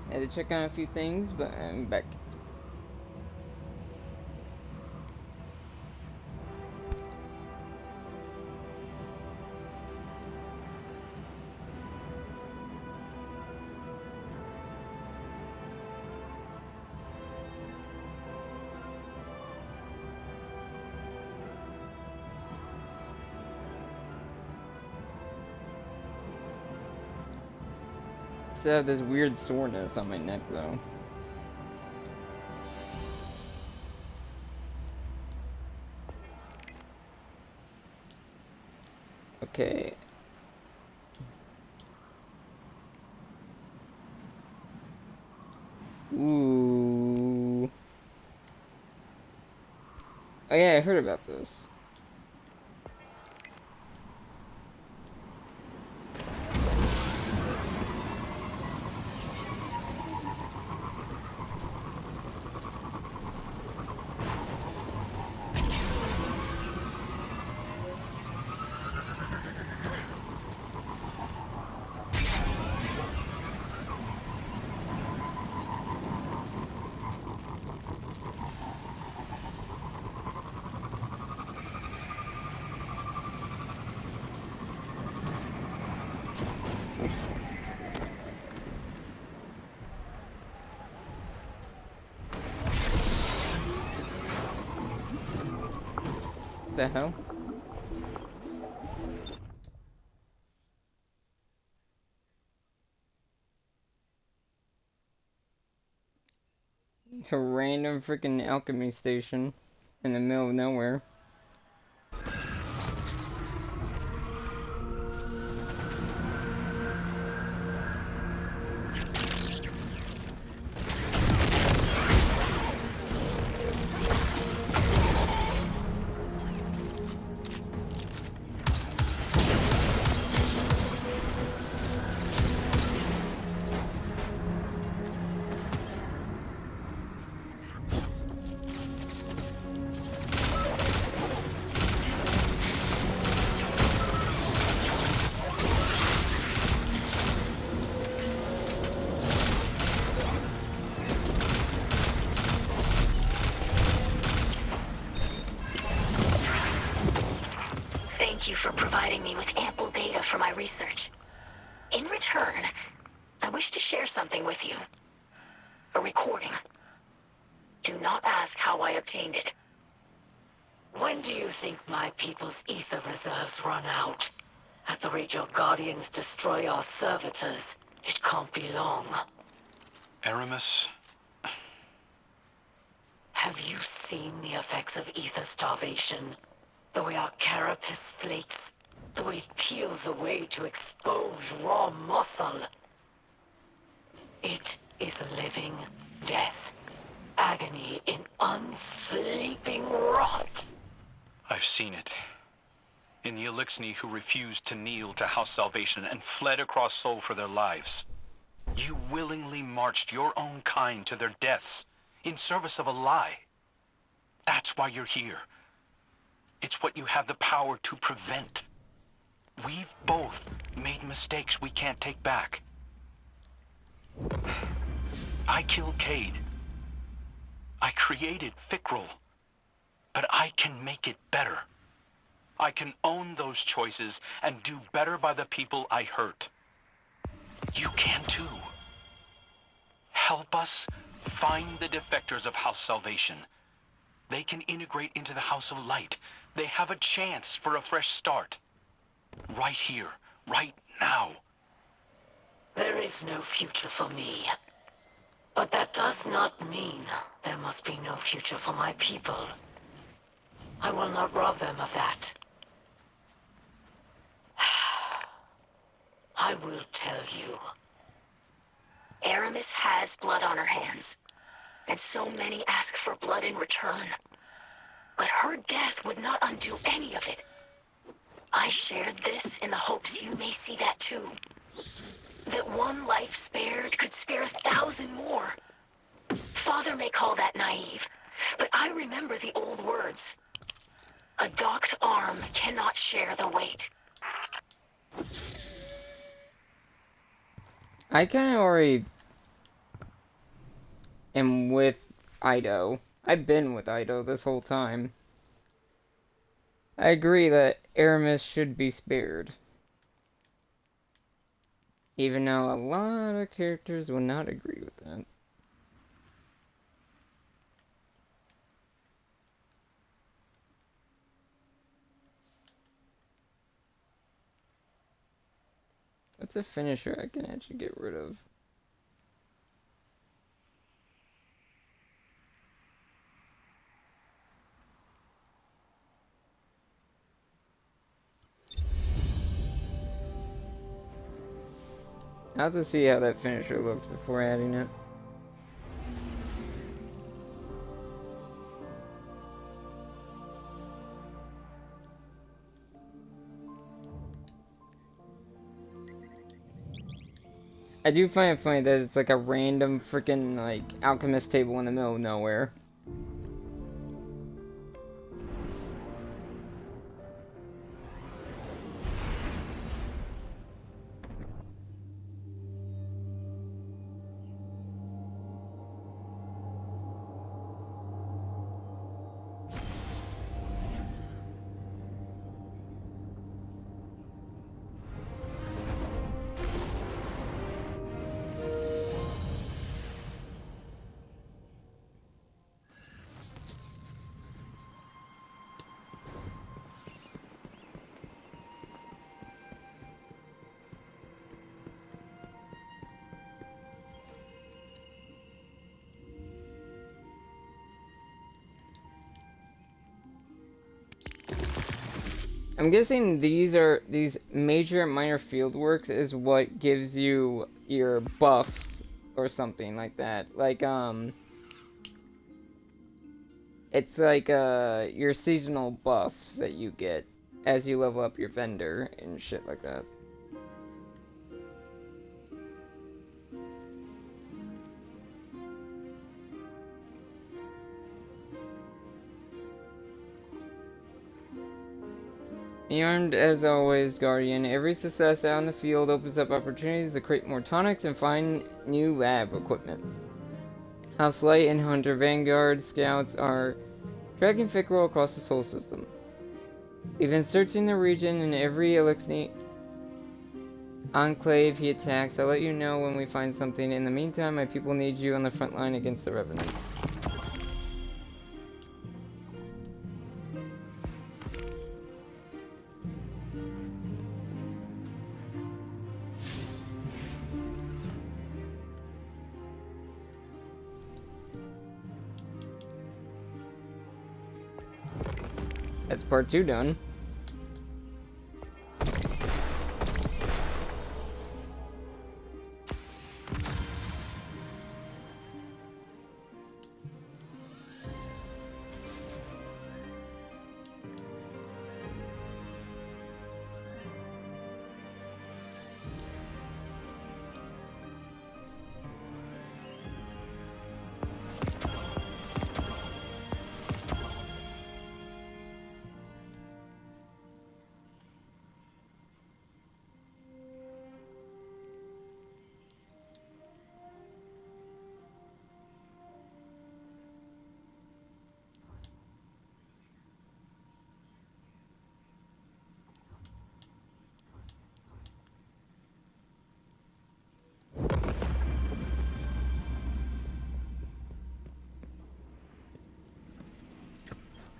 I had to check on a few things, but I'm back. Still have this weird soreness on my neck though. Okay. Ooh. Oh yeah, I heard about this. The hell? It's a random freaking alchemy station in the middle of nowhere. Thank you for providing me with ample data for my research. In return, I wish to share something with you. A recording. Do not ask how I obtained it. When do you think my people's ether reserves run out? At the rate your guardians destroy our servitors, it can't be long. Eramis? Have you seen the effects of ether starvation? The way our carapace flakes, the way it peels away to expose raw muscle. It is a living death. Agony in unsleeping rot. I've seen it. In the Eliksni who refused to kneel to House Salvation and fled across Sol for their lives. You willingly marched your own kind to their deaths in service of a lie. That's why you're here. It's what you have the power to prevent. We've both made mistakes we can't take back. I killed Cade. I created Fikrul. But I can make it better. I can own those choices and do better by the people I hurt. You can too. Help us find the defectors of House Salvation. They can integrate into the House of Light. They have a chance for a fresh start. Right here, right now. There is no future for me. But that does not mean there must be no future for my people. I will not rob them of that. I will tell you. Eramis has blood on her hands, and so many ask for blood in return. But her death would not undo any of it. I shared this in the hopes you may see that too. That one life spared could spare 1,000 more. Father may call that naive, but I remember the old words. A docked arm cannot share the weight. I kind of already am with Eido. I've been with Eido this whole time. I agree that Eramis should be spared. Even though a lot of characters will not agree with that. What's a finisher I can actually get rid of? I'll have to see how that finisher looks before adding it. I do find it funny that it's like a random freaking like alchemist table in the middle of nowhere. I'm guessing these major and minor field works is what gives you your buffs or something like that. Like, it's like, your seasonal buffs that you get as you level up your vendor and shit like that. Be armed as always, Guardian. Every success out in the field opens up opportunities to create more tonics and find new lab equipment. House Light and Hunter Vanguard scouts are tracking Fikrul across the solar system. We've been searching the region in every Eliksni enclave he attacks. I'll let you know when we find something. In the meantime, my people need you on the front line against the Revenants. That's part 2 done.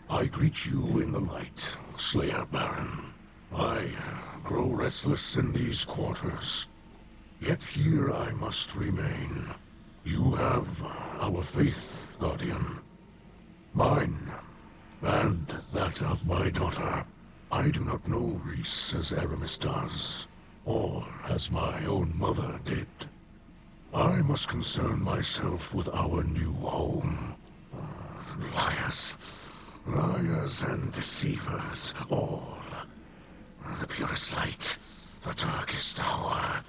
I greet you in the light, Slayer Baron. I grow restless in these quarters. Yet here I must remain. You have our faith, Guardian. Mine, and that of my daughter. I do not know Riis as Eramis does, or as my own mother did. I must concern myself with our new home. Liars. Liars and deceivers, all. The purest light, the darkest hour.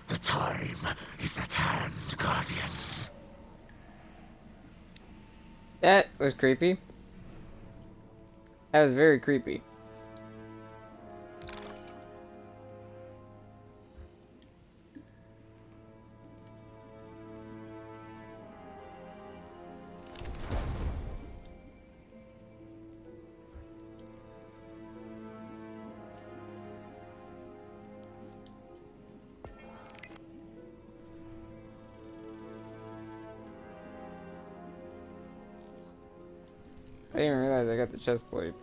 The time is at hand, Guardian. That was creepy. That was very creepy. I didn't realize I got the chest plate.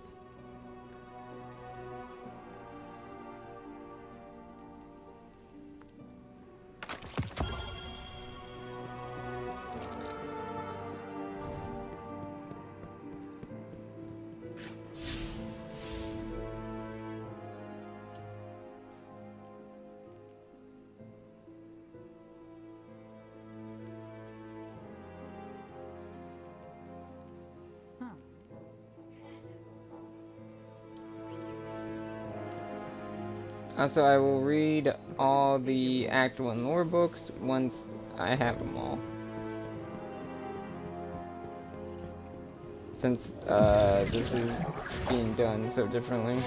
Also, I will read all the Act 1 lore books once I have them all. Since this is being done so differently.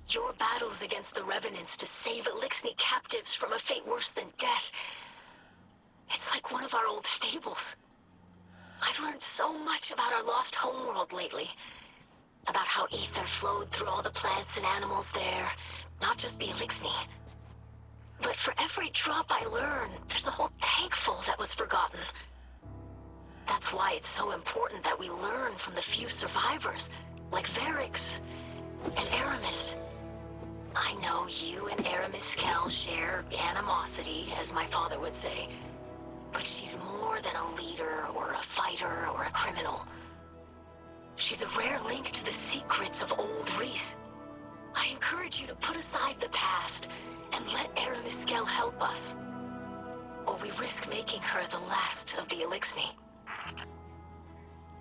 Your battles against the Revenants to save Eliksni captives from a fate worse than death. It's like one of our old fables. I've learned so much about our lost homeworld lately. About how ether flowed through all the plants and animals there, not just the Eliksni. But for every drop I learn, there's a whole tank full that was forgotten. That's why it's so important that we learn from the few survivors, like Mithrax and Eramis. I know you and Eramis share animosity, as my father would say. But she's more than a leader, or a fighter, or a criminal. She's a rare link to the secrets of old Riis. I encourage you to put aside the past, and let Eramis help us. Or we risk making her the last of the Eliksni.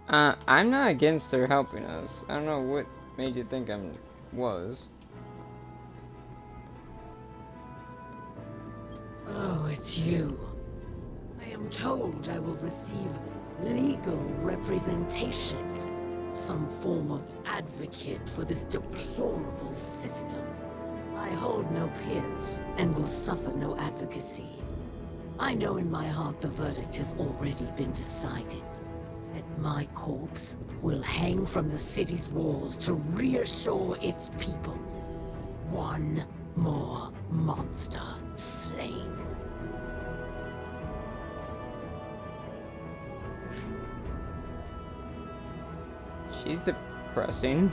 I'm not against her helping us. I don't know what made you think I was. Oh, it's you. I am told I will receive legal representation. Some form of advocate for this deplorable system. I hold no peers, and will suffer no advocacy. I know in my heart the verdict has already been decided. That my corpse will hang from the city's walls to reassure its people. One more monster slain. She's depressing.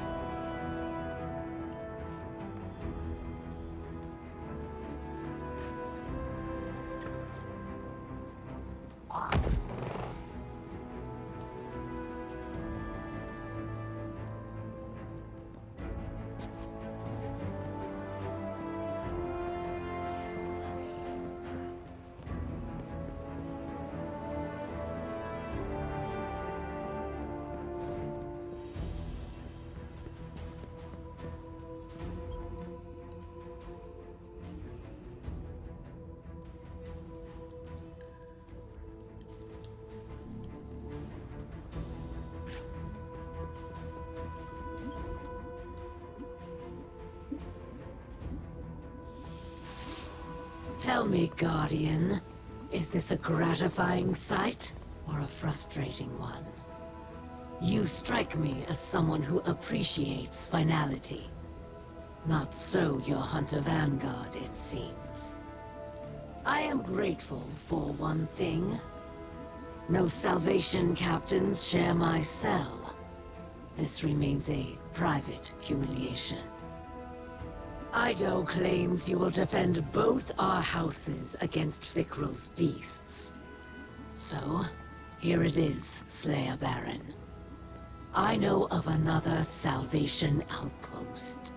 Tell me, Guardian, is this a gratifying sight or a frustrating one? You strike me as someone who appreciates finality. Not so your Hunter Vanguard, it seems. I am grateful for one thing. No Salvation captains share my cell. This remains a private humiliation. Eido claims you will defend both our houses against Fikrul's beasts. So, here it is, Slayer Baron. I know of another Salvation outpost.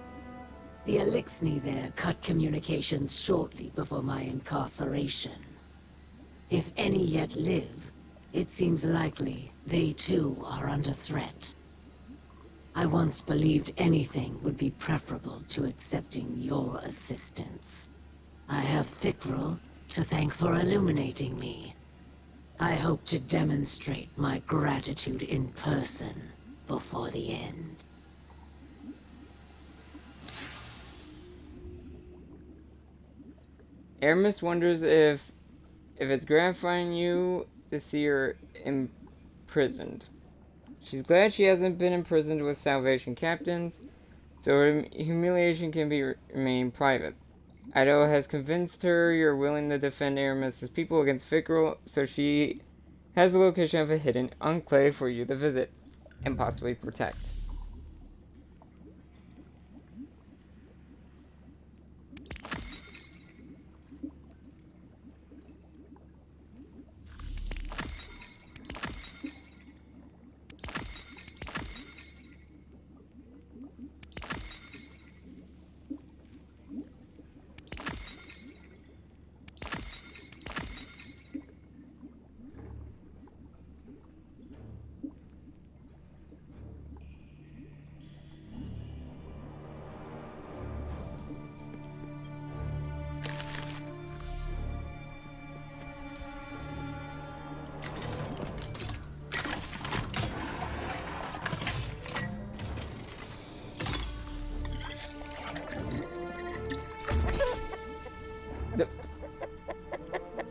The Eliksni there cut communications shortly before my incarceration. If any yet live, it seems likely they too are under threat. I once believed anything would be preferable to accepting your assistance. I have Fikrul to thank for illuminating me. I hope to demonstrate my gratitude in person before the end. Eramis wonders if it's gratifying you to see her imprisoned. She's glad she hasn't been imprisoned with Salvation captains, so her humiliation can remain private. Eido has convinced her you're willing to defend Eramis' people against Fikrul, so she has the location of a hidden enclave for you to visit and possibly protect.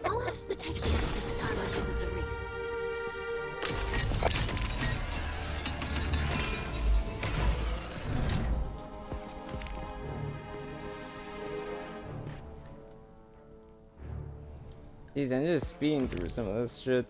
I'll ask the Techians next time I visit the reef. Jeez, I'm just speeding through some of this shit.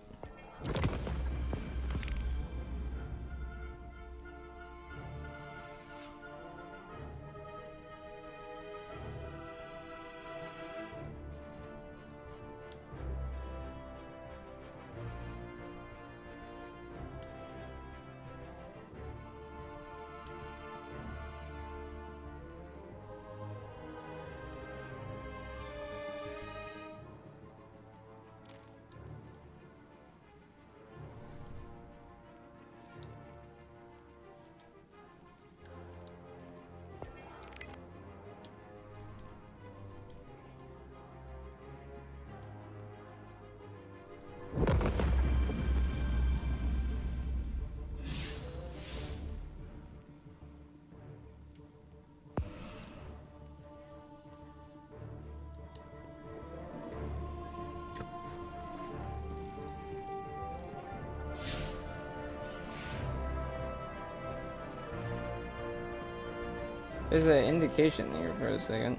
There's an indication here for a second.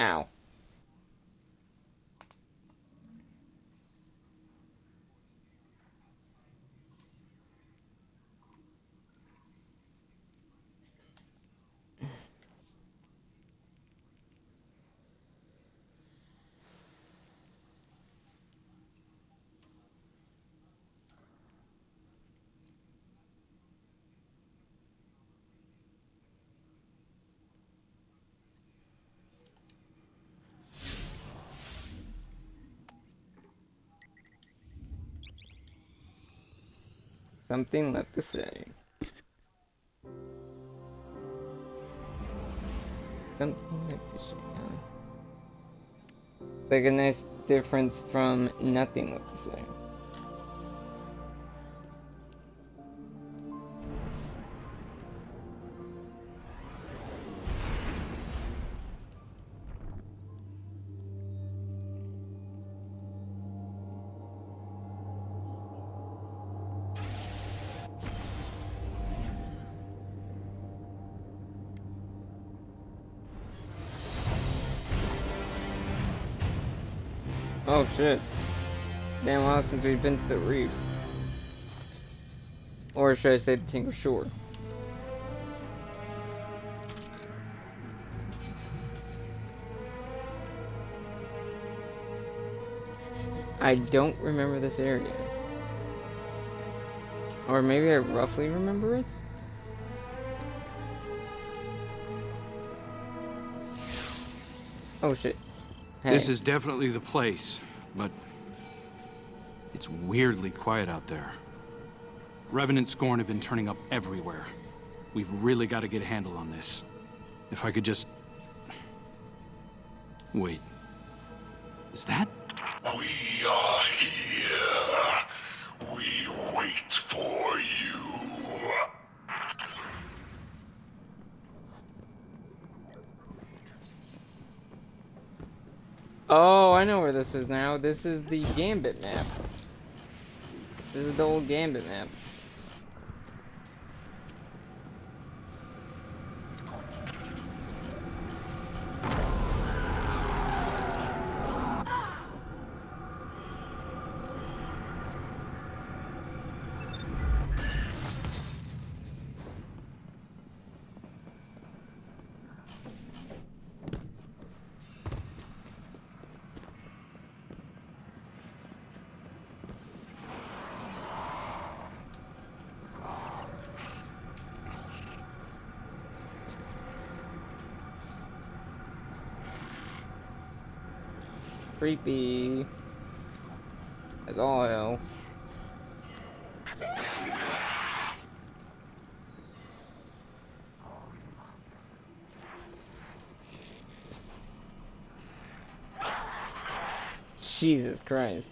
Ow. Something left to say. Something left to say. It's like a nice difference from nothing left to say. Oh shit. Damn while since we've been to the reef. Or should I say the Tinker Shore? I don't remember this area. Or maybe I roughly remember it? Oh shit. Hey. This is definitely the place, but it's weirdly quiet out there. Revenant Scorn have been turning up everywhere. We've really got to get a handle on this. If I could just... Wait. Is that? We are here. We wait for you. Oh, I know where this is now. This is the Gambit map. This is the old Gambit map. Creepy. As all hell. Jesus Christ.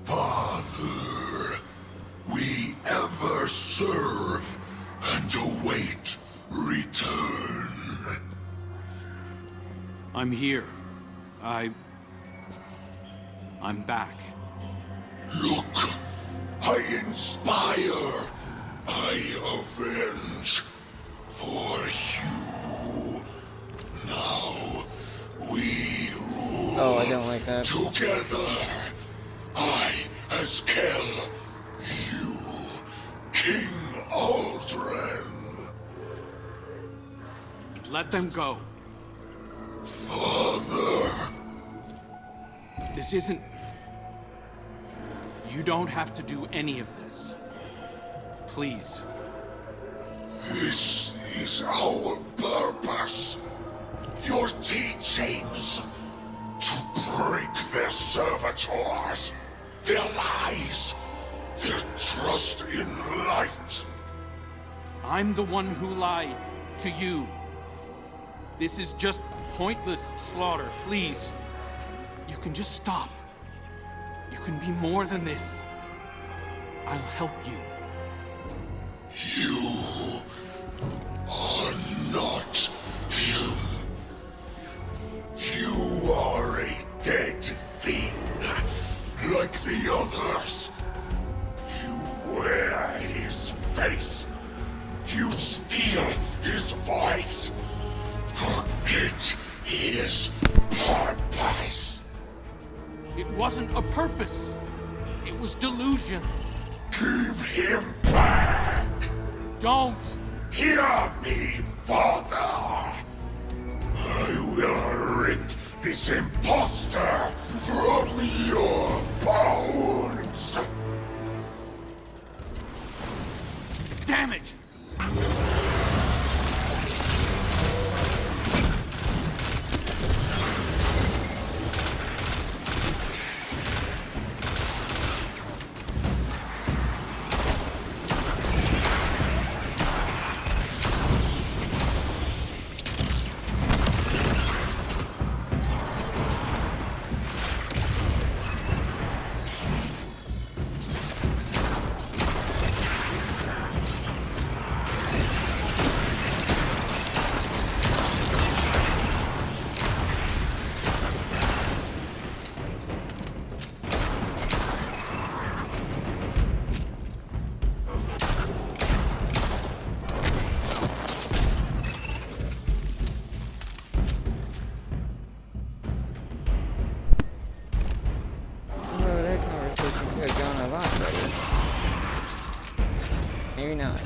Father, we ever serve and await return. I'm here. I'm back. Look, I inspire, I avenge for you. Now we rule. Oh, I don't like that. Together, I as Kel, you, King Aldrin. Let them go. Father. This isn't... You don't have to do any of this. Please. This is our purpose. Your teachings. To break their servitors. Their lies. Their trust in light. I'm the one who lied to you. This is just pointless slaughter, please. You can just stop. You can be more than this. I'll help you. You are not him. You are a dead thing, like the others. You wear his face. You steal his voice. Forget his purpose. It wasn't a purpose. It was delusion. Give him back. Don't. Hear me, Father. I will rip this imposter from your bones. Damn it! lot better. Maybe not.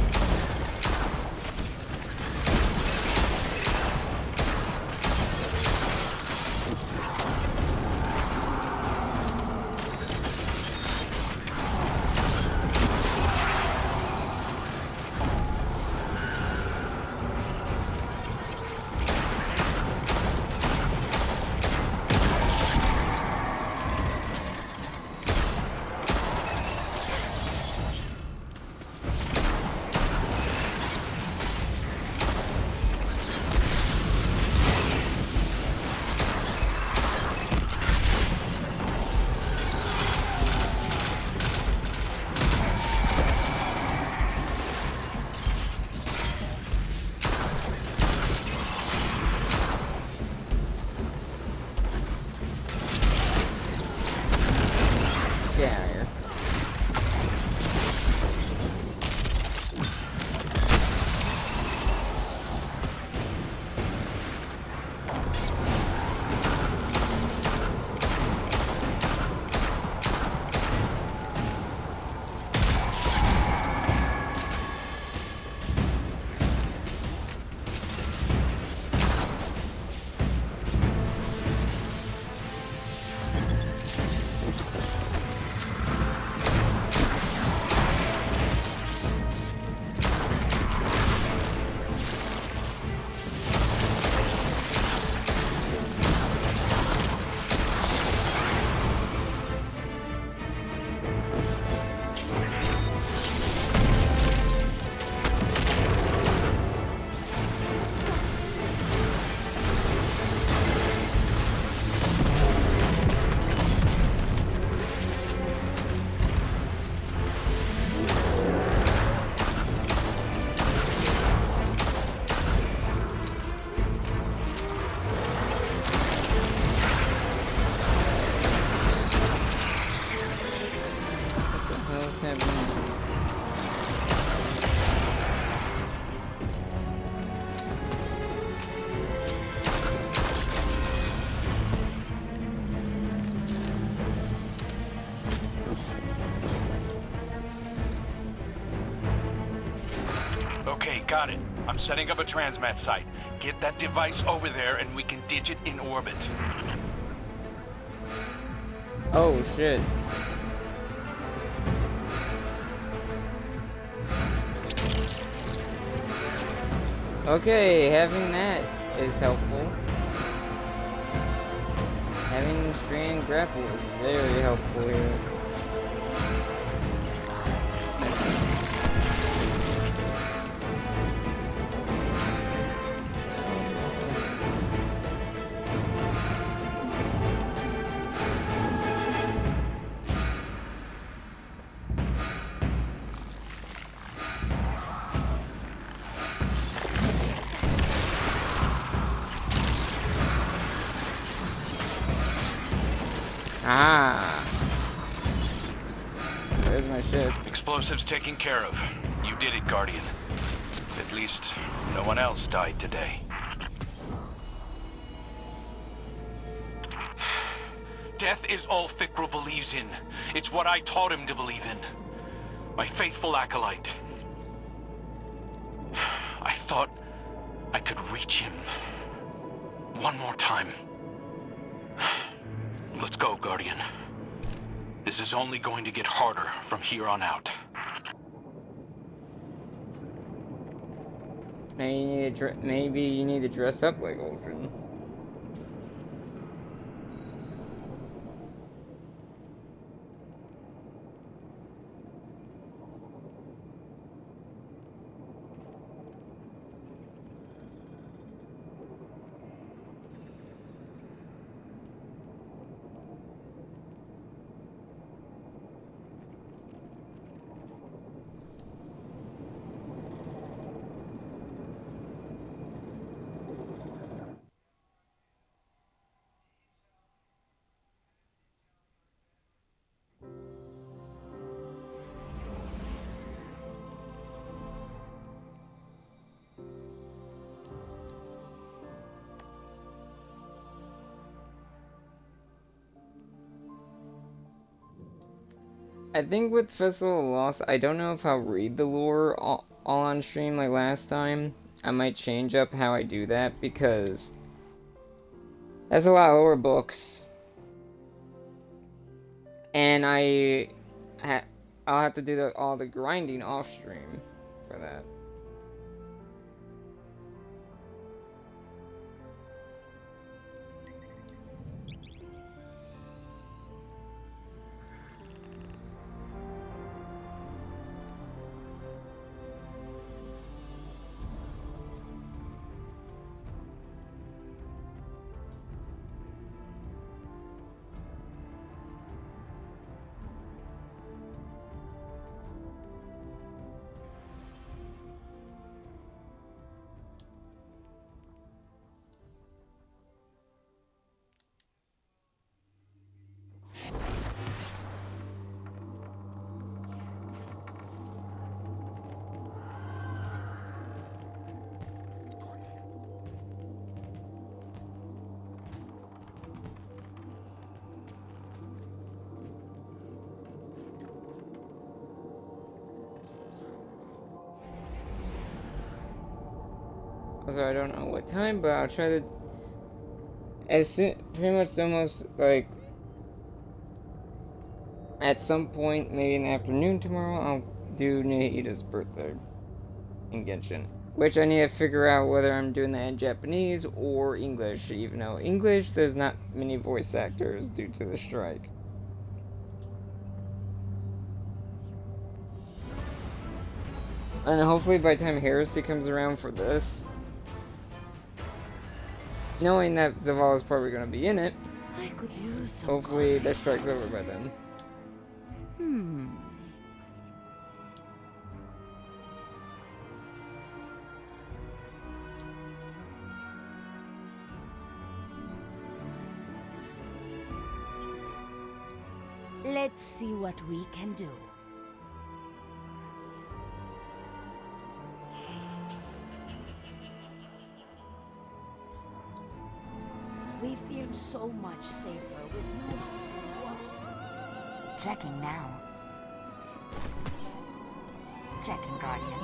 Okay, got it. I'm setting up a transmat site. Get that device over there and we can ditch it in orbit. Oh, shit. Okay, having that is helpful. Having strand grapple is very helpful here. Ah. There's my ship. Explosives taken care of. You did it, Guardian. At least, no one else died today. Death is all Fikrul believes in. It's what I taught him to believe in. My faithful acolyte. I thought I could reach him. One more time. Let's go, Guardian. This is only going to get harder from here on out. Maybe you need to dress up like Aldrin. I think with Festival of Lost, I don't know if I'll read the lore all on stream like last time. I might change up how I do that because that's a lot of lore books. And I'll have to do all the grinding off stream for that. So I don't know what time, but I'll try to pretty much almost like at some point, maybe in the afternoon tomorrow, I'll do Nahita's birthday in Genshin. Which I need to figure out whether I'm doing that in Japanese or English, even though English, there's not many voice actors due to the strike. And hopefully by the time Heresy comes around for this, knowing that Zavala is probably going to be in it, I could use some hopefully the strike's over by then. Let's see what we can do. We feel so much safer with no hunters watching. Checking now. Checking, Guardian.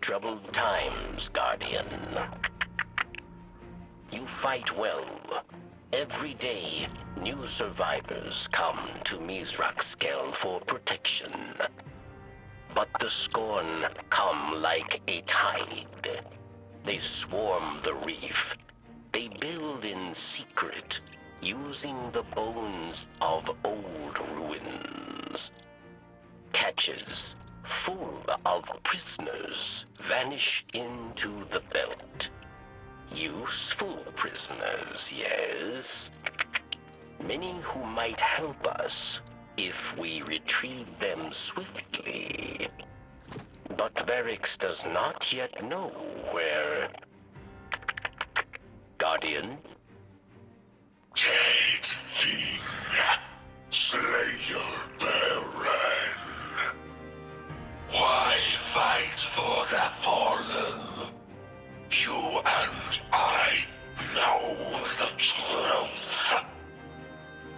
Troubled times, Guardian. You fight well. Every day, new survivors come to Mithrax for protection. But the Scorn come like a tide. They swarm the reef. They build in secret, using the bones of old ruins. Catches full of prisoners vanish into the belt. Useful prisoners, yes. Many who might help us if we retrieve them swiftly. But Varix does not yet know where... Guardian? Jade Fiend, Slayer Baron. Why fight for the fallen? You and I know the truth.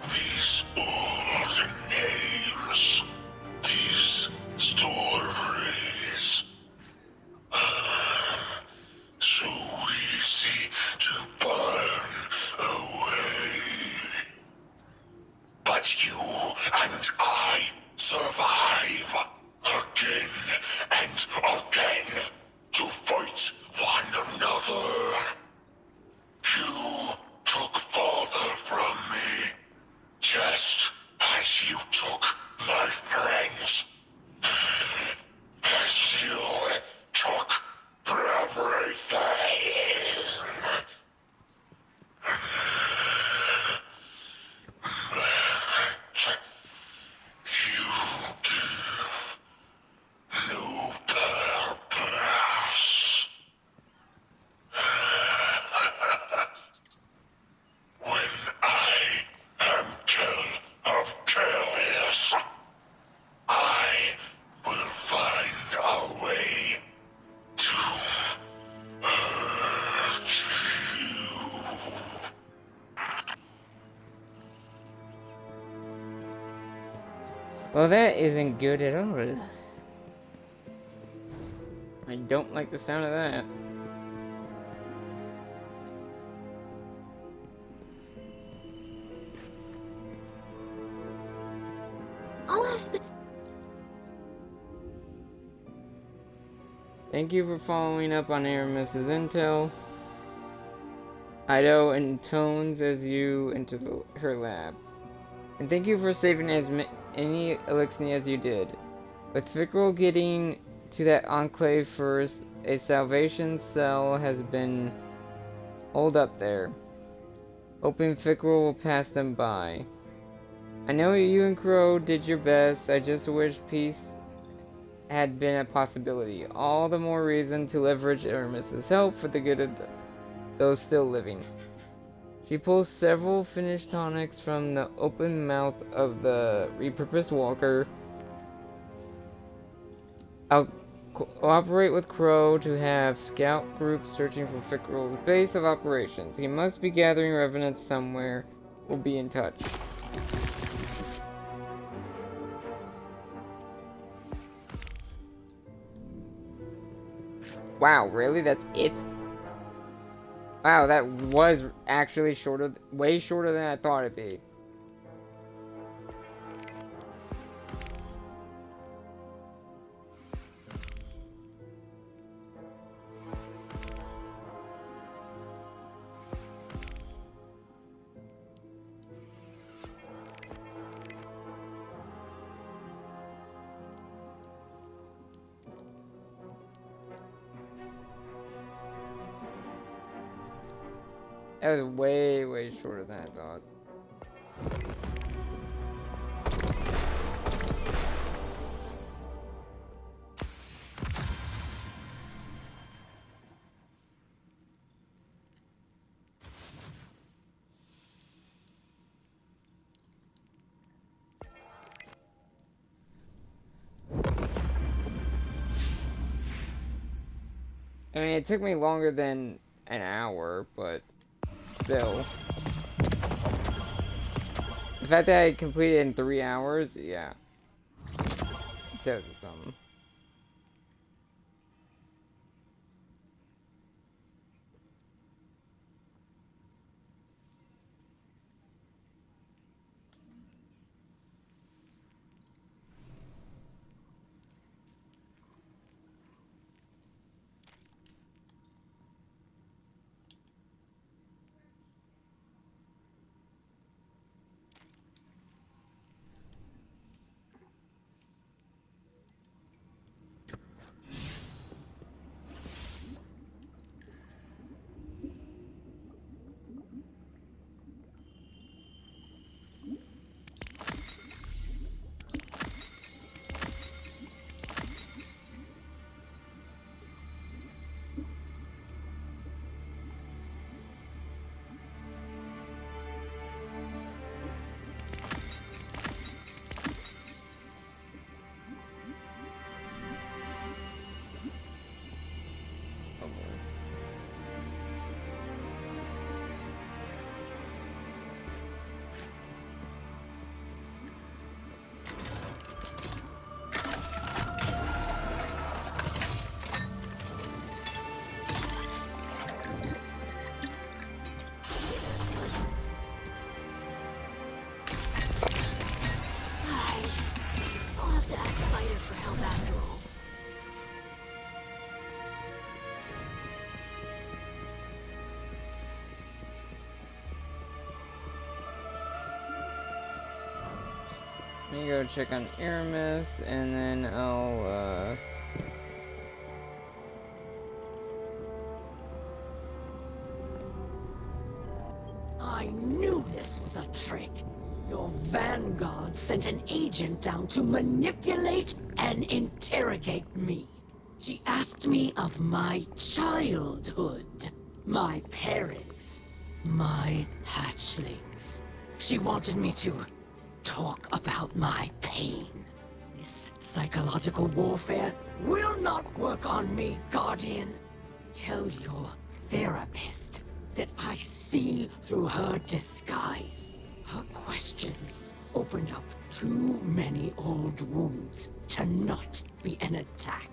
These old names, these stories, so easy to burn away. But you and I survive again and again to fight one another. You took father from me, just as you took my friends. As you took everything. You give no purpose. When I am kill of chaos, I will find a way to hurt you. Well, that isn't good at all. I don't like the sound of that. I'll ask the... Thank you for following up on Eramis's intel. Eido intones as you enter her lab. And thank you for saving as many Eliksni as you did. With Fikrul getting to that enclave first, a salvation cell has been holed up there. Hoping Fikrul will pass them by. I know you and Crow did your best. I just wish peace had been a possibility. All the more reason to leverage Eramis's help for the good of those still living. She pulls several finished tonics from the open mouth of the repurposed walker. I'll cooperate with Crow to have scout groups searching for Fikrul's base of operations. He must be gathering revenants somewhere. We'll be in touch. Wow, really? That's it? Wow, that was actually shorter, way shorter than I thought it'd be. That was way, way shorter than I thought. I mean, it took me longer than an hour, but still. The fact that I completed in 3 hours, yeah. It says something. me go check on Eramis, and then I'll, I knew this was a trick. Your Vanguard sent an agent down to manipulate and interrogate me. She asked me of my childhood, my parents, my hatchlings. She wanted me to talk about my pain. This psychological warfare will not work on me, Guardian. Tell your therapist that I see through her disguise. Her questions opened up too many old wounds to not be an attack.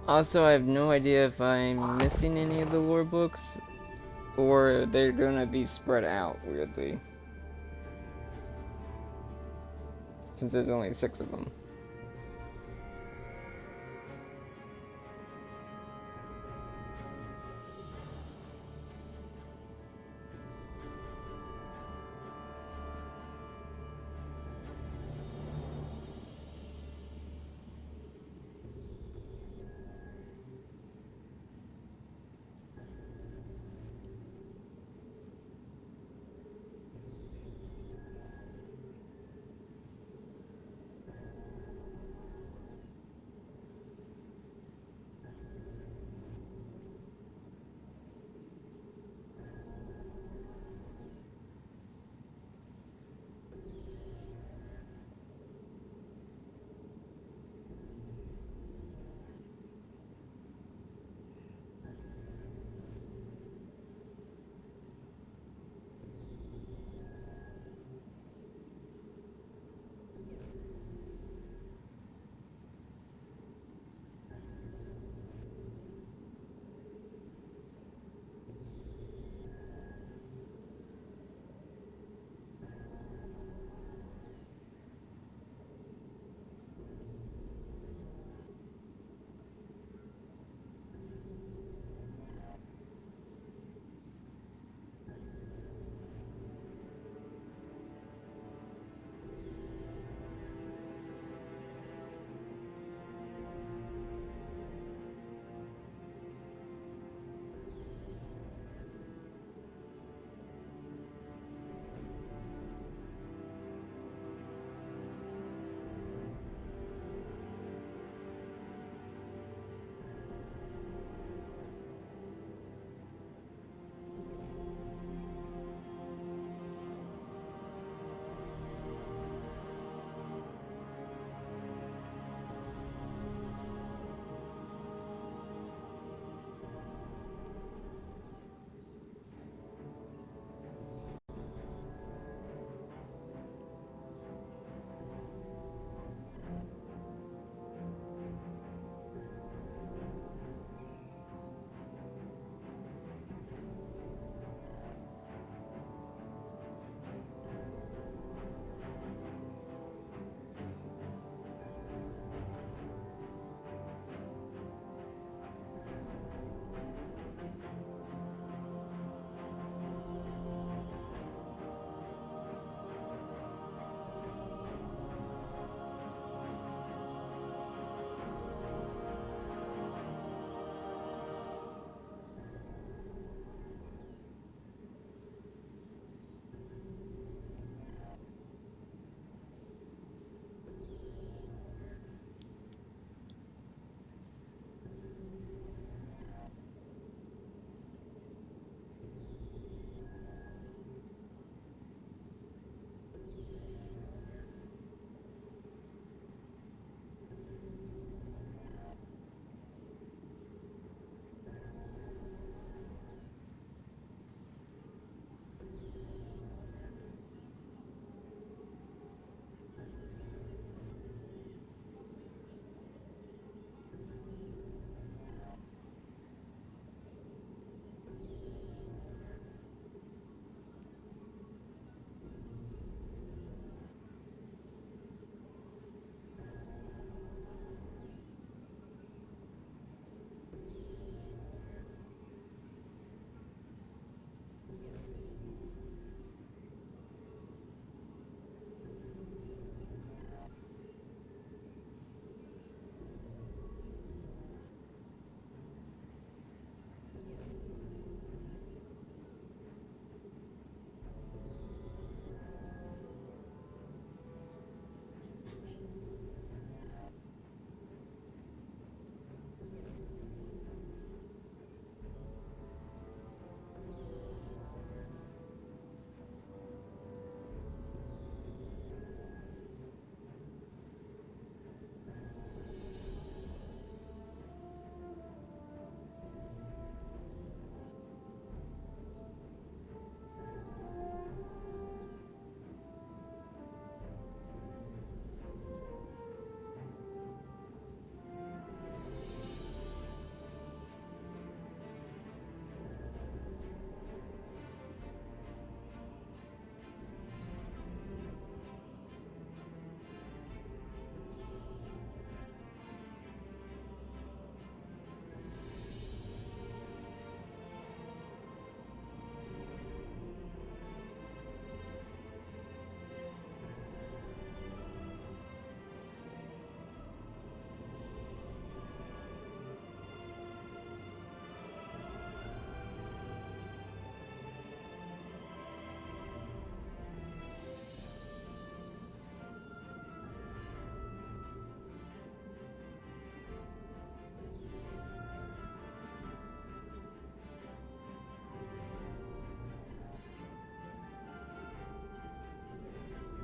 Also, I have no idea if I'm missing any of the lore books, or they're gonna be spread out weirdly. Since there's only 6 of them.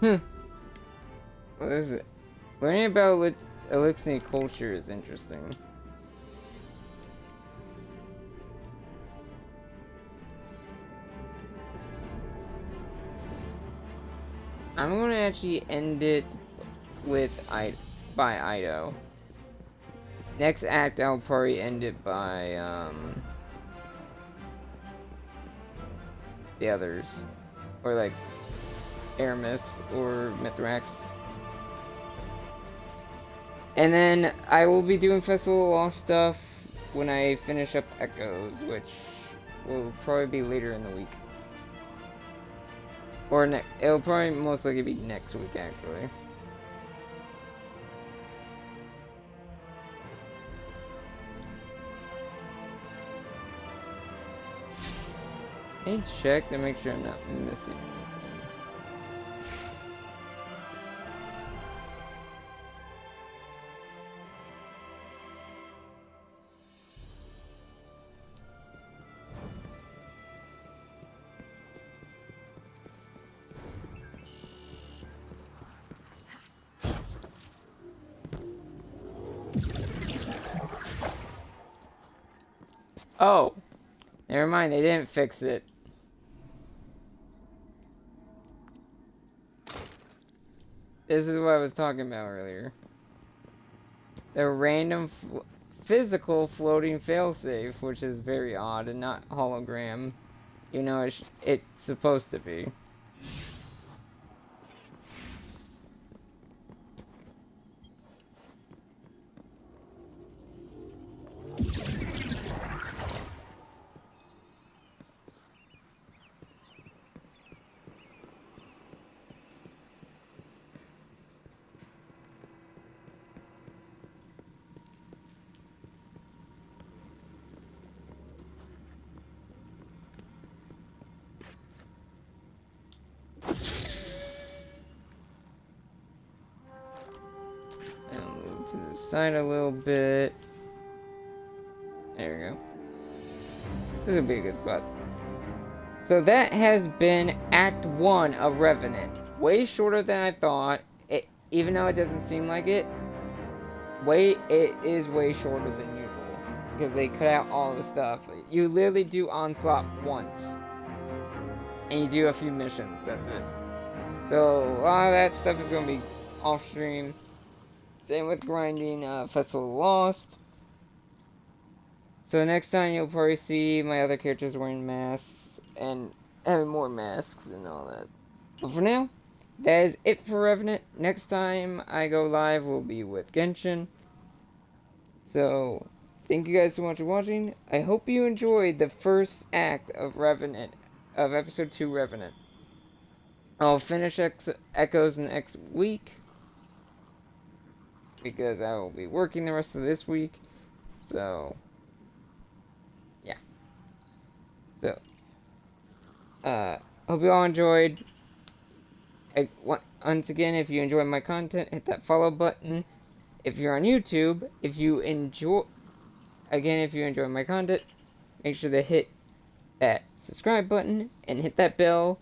What is it? Learning about Eliksni culture is interesting. I'm gonna actually end it with by Eido. Next act, I'll probably end it by the others, or like Eramis or Mithrax. And then I will be doing Festival of Lost stuff when I finish up Echoes, which will probably be later in the week. Or it'll probably most likely be next week, actually. And check to make sure I'm not missing anything. Oh, never mind, they didn't fix it. This is what I was talking about earlier. The random physical floating failsafe, which is very odd and not hologram. You know, it's supposed to be. To the side a little bit. There we go. This would be a good spot. So that has been Act 1 of Revenant. Way shorter than I thought. Even though it doesn't seem like it, it is way shorter than usual. Because they cut out all the stuff. You literally do Onslaught once. And you do a few missions, that's it. So a lot of that stuff is going to be off stream. Same with grinding Festival of Lost. So next time you'll probably see my other characters wearing masks and having more masks and all that. But for now, that is it for Revenant. Next time I go live will be with Genshin. So thank you guys so much for watching. I hope you enjoyed the first act of Revenant, of episode 2 Revenant. I'll finish Echoes next week, because I will be working the rest of this week. So yeah. So hope you all enjoyed. Once again, if you enjoy my content, hit that follow button. If you're on YouTube, if you enjoy my content, make sure to hit that subscribe button and hit that bell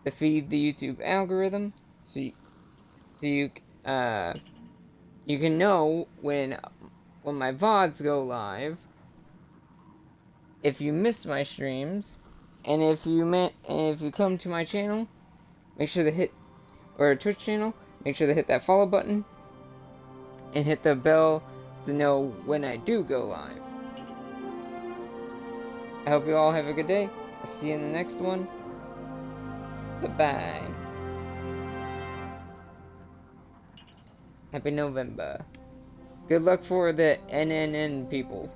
to feed the YouTube algorithm, so you can know when my VODs go live, if you miss my streams, and if you come to my channel, make sure to hit, or Twitch channel, make sure to hit that follow button, and hit the bell to know when I do go live. I hope you all have a good day. I'll see you in the next one. Bye-bye. Happy November. Good luck for the NNN people.